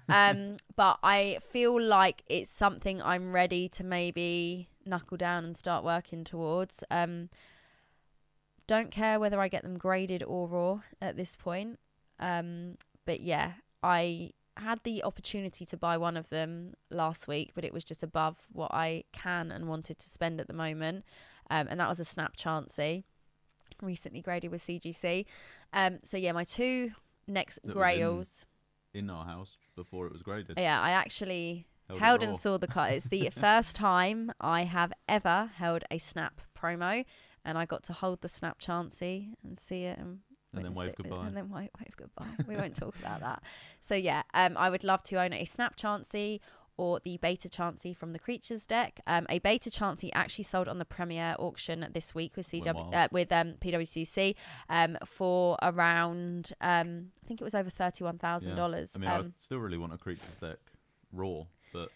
Speaker 1: But I feel like it's something I'm ready to maybe knuckle down and start working towards. Don't care whether I get them graded or raw at this point. But yeah, I had the opportunity to buy one of them last week, but it was just above what I can and wanted to spend at the moment. And that was a Snap Chansey, recently graded with CGC. So yeah, my two next grails
Speaker 2: in our house before it was graded.
Speaker 1: Yeah, I actually held and saw the card. It's the first time I have ever held a Snap promo, and I got to hold the Snap Chansey and see it and
Speaker 2: then wave goodbye.
Speaker 1: And then wave goodbye. We won't talk about that. So yeah, I would love to own a Snap Chansey or the Beta Chansey from the Creatures deck. A Beta Chansey actually sold on the Premier auction this week with PWCC for around I think it was over $31,000.
Speaker 2: I mean, I still really want a Creatures deck raw, but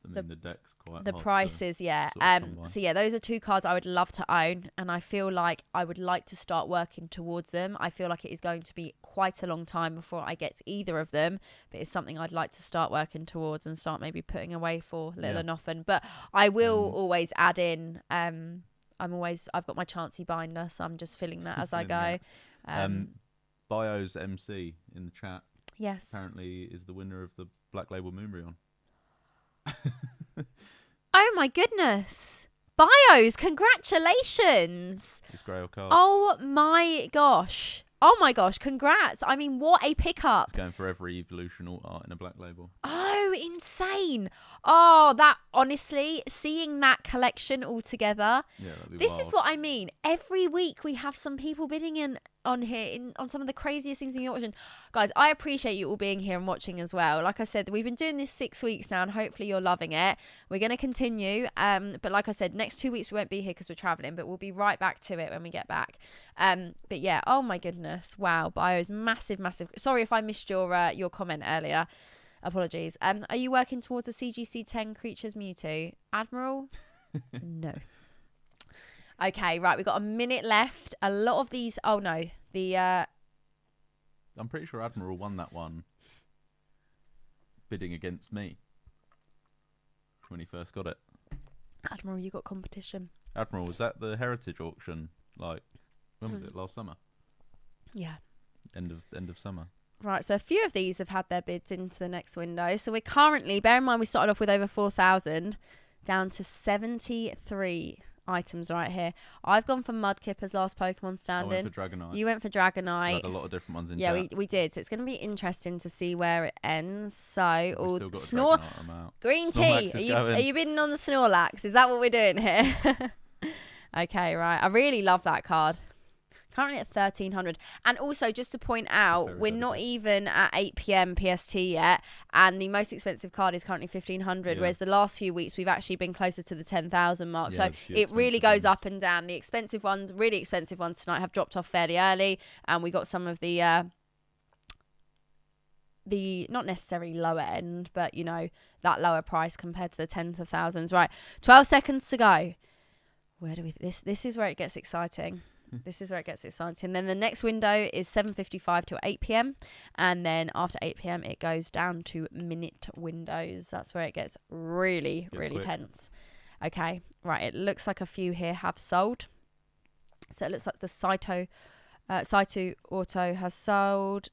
Speaker 2: I mean, the deck's quite
Speaker 1: the
Speaker 2: hard
Speaker 1: prices, so yeah, those are two cards I would love to own, and I feel like I would like to start working towards them. I feel like it is going to be quite a long time before I get either of them, but it's something I'd like to start working towards and start maybe putting away for little and often. But I will always add in. I've got my Chansey binder, so I'm just filling that as I go.
Speaker 2: Bio's MC in the chat.
Speaker 1: Yes.
Speaker 2: Apparently is the winner of the Black Label Umbreon.
Speaker 1: Oh my goodness. Bios, congratulations.
Speaker 2: It's Grail card.
Speaker 1: Oh my gosh. Congrats. I mean, what a pickup.
Speaker 2: It's going for every evolution alt art in a Black Label.
Speaker 1: Oh, insane. Oh, that honestly, seeing that collection all together.
Speaker 2: Yeah, that'd be
Speaker 1: this
Speaker 2: wild.
Speaker 1: is what I mean. Every week we have some people bidding in on here on some of the craziest things in the auction. Guys, I appreciate you all being here and watching as well. Like I said, we've been doing this 6 weeks now, and hopefully you're loving it. We're going to continue. But like I said, next 2 weeks we won't be here because we're traveling, but we'll be right back to it when we get back. But yeah, oh my goodness. Wow. Bio's massive. Sorry if I missed your comment earlier. Apologies. Are you working towards a CGC 10 Creatures Mewtwo? Admiral? No. Okay, right. We've got a minute left. A lot of these... Oh, no. I'm
Speaker 2: pretty sure Admiral won that one bidding against me when he first got it.
Speaker 1: Admiral, you got competition.
Speaker 2: Admiral, was that the Heritage auction? Like, when was it? Last summer?
Speaker 1: Yeah.
Speaker 2: End of summer.
Speaker 1: Right, so a few of these have had their bids into the next window. So we're currently, bear in mind we started off with over 4,000, down to 73 items right here. I've gone for Mudkip as last Pokemon standing.
Speaker 2: I went for Dragonite.
Speaker 1: You went for Dragonite.
Speaker 2: We had a lot of different ones in
Speaker 1: chat.
Speaker 2: Yeah,
Speaker 1: we did. So it's going to be interesting to see where it ends. So, Green
Speaker 2: Snorlax
Speaker 1: tea. Are you bidding on the Snorlax? Is that what we're doing here? Okay, right. I really love that card. Currently at 1,300. And also, just to point out, we're not even at 8 p.m. PST yet, and the most expensive card is currently 1,500, whereas the last few weeks we've actually been closer to the 10,000 mark. So it really goes up and down. The expensive ones, really expensive ones tonight, have dropped off fairly early, and we got some of the not necessarily lower end, but you know, that lower price compared to the tens of thousands. Right, 12 seconds to go. Where do we? This is where it gets exciting. This is where it gets exciting. Then the next window is 7:55 to 8 p.m. And then after 8 p.m. it goes down to minute windows. That's where it gets really tense. Okay, right. It looks like a few here have sold. So it looks like the Saito Auto has sold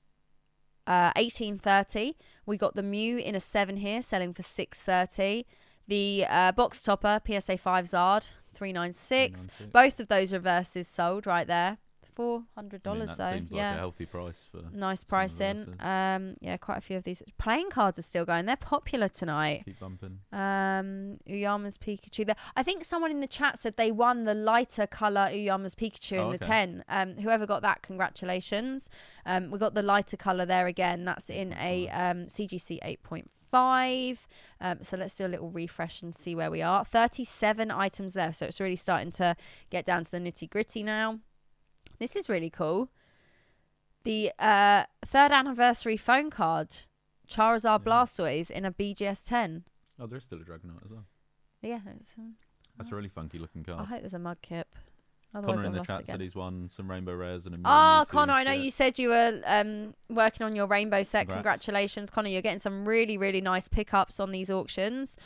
Speaker 1: 18.30. We got the Mew in a 7 here, selling for 6.30. The box topper PSA 5 Zard 396. Both of those reverses sold right there. $400 though.
Speaker 2: Seems like a healthy price for
Speaker 1: nice pricing. Yeah, quite a few of these playing cards are still going. They're popular tonight.
Speaker 2: Keep bumping.
Speaker 1: Uyama's Pikachu. There, I think someone in the chat said they won the lighter color Uyama's Pikachu in the 10. Whoever got that, congratulations. We got the lighter color there again. That's in a CGC 8.5. So let's do a little refresh and see where we are. 37 items left, so it's really starting to get down to the nitty gritty now. This is really cool. The 3rd anniversary phone card, Charizard Blastoise in a BGS 10.
Speaker 2: Oh, there's still a Dragonite as well.
Speaker 1: Yeah,
Speaker 2: that's a really funky looking card.
Speaker 1: I hope there's a Mudkip. Otherwise,
Speaker 2: Connor in
Speaker 1: I've
Speaker 2: the
Speaker 1: lost
Speaker 2: chat
Speaker 1: again.
Speaker 2: said he's won some rainbow rares and a
Speaker 1: Oh,
Speaker 2: Mewtwo
Speaker 1: Connor, I know
Speaker 2: jet.
Speaker 1: you said you were working on your rainbow set.
Speaker 2: Congrats.
Speaker 1: Congratulations, Connor. You're getting some really, really nice pickups on these auctions.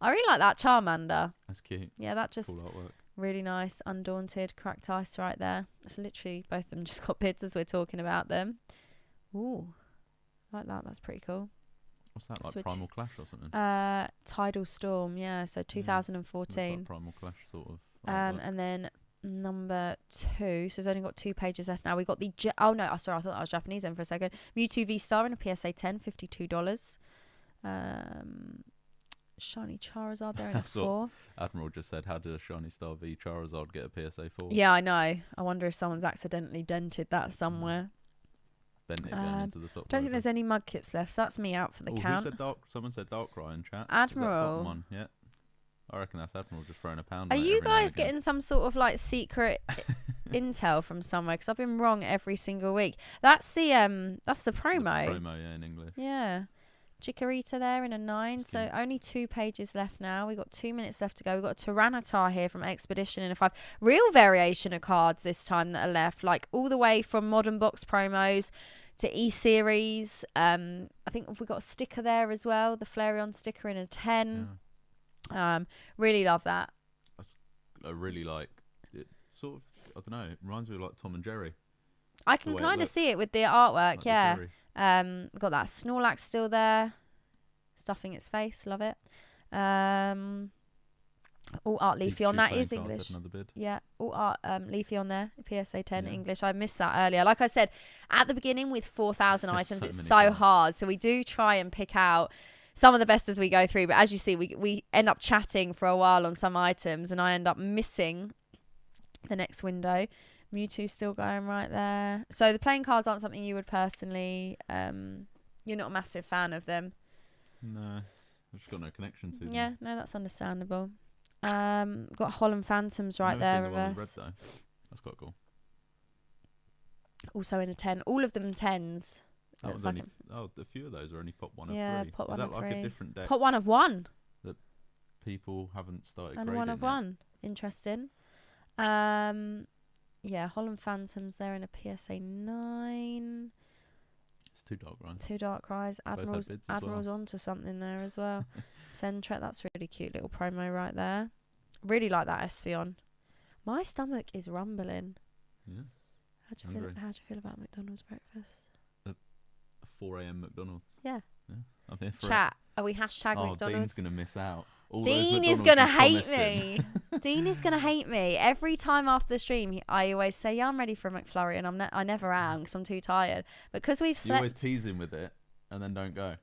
Speaker 1: I really like that Charmander.
Speaker 2: That's cute.
Speaker 1: Yeah, that just
Speaker 2: Cool artwork.
Speaker 1: really nice. Undaunted, cracked ice right there. It's literally both of them just got bids as we're talking about them. Ooh, like that. That's pretty cool.
Speaker 2: What's that, like
Speaker 1: Switch.
Speaker 2: Primal Clash or something?
Speaker 1: Tidal Storm, yeah. So 2014.
Speaker 2: Like Primal Clash sort of. artwork.
Speaker 1: And then number 2. So it's only got 2 pages left now. We got the oh no, sorry, I thought that was Japanese then for a second. Mewtwo V Star in a PSA 10, $52. Shiny Charizard there in a 4.
Speaker 2: Admiral just said, how did a Shiny Star V Charizard get a PSA 4?
Speaker 1: Yeah, I know. I wonder if someone's accidentally dented that somewhere.
Speaker 2: Bent it again into the top.
Speaker 1: I don't think there's any Mudkips left, so that's me out for the count.
Speaker 2: Someone said Darkrai in chat.
Speaker 1: Admiral.
Speaker 2: One? Yeah. I reckon that's Admiral just throwing a pound.
Speaker 1: Are
Speaker 2: on it
Speaker 1: you
Speaker 2: every now and
Speaker 1: guys
Speaker 2: again.
Speaker 1: getting some sort of like secret intel from somewhere? Because I've been wrong every single week. That's the promo.
Speaker 2: The promo, yeah, in English.
Speaker 1: Yeah. Chikorita there in a 9.
Speaker 2: That's
Speaker 1: So
Speaker 2: cute.
Speaker 1: only 2 pages left now. We've got 2 minutes left to go. We've got a Tyranitar here from Expedition in a 5. Real variation of cards this time that are left. Like all the way from modern box promos to E-Series. I think we've got a sticker there as well. The Flareon sticker in a 10.
Speaker 2: Yeah.
Speaker 1: Really love that.
Speaker 2: I really like it. Sort of, I don't know. It reminds me of like Tom and Jerry.
Speaker 1: I can
Speaker 2: way it
Speaker 1: kind of
Speaker 2: looks.
Speaker 1: see it with the artwork,
Speaker 2: Like the
Speaker 1: yeah.
Speaker 2: Jerry.
Speaker 1: We've got that Snorlax still there, stuffing its face. Love it. All art Leafy on
Speaker 2: Pikachu
Speaker 1: that
Speaker 2: playing
Speaker 1: is
Speaker 2: cards had
Speaker 1: English.
Speaker 2: Another bid.
Speaker 1: Yeah, all art Leafy on there. PSA 10
Speaker 2: Yeah.
Speaker 1: English. I missed that earlier. Like I said, at the beginning with 4,000
Speaker 2: There's
Speaker 1: items,
Speaker 2: so
Speaker 1: it's
Speaker 2: many
Speaker 1: so
Speaker 2: cards.
Speaker 1: hard. So we do try and pick out some of the best as we go through. But as you see, we end up chatting for a while on some items, and I end up missing the next window. Mewtwo still going right there. So the playing cards aren't something you would personally. You're not a massive fan of them.
Speaker 2: No, I've just got no connection to them.
Speaker 1: Yeah, no, that's understandable. Got Holland Phantoms right
Speaker 2: I've
Speaker 1: there,
Speaker 2: never seen the one in
Speaker 1: reverse.
Speaker 2: red though. That's quite cool.
Speaker 1: Also in a 10. All of them 10s.
Speaker 2: That
Speaker 1: Looks
Speaker 2: was
Speaker 1: like
Speaker 2: only, a few of those are only pop 1
Speaker 1: Yeah,
Speaker 2: of 3.
Speaker 1: pop
Speaker 2: Is
Speaker 1: one
Speaker 2: that
Speaker 1: of
Speaker 2: like
Speaker 1: 3.
Speaker 2: a different deck
Speaker 1: Pot 1 of 1
Speaker 2: people haven't started
Speaker 1: and a
Speaker 2: grading
Speaker 1: 1 of
Speaker 2: yet?
Speaker 1: 1. Interesting. Yeah, Holland Phantoms there in a PSA 9.
Speaker 2: It's too dark, right?
Speaker 1: 2 Darkrai's.
Speaker 2: had
Speaker 1: Admiral's
Speaker 2: bids as
Speaker 1: Admiral's onto something there as well. Sentret, that's really cute little promo right there. Really like that Espeon. My stomach is rumbling.
Speaker 2: Yeah.
Speaker 1: How do you
Speaker 2: Hungry.
Speaker 1: feel about McDonald's breakfast?
Speaker 2: 4 a.m. McDonald's.
Speaker 1: Yeah.
Speaker 2: I'm here for
Speaker 1: Chat. Are we hashtag
Speaker 2: it.
Speaker 1: McDonald's?
Speaker 2: Dean's gonna miss out. All
Speaker 1: Dean
Speaker 2: those
Speaker 1: is
Speaker 2: McDonald's
Speaker 1: gonna
Speaker 2: you
Speaker 1: hate
Speaker 2: promised him.
Speaker 1: me. Dean is gonna hate me every time after the stream. I always say, "Yeah, I'm ready for a McFlurry," and I never am because I'm too tired. Because we've
Speaker 2: You always
Speaker 1: slept,
Speaker 2: tease him with it and then don't go.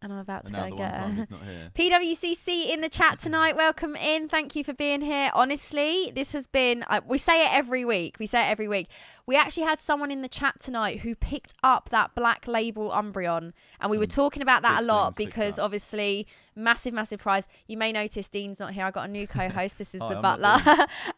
Speaker 1: and I'm about to
Speaker 2: And
Speaker 1: go
Speaker 2: now
Speaker 1: and
Speaker 2: the one
Speaker 1: get
Speaker 2: time
Speaker 1: her.
Speaker 2: he's not here.
Speaker 1: PWCC in the chat tonight. Welcome in. Thank you for being here. Honestly, this has been. We say it every week. We actually had someone in the chat tonight who picked up that black label Umbreon, and we were talking about that a
Speaker 2: big
Speaker 1: lot
Speaker 2: things picked
Speaker 1: because
Speaker 2: up.
Speaker 1: obviously massive prize. You may notice Dean's not here. I got a new co-host. This is
Speaker 2: Hi,
Speaker 1: the
Speaker 2: I'm
Speaker 1: butler.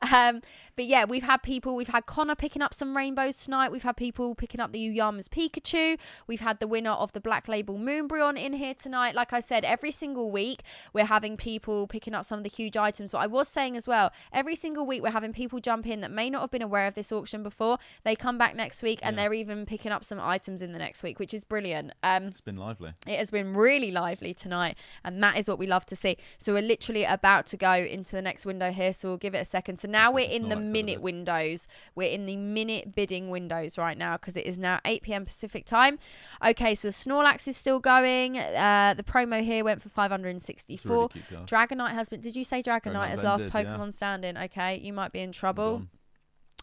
Speaker 2: not
Speaker 1: But yeah, we've had people. We've had Connor picking up some rainbows tonight. We've had people picking up the Uyama's Pikachu. We've had the winner of the black label Moonbreon in here tonight. Like I said, every single week we're having people picking up some of the huge items. But I was saying as well, every single week we're having people jump in that may not have been aware of this auction before. They come back next week and they're even picking up some items in the next week, which is brilliant.
Speaker 2: It's been lively.
Speaker 1: It has been really lively tonight, and that is what we love to see. So we're literally about to go into the next window here, so we'll give it a second. So now we're in the minute windows. We're in the minute bidding windows right now because it is now 8 p.m. Pacific time. Okay, so Snorlax is still going. The promo here went for 564.
Speaker 2: Really cute card.
Speaker 1: Dragonite has been... Did you say Dragonite as last Pokemon standing? Okay, you might be in trouble.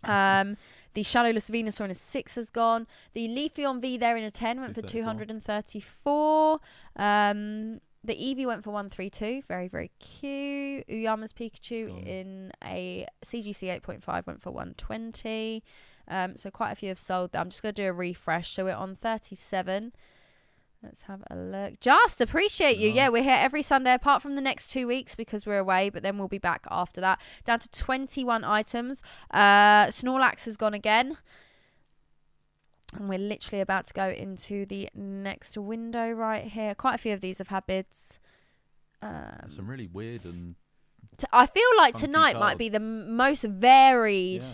Speaker 1: The Shadowless Venusaur in a 6 has gone. The Leafeon V there in a 10 went for 234. The Eevee went for 132. Very cute. Uyama's Pikachu in a CGC 8.5 went for 120. So quite a few have sold there. I'm just going to do a refresh. So we're on 37. Let's have a look. Just appreciate you. Yeah, we're here every Sunday apart from the next 2 weeks because we're away, but then we'll be back after that. Down to 21 items. Snorlax has gone again. And we're literally about to go into the next window right here. Quite a few of these have had bids.
Speaker 2: Some really weird and
Speaker 1: I feel like
Speaker 2: Funky
Speaker 1: tonight might be the
Speaker 2: cards.
Speaker 1: most varied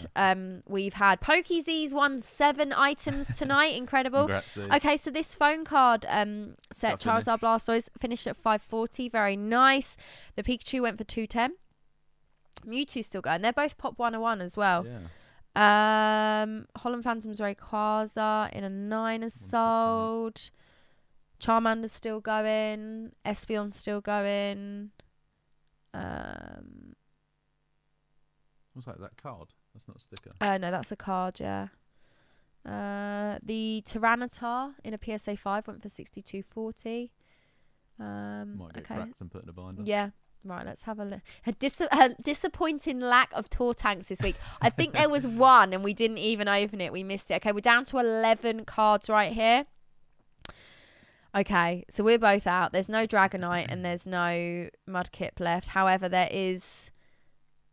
Speaker 1: we've had. PokeZ's won 7 items tonight. Incredible.
Speaker 2: Congrats, Z.
Speaker 1: Okay, so this phone card set,
Speaker 2: Got
Speaker 1: Charizard Blastoise, finished at 540. Very nice. The Pikachu went for 210. Mewtwo's still going. They're both pop 101 as well.
Speaker 2: Yeah.
Speaker 1: Holland Phantom's Rayquaza in a 9 is sold. Charmander's still going. Espeon's still going.
Speaker 2: What's that card? That's not a sticker.
Speaker 1: No, that's a card, yeah. The Tyranitar in a PSA 5 went for 62.40.
Speaker 2: Might get cracked and put in a binder.
Speaker 1: Yeah. Right, let's have a look. A disappointing lack of tour tanks this week. I think there was one and we didn't even open it. We missed it. Okay, we're down to 11 cards right here. Okay, so we're both out. There's no Dragonite and there's no Mudkip left. However, there is...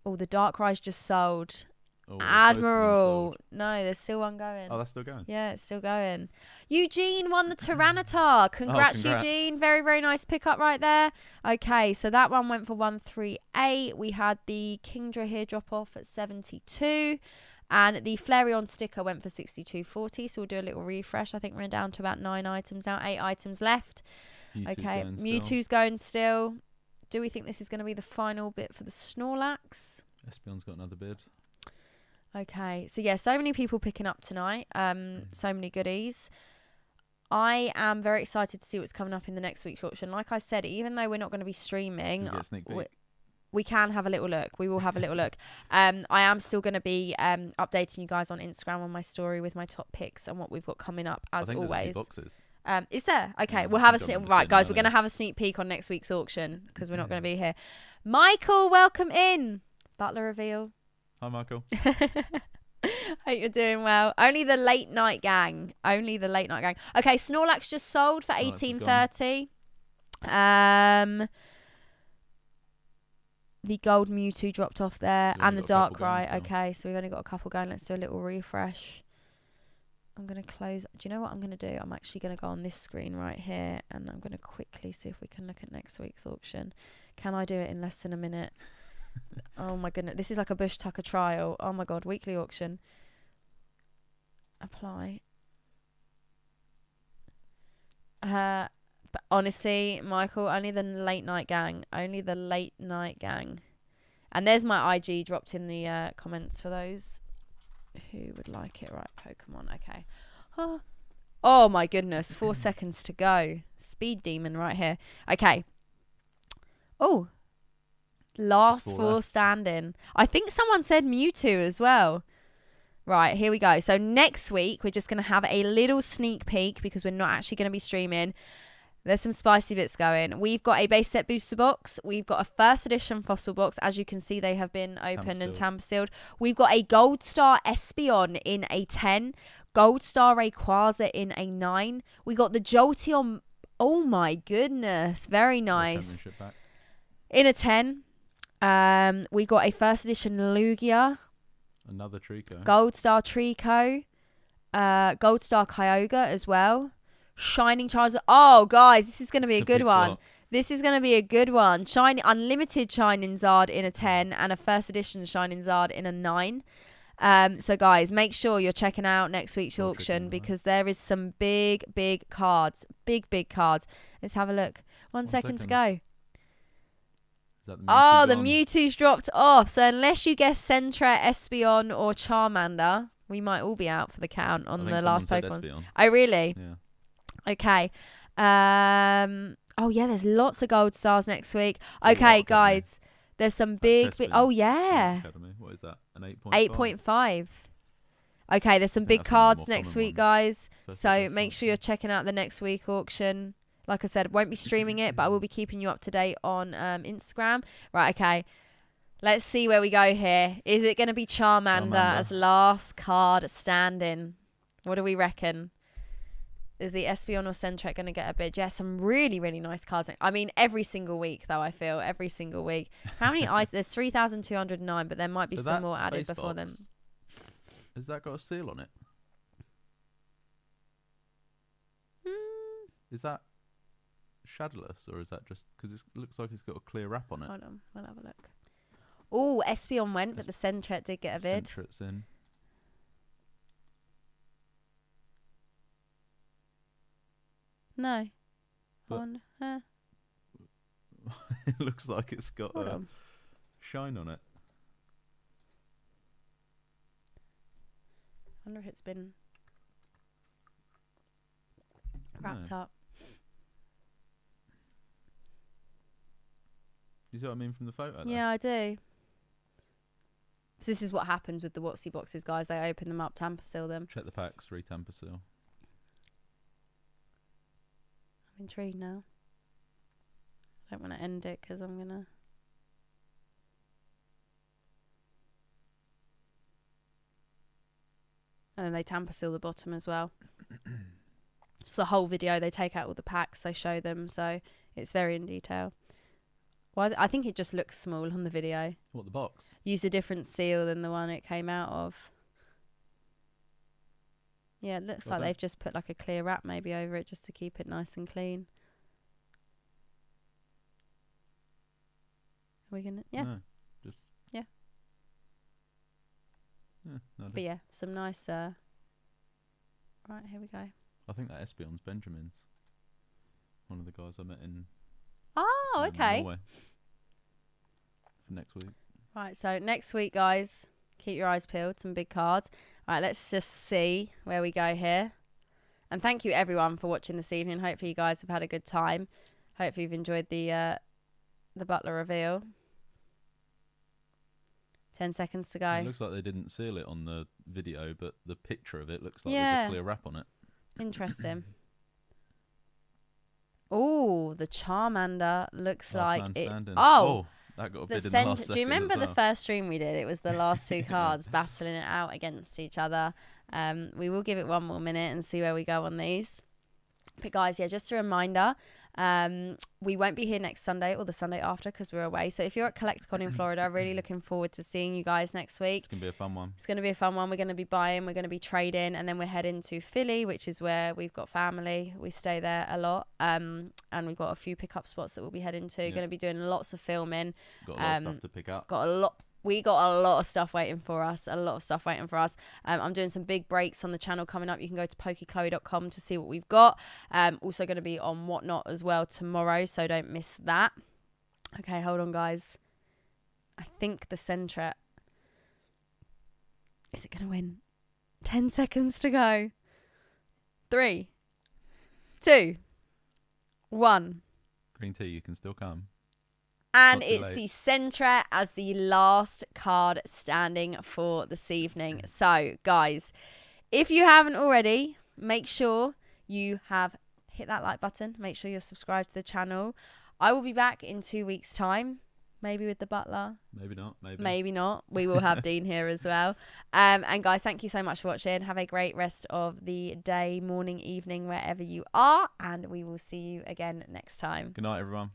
Speaker 1: Oh, the Darkrai's just sold.
Speaker 2: Oh,
Speaker 1: Admiral. No, there's still one going.
Speaker 2: Oh, that's still going?
Speaker 1: Yeah, it's still going. Eugene won the Tyranitar. Congrats,
Speaker 2: congrats.
Speaker 1: Eugene. Very, very nice pickup right there. Okay, so that one went for 138. We had the Kingdra here drop off at 72. And the Flareon sticker went for 62.40. So we'll do a little refresh. I think we're down to about 9 items now. 8 items left. Okay, Mewtwo's going still. Do we think this is going to be the final bit for the Snorlax?
Speaker 2: Espeon's got another bid.
Speaker 1: Okay, so yeah, so many people picking up tonight. So many goodies. I am very excited to see what's coming up in the next week's auction. Like I said, even though we're not going to be streaming,
Speaker 2: Get a sneak peek.
Speaker 1: we can have a little look. We will have a little look. I am still going to be updating you guys on Instagram on my story with my top picks and what we've got coming up as always.
Speaker 2: There's a few boxes.
Speaker 1: Is there? Okay,
Speaker 2: Yeah,
Speaker 1: we'll have
Speaker 2: we'll
Speaker 1: right, guys. We're going to
Speaker 2: earlier.
Speaker 1: have a sneak peek on next week's auction because we're not going to be here. Michael, welcome in. Butler reveal.
Speaker 2: Hi, Michael.
Speaker 1: Hope you're doing well. Only the late night gang. Only the late night gang. Okay, Snorlax just sold for
Speaker 2: Snorlax is
Speaker 1: $18.30. The gold Mewtwo dropped off there,
Speaker 2: Yeah,
Speaker 1: and the
Speaker 2: we've got a couple
Speaker 1: Darkrai.
Speaker 2: going still.
Speaker 1: Okay, so we've only got a couple going. Let's do a little refresh. I'm going to close. Do you know what I'm going to do? I'm actually going to go on this screen right here, and I'm going to quickly see if we can look at next week's auction. Can I do it in less than a minute? Oh my goodness, this is like a Bush Tucker trial. Oh my god, weekly auction. Apply. But honestly, Michael, only the late night gang. Only the late night gang. And there's my IG dropped in the comments for those who would like it. Right, Pokemon. Okay. Oh my goodness, 4 seconds to go. Speed demon right here. Okay. Oh. Last 4 standing. I think someone said Mewtwo as well. Right, here we go. So next week, we're just going to have a little sneak peek because we're not actually going to be streaming. There's some spicy bits going. We've got a base set booster box. We've got a first edition fossil box. As you can see, they have been opened and tamper sealed. We've got a gold star Espeon in a 10. Gold star Rayquaza in a 9. We got the Jolteon. Oh my goodness. Very nice. In a 10. We got a first edition Lugia.
Speaker 2: Another Trico.
Speaker 1: Gold Star Trico. Gold Star Kyogre as well. Shining Charizard. Oh, guys, this is going to be a good one. This is going to be a good one. Unlimited Shining Zard in a 10 and a first edition Shining Zard in a 9. So, guys, make sure you're checking out next week's auction because there is some big, big cards. Big, big cards. Let's have a look. One second to go. Oh, the Mewtwo's dropped off. So unless you guess Sentret, Espeon, or Charmander, we might all be out for the count on the last Pokemon. Oh, really?
Speaker 2: Yeah.
Speaker 1: Okay. Oh, yeah, there's lots of gold stars next week. Okay, guys. There's some big... Oh, yeah.
Speaker 2: What is that? An 8.5?
Speaker 1: 8.5. Okay, there's some big cards next week, guys. So make sure you're checking out the next week auction. Like I said, won't be streaming it, but I will be keeping you up to date on Instagram. Right, okay. Let's see where we go here. Is it going to be Charmander as last card standing? What do we reckon? Is the Espeon or Sentret going to get a bid? Yeah, some really, really nice cards. I mean, every single week, though, I feel. Every single week. How many eyes? There's 3,209, but there might be some more added before them.
Speaker 2: Has that got a seal on it? Is that shadowless, or is that just because it looks like it's got a clear wrap on it?
Speaker 1: Hold on, we'll have a look. Oh, Espeon went, but the Sentret did get a bid.
Speaker 2: Sentret's in.
Speaker 1: No.
Speaker 2: But it looks like it's got a shine on it.
Speaker 1: I wonder if it's been wrapped up.
Speaker 2: You see what I mean from the photo? Though?
Speaker 1: Yeah, I do. So this is what happens with the Watsy boxes, guys. They open them up, tamper seal them.
Speaker 2: Check the packs, re-tamper seal.
Speaker 1: I'm intrigued now. I don't want to end it because I'm going to... And then they tamper seal the bottom as well. So the whole video, they take out all the packs, they show them. So it's very in detail. Well, I think it just looks small on the video.
Speaker 2: What, the box?
Speaker 1: Use a different seal than the one it came out of. Yeah, it looks like they've just put like a clear wrap maybe over it just to keep it nice and clean. Are we gonna? Yeah.
Speaker 2: No, just.
Speaker 1: Yeah.
Speaker 2: Yeah, no,
Speaker 1: but yeah, some nice. Right, here we go.
Speaker 2: I think that Espeon's Benjamin's. One of the guys I met in.
Speaker 1: Oh, okay.
Speaker 2: Norway. For next week.
Speaker 1: Right, so next week, guys, keep your eyes peeled. Some big cards. Right, let's just see where we go here. And thank you everyone for watching this evening. Hopefully you guys have had a good time. Hopefully you've enjoyed the Butler reveal. 10 seconds to go.
Speaker 2: It looks like they didn't seal it on the video, but the picture of it looks like there's a clear wrap on it.
Speaker 1: Interesting. Oh, the Charmander looks like it. Oh,
Speaker 2: that got a bid in the last second.
Speaker 1: Do you remember the first stream we did? It was the last two cards battling it out against each other. We will give it one more minute and see where we go on these. But guys, yeah, just a reminder, we won't be here next Sunday or the Sunday after because we're away. So if you're at CollectCon in Florida, really looking forward to seeing you guys next week.
Speaker 2: It's going to be a fun one.
Speaker 1: It's going to be a fun one. We're going to be buying, we're going to be trading, and then we're heading to Philly, which is where we've got family. We stay there a lot. And we've got a few pickup spots that we'll be heading to. Going to be doing lots of filming.
Speaker 2: Got a lot of stuff to pick up.
Speaker 1: We got a lot of stuff waiting for us. I'm doing some big breaks on the channel coming up. You can go to pokechloe.com to see what we've got. Also going to be on Whatnot as well tomorrow, so don't miss that. Okay, hold on, guys. I think the Sentret. Is it going to win? 10 seconds to go. 3, 2, 1.
Speaker 2: Green tea, you can still come.
Speaker 1: And it's the Sentret as the last card standing for this evening. So, guys, if you haven't already, make sure you have hit that like button. Make sure you're subscribed to the channel. I will be back in 2 weeks' time. Maybe with the Butler.
Speaker 2: Maybe not.
Speaker 1: Maybe not. We will have Dean here as well. And guys, thank you so much for watching. Have a great rest of the day, morning, evening, wherever you are. And we will see you again next time.
Speaker 2: Good night, everyone.